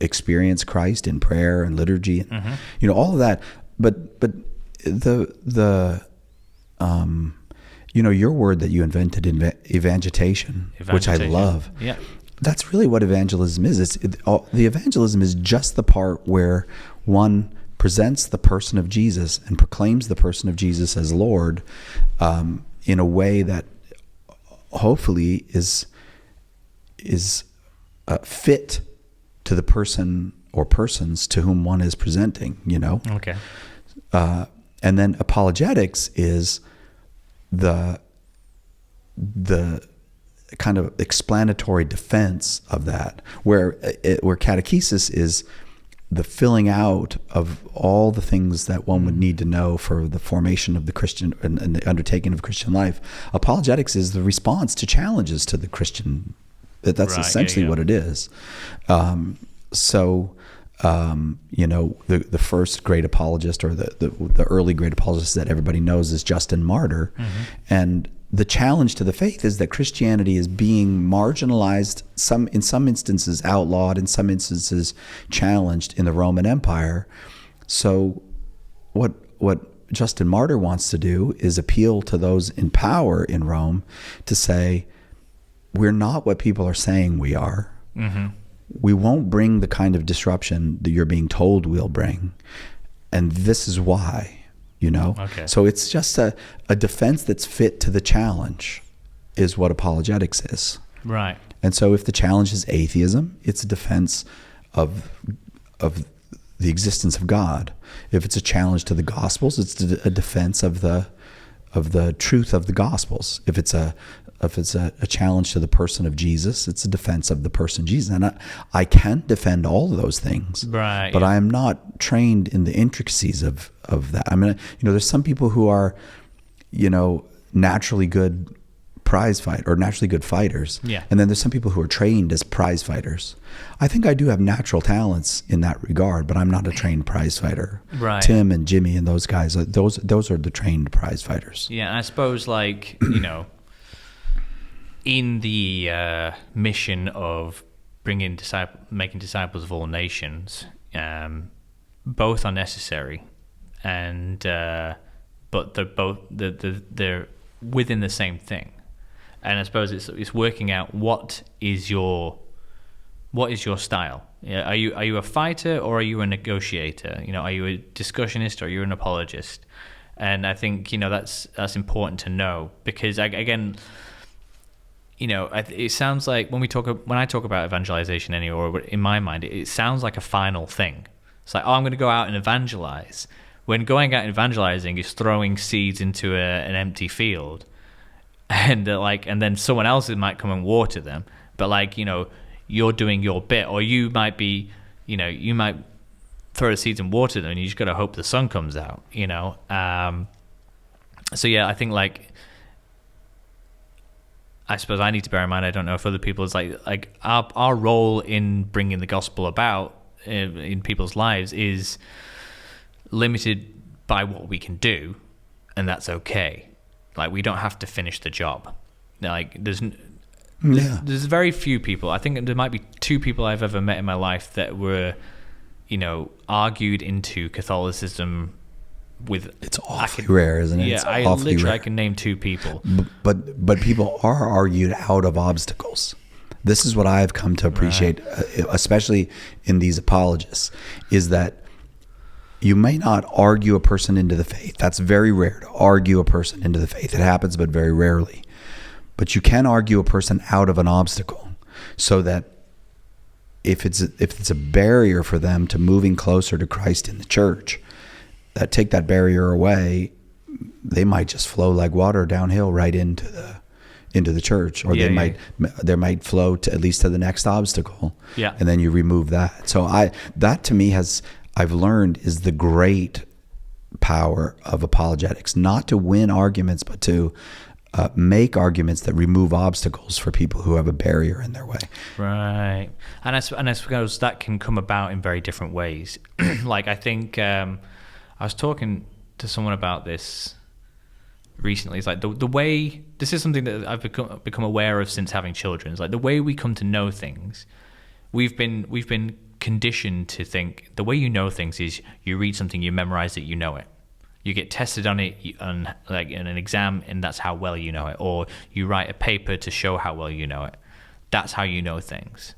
experience Christ in prayer and liturgy, and all of that. But the your word that you invented, evangelization, which I love. Yeah. That's really what evangelism is. The evangelism is just the part where one presents the person of Jesus and proclaims the person of Jesus as Lord, in a way that hopefully is fit to the person or persons to whom one is presenting. Okay. And then apologetics is the kind of explanatory defense of that, where catechesis is the filling out of all the things that one would need to know for the formation of the Christian and the undertaking of Christian life. Apologetics is the response to challenges to the Christian. That's essentially what it is. The first great apologist, or the early great apologist that everybody knows, is Justin Martyr. And the challenge to the faith is that Christianity is being marginalized, in some instances outlawed, in some instances challenged in the Roman Empire. So what Justin Martyr wants to do is appeal to those in power in Rome to say, we're not what people are saying we are. We won't bring the kind of disruption that you're being told we'll bring. And this is why. Okay. So it's just a defense that's fit to the challenge, is what apologetics is. Right. And so if the challenge is atheism, it's a defense of the existence of God. If it's a challenge to the Gospels, it's a defense of the truth of the Gospels. If it's a challenge to the person of Jesus, it's a defense of the person Jesus. And I can defend all of those things, right? But I am not trained in the intricacies of that. I mean, there's some people who are, naturally good prize fight or naturally good fighters, and then there's some people who are trained as prize fighters. I think I do have natural talents in that regard, but I'm not a trained prize fighter. Right. Tim and Jimmy and those guys, those are the trained prize fighters. Yeah, and I suppose in the mission of making disciples of all nations, both are necessary, and but they're within the same thing. And I suppose it's working out what is your style. Yeah, are you a fighter or are you a negotiator? Are you a discussionist or are you an apologist? And I think that's important to know, because again, it sounds like when I talk about evangelization anyway, or in my mind, it sounds like a final thing. It's like, I'm going to go out and evangelize. When going out and evangelizing is throwing seeds into an empty field, and then someone else might come and water them, but you're doing your bit, or you might throw the seeds and water them, and you just got to hope the sun comes out. So yeah, I think I suppose I need to bear in mind, I don't know if other people, it's like our role in bringing the gospel about in people's lives is limited by what we can do, and that's okay. We don't have to finish the job. There's very few people. I think there might be 2 people I've ever met in my life that were, argued into Catholicism with. It's awfully rare, isn't it? Yeah, I can name 2 people. But people are argued out of obstacles. This is what I've come to appreciate, especially in these apologists, is that you may not argue a person into the faith. That's very rare, to argue a person into the faith. It happens, but very rarely. But you can argue a person out of an obstacle, so that if it's a barrier for them to moving closer to Christ in the church, take that barrier away, they might just flow like water downhill right into the church, or they might flow to at least to the next obstacle. Yeah. And then you remove that. So that to me I've learned is the great power of apologetics, not to win arguments, but to make arguments that remove obstacles for people who have a barrier in their way. Right. And I suppose that can come about in very different ways. I think I was talking to someone about this recently. It's like the way, this is something that I've become aware of since having children. It's like the way we come to know things, we've been conditioned to think the way you know things is you read something, you memorize it, you know it. You get tested on it in an exam, and that's how well you know it. Or you write a paper to show how well you know it. That's how you know things.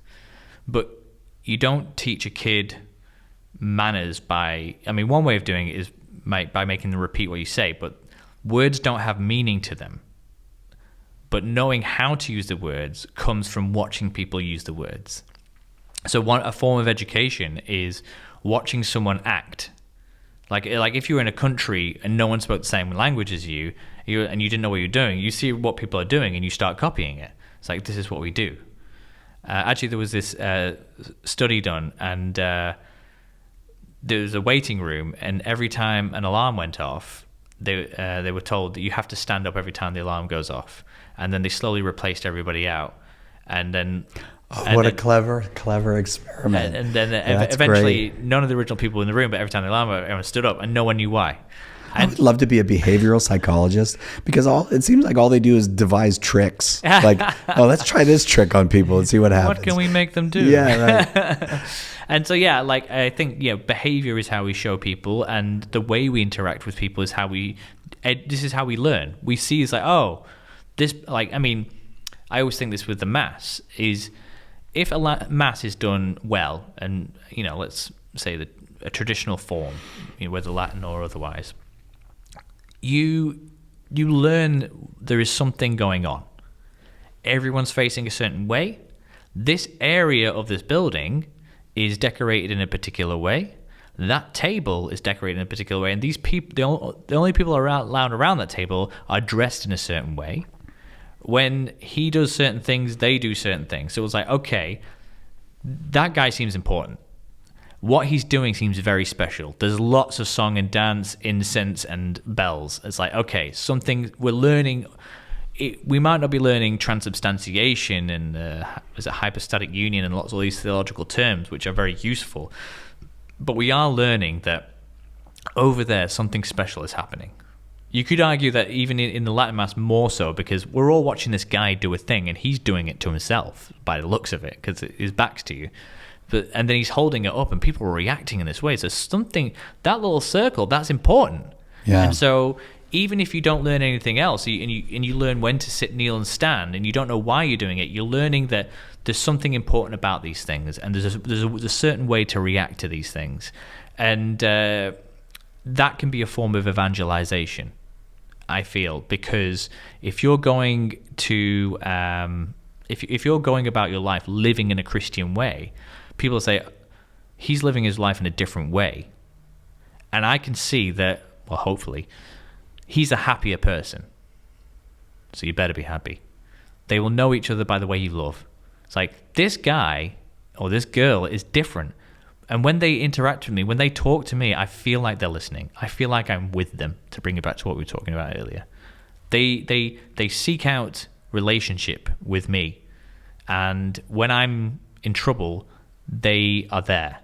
But you don't teach a kid manners one way of doing it is by making them repeat what you say, but words don't have meaning to them. But knowing how to use the words comes from watching people use the words. So a form of education is watching someone act. Like if you were in a country and no one spoke the same language as you, and you didn't know what you're doing, you see what people are doing and you start copying it. It's like, this is what we do. Actually, there was this study done, and there was a waiting room, and every time an alarm went off, they were told that you have to stand up every time the alarm goes off. And then they slowly replaced everybody out. And then... what a clever experiment. And then eventually, great. None of the original people in the room, but every time the alarm went, everyone stood up, and no one knew why. I would love to be a behavioral psychologist, because it seems like all they do is devise tricks. Let's try this trick on people and see what happens. What can we make them do? Yeah, right. And so, I think, behavior is how we show people, and the way we interact with people is how this is how we learn. We see it's I always think this with the Mass is, if a Mass is done well, and, let's say a traditional form, whether Latin or otherwise, you learn there is something going on. Everyone's facing a certain way. This area of this building is decorated in a particular way. That table is decorated in a particular way, and these people, the only people allowed around that table are dressed in a certain way. When he does certain things, they do certain things. So it was like, okay, that guy seems important. What he's doing seems very special. There's lots of song and dance, incense and bells. It's like, okay, something we're learning. We might not be learning transubstantiation and hypostatic union and lots of these theological terms, which are very useful. But we are learning that over there, something special is happening. You could argue that even in the Latin Mass more so, because we're all watching this guy do a thing, and he's doing it to himself by the looks of it, because his back's to you. And then he's holding it up, and people are reacting in this way. So something, that little circle, that's important. Yeah. And so even if you don't learn anything else, and you learn when to sit, kneel, and stand, and you don't know why you're doing it, you're learning that there's something important about these things, and there's a certain way to react to these things, and that can be a form of evangelization, I feel, because if you're going to if you're going about your life living in a Christian way, people say he's living his life in a different way, and I can see that. Well, hopefully, he's a happier person. So you better be happy. They will know each other by the way you love. It's like, this guy or this girl is different. And when they interact with me, when they talk to me, I feel like they're listening. I feel like I'm with them, to bring it back to what we were talking about earlier. They seek out relationship with me. And when I'm in trouble, they are there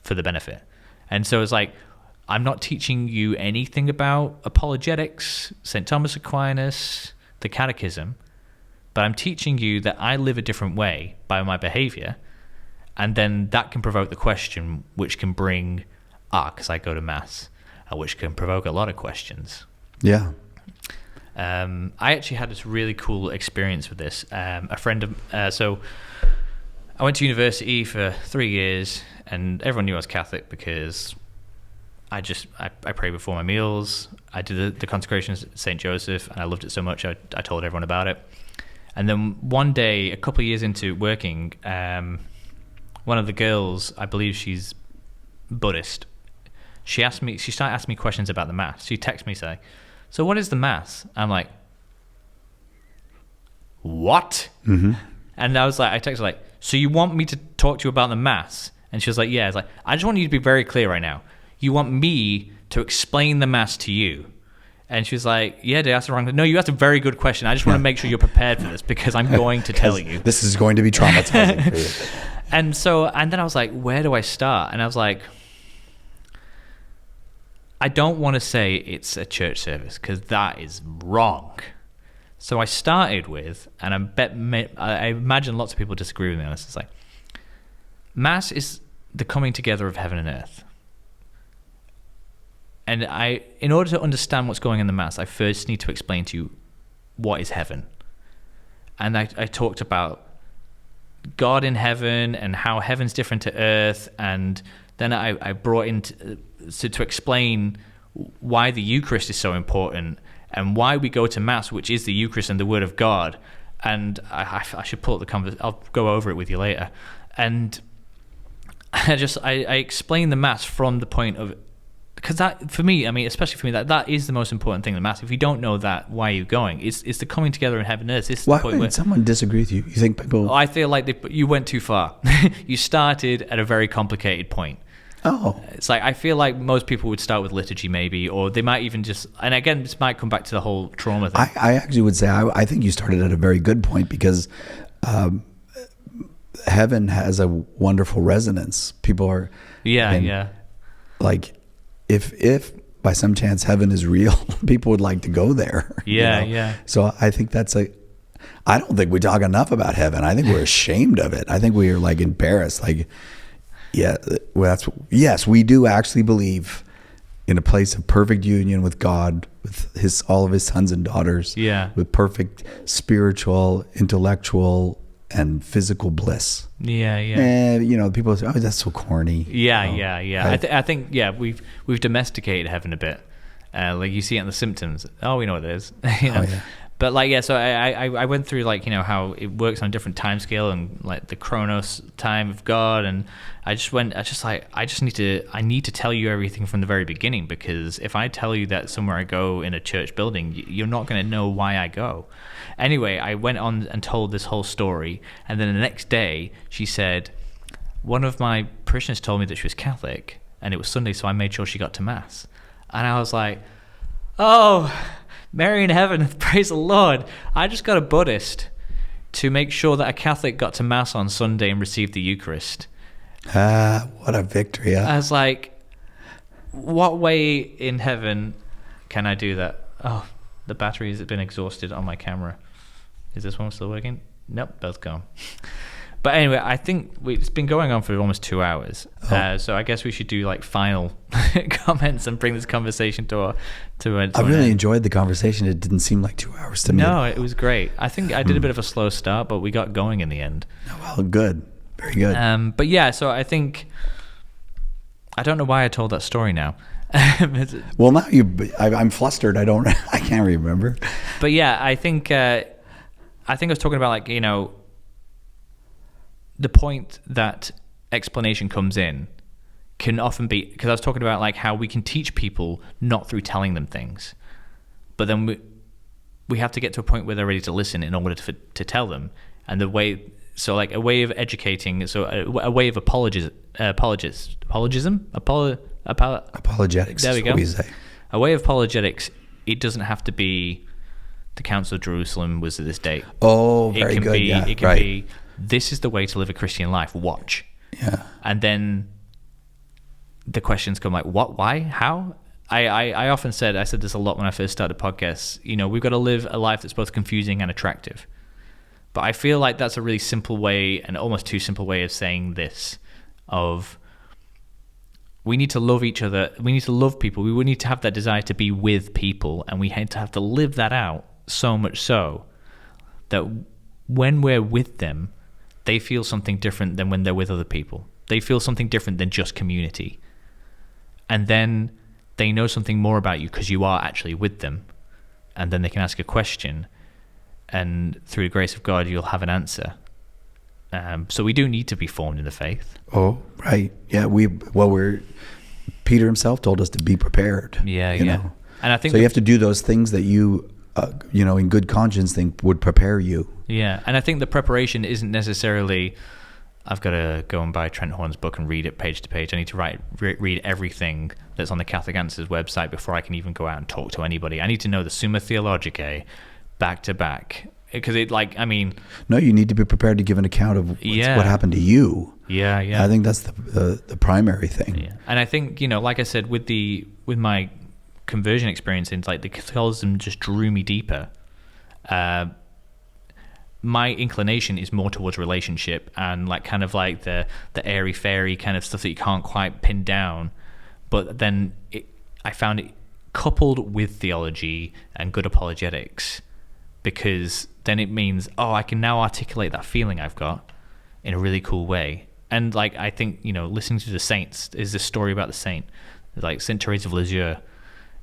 for the benefit. And so it's like, I'm not teaching you anything about apologetics, St. Thomas Aquinas, the Catechism, but I'm teaching you that I live a different way by my behavior, and then that can provoke the question, which can bring, because I go to Mass, which can provoke a lot of questions. Yeah. I actually had this really cool experience with this. A friend of, so I went to university for 3 years, and everyone knew I was Catholic because I pray before my meals. I did the consecration of St. Joseph, and I loved it so much I told everyone about it. And then one day, a couple of years into working, one of the girls, I believe she's Buddhist, she started asking me questions about the Mass. She texted me saying, "So what is the Mass?" I'm like, "What?" Mm-hmm. And I texted her like, "So you want me to talk to you about the Mass?" And she was like, "Yeah." I was like, "I just want you to be very clear right now. You want me to explain the Mass to you?" And she was like, "Yeah, did I ask the wrong question?" "No, you asked a very good question. I just want to make sure you're prepared for this because I'm going to tell you. This is going to be traumatizing for you." And then I was like, where do I start? And I was like, I don't want to say it's a church service because that is wrong. So I started with, and I imagine lots of people disagree with me on this, it's like, Mass is the coming together of heaven and earth. And in order to understand what's going on in the Mass, I first need to explain to you what is heaven. And I talked about God in heaven and how heaven's different to earth. And then I brought in to explain why the Eucharist is so important and why we go to Mass, which is the Eucharist and the Word of God. And I should pull up the conversation. I'll go over it with you later. And I explained the Mass from the point of, because that, for me, I mean, especially for me, that is the most important thing in the Mass. If you don't know that, why are you going? It's the coming together in heaven and earth. Why would someone disagree with you? You think people... I feel like you went too far. You started at a very complicated point. Oh. It's like, I feel like most people would start with liturgy maybe, or they might even just... And again, this might come back to the whole trauma thing. I actually would say, I think you started at a very good point because heaven has a wonderful resonance. People are... Yeah. Like... If by some chance heaven is real, people would like to go there. Yeah. So I think I don't think we talk enough about heaven. I think we're ashamed of it. I think we are like embarrassed. Like, yeah, well, yes, we do actually believe in a place of perfect union with God, with all of his sons and daughters. Yeah. With perfect spiritual, intellectual, and physical bliss. Yeah. And people say, "Oh, that's so corny." Yeah. I think we've domesticated heaven a bit. Like you see it in the symptoms. Oh, we know what it is. Yeah. But like, yeah. So I went through like how it works on a different time scale and like the Chronos time of God, and I need to tell you everything from the very beginning, because if I tell you that somewhere I go in a church building, you're not going to know why I go. Anyway, I went on and told this whole story, and then the next day she said, one of my parishioners told me that she was Catholic, and it was Sunday, so I made sure she got to Mass. And I was like, oh, Mary in heaven, praise the Lord. I just got a Buddhist to make sure that a Catholic got to Mass on Sunday and received the Eucharist. What a victory. Huh? I was like, what way in heaven can I do that? Oh, the batteries have been exhausted on my camera. Is this one still working? Nope, both gone. But anyway, I think it's been going on for almost 2 hours. So I guess we should do like final comments and bring this conversation to I really enjoyed the conversation. It didn't seem like 2 hours to me. No, it was great. I think I did a bit of a slow start, but we got going in the end. Well, good. Very good. But yeah, so I think, I don't know why I told that story now. Well, now I'm flustered. I can't remember. But yeah, I think I was talking about, like, you know, the point that explanation comes in can often be, because I was talking about like how we can teach people not through telling them things, but then we have to get to a point where they're ready to listen in order to tell them. And a way of educating, so a way of apologism. Apologetics. There we go. What do you say? A way of apologetics. It doesn't have to be the Council of Jerusalem was at this date. Oh, very good. It can be, this is the way to live a Christian life. Watch. Yeah. And then the questions come like, what, why, how? I often said, I said this a lot when I first started podcasts, you know, we've got to live a life that's both confusing and attractive. But I feel like that's a really simple way, and almost too simple way of saying this, of we need to love each other. We need to love people. We need to have that desire to be with people, and we have to live that out so much so that when we're with them, they feel something different than when they're with other people. They feel something different than just community. And then they know something more about you because you are actually with them. And then they can ask a question, and through the grace of God, you'll have an answer. So we do need to be formed in the faith. Oh, right. Yeah, Peter himself told us to be prepared. Yeah, you know? And I think so you have to do those things that you in good conscience think would prepare you. Yeah, and I think the preparation isn't necessarily, I've got to go and buy Trent Horn's book and read it page to page. I need to read everything that's on the Catholic Answers website before I can even go out and talk to anybody. I need to know the Summa Theologicae back to back. Because no, you need to be prepared to give an account of what happened to you. Yeah. I think that's the primary thing. Yeah. And I think, you know, like I said, with my conversion experience, it's like the Catholicism just drew me deeper. My inclination is more towards relationship and like kind of like the airy fairy kind of stuff that you can't quite pin down. But then I found it coupled with theology and good apologetics, because then it means, I can now articulate that feeling I've got in a really cool way. And like, I think, you know, listening to the saints is this story about the saint, like Saint Therese of Lisieux,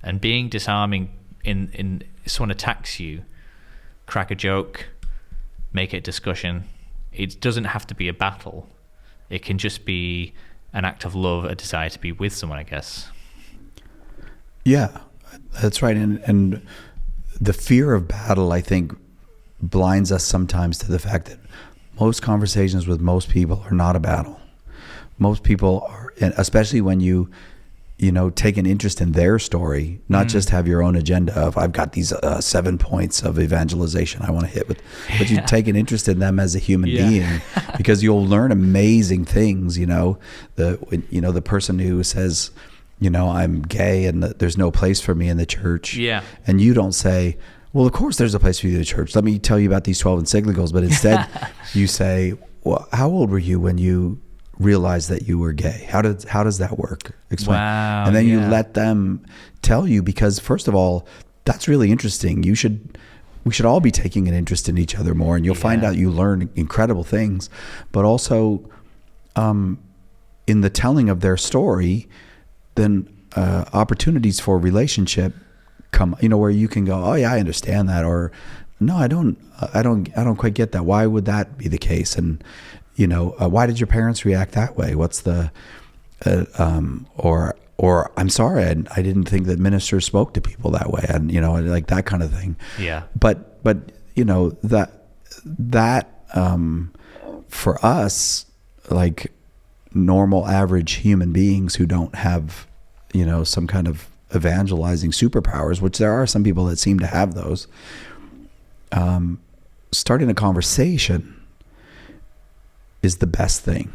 and being disarming in someone attacks you, crack a joke, make it a discussion. It doesn't have to be a battle. It can just be an act of love, a desire to be with someone, I guess. Yeah, that's right. And the fear of battle, I think, blinds us sometimes to the fact that most conversations with most people are not a battle. Most people are, and especially when you take an interest in their story, not just have your own agenda of, I've got these 7 points of evangelization I want to hit with, but you take an interest in them as a human being, because you'll learn amazing things. The person who says, I'm gay and there's no place for me in the church. Yeah. And you don't say, well, of course there's a place for you in the church. Let me tell you about these 12 encyclicals. But instead you say, well, how old were you when you realized that you were gay? How does that work? Explain. Wow. And then you let them tell you, because first of all, that's really interesting. We should all be taking an interest in each other more, and you'll find out you learn incredible things. But also in the telling of their story, then opportunities for relationship come, where you can go, oh yeah, I understand that, or no, I don't quite get that. Why would that be the case? And why did your parents react that way? What's the or I'm sorry, I didn't think that ministers spoke to people that way, and like that kind of thing. Yeah. But that for us, like normal average human beings who don't have some kind of evangelizing superpowers, which there are some people that seem to have those, starting a conversation is the best thing,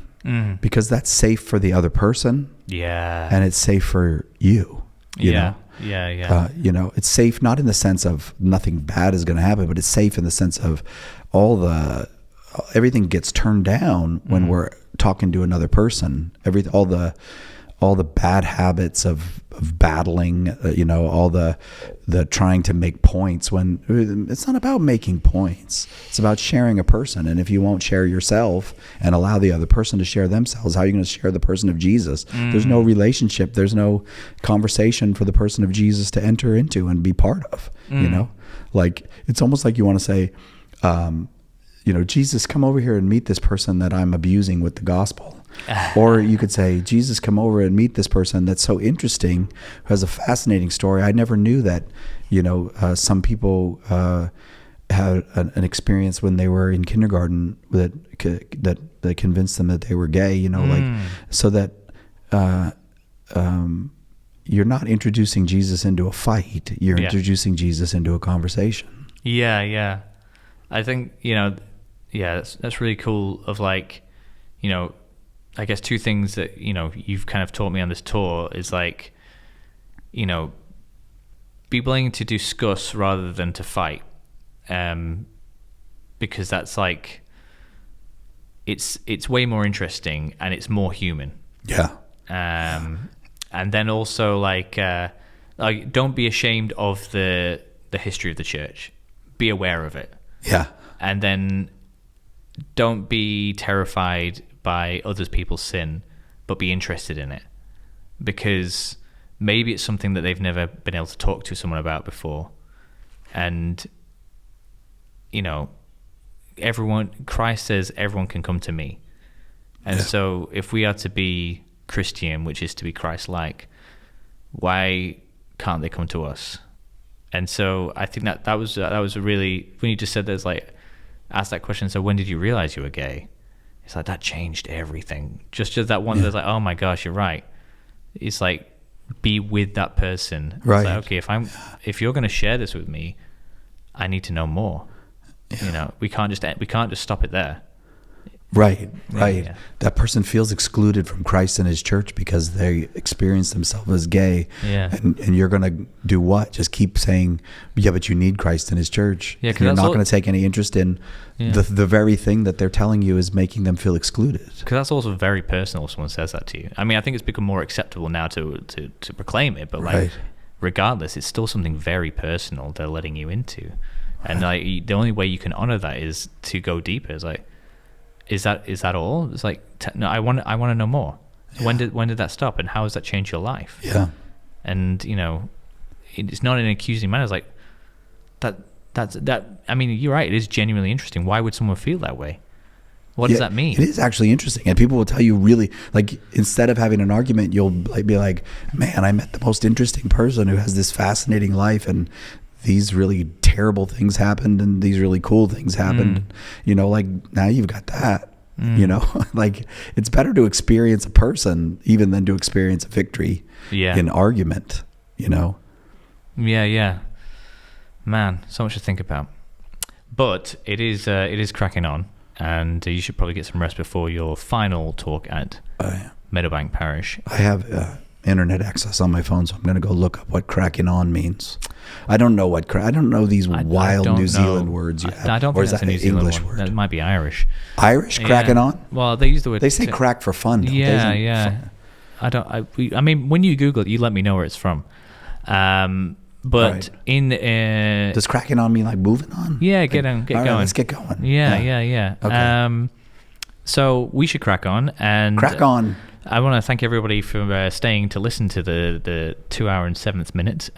because that's safe for the other person. Yeah. And it's safe for you. You know? Yeah. It's safe not in the sense of nothing bad is going to happen, but it's safe in the sense of all the everything gets turned down when we're talking to another person. All the bad habits of battling, all the trying to make points, when it's not about making points. It's about sharing a person. And if you won't share yourself and allow the other person to share themselves, how are you going to share the person of Jesus? There's no relationship. There's no conversation for the person of Jesus to enter into and be part of, Like, it's almost like you want to say, Jesus, come over here and meet this person that I'm abusing with the gospel. Or you could say, Jesus, come over and meet this person that's so interesting, who has a fascinating story. I never knew that, some people had an experience when they were in kindergarten that convinced them that they were gay, so that you're not introducing Jesus into a fight. You're introducing Jesus into a conversation. Yeah. I think, that's really cool of like, I guess two things that, you've kind of taught me on this tour is like, be willing to discuss rather than to fight. Because that's like, it's way more interesting and it's more human. Yeah. And then also like don't be ashamed of the history of the church. Be aware of it. Yeah. And then don't be terrified by other people's sin, but be interested in it, because maybe it's something that they've never been able to talk to someone about before. And Christ says everyone can come to me. And so if we are to be Christian, which is to be Christ-like, why can't they come to us? And so I think that was a really, when you just said there's like, ask that question, so when did you realize you were gay? It's like, that changed everything. Just that one, there's like, oh my gosh, you're right. It's like, be with that person. Right. It's like, okay, if you're going to share this with me, I need to know more. Yeah. We can't just stop it there. Right. Yeah. That person feels excluded from Christ and his church because they experience themselves as gay. Yeah. And you're going to do what? Just keep saying, yeah, but you need Christ and his church. Yeah, you're not going to take any interest in the very thing that they're telling you is making them feel excluded. Because that's also very personal if someone says that to you. I mean, I think it's become more acceptable now to proclaim it, but like, regardless, it's still something very personal they're letting you into. And like, the only way you can honor that is to go deeper. It's like, is that all? It's like, no, I want to know more. Yeah. When did that stop, and how has that changed your life? Yeah. And it's not in an accusing manner. It's like that. I mean, you're right. It is genuinely interesting. Why would someone feel that way? What does that mean? It is actually interesting, and people will tell you really, like, instead of having an argument, you'll be like, man, I met the most interesting person who has this fascinating life, and these really terrible things happened and these really cool things happened. Like, now you've got that. Like, it's better to experience a person even than to experience a victory in argument. Yeah. Man, so much to think about. But it is cracking on, and you should probably get some rest before your final talk at Meadowbank Parish. I have internet access on my phone, so I'm going to go look up what cracking on means. I don't know I don't know these wild New Zealand words you have. I don't think that's a New Zealand English word. word. That might be Irish. Irish, cracking on? Well, they use the word. They say crack for fun. Don't they? Yeah. I mean, when you Google it, you let me know where it's from. But in does cracking on mean like moving on? Yeah, get going. Right, let's get going. Yeah. Okay. So we should crack on and crack on. I want to thank everybody for staying to listen to the 2 hour and 7th minute.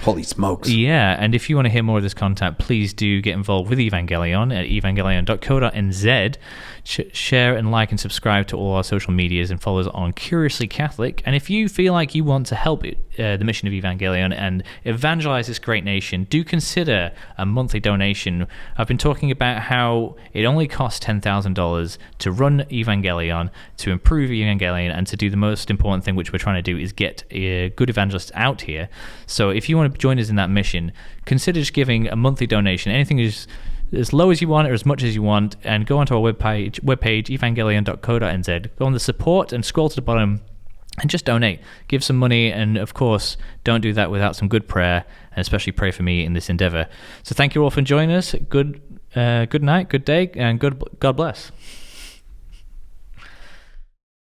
Holy smokes. Yeah, and if you want to hear more of this content, please do get involved with Evangelion at evangelion.co.nz. Share and like and subscribe to all our social medias and follow us on Curiously Catholic. And if you feel like you want to help the mission of Evangelion and evangelize this great nation, do consider a monthly donation. I've been talking about how it only costs $10,000 to run Evangelion, to improve Evangelion, and to do the most important thing, which we're trying to do, is get good evangelists out here. So if you want to join us in that mission, consider just giving a monthly donation. Anything is as low as you want or as much as you want, and go onto our webpage evangelion.co.nz, go on the support and scroll to the bottom and just donate, give some money, and of course, don't do that without some good prayer, and especially pray for me in this endeavor. So thank you all for joining us. Good night, good day, and God bless.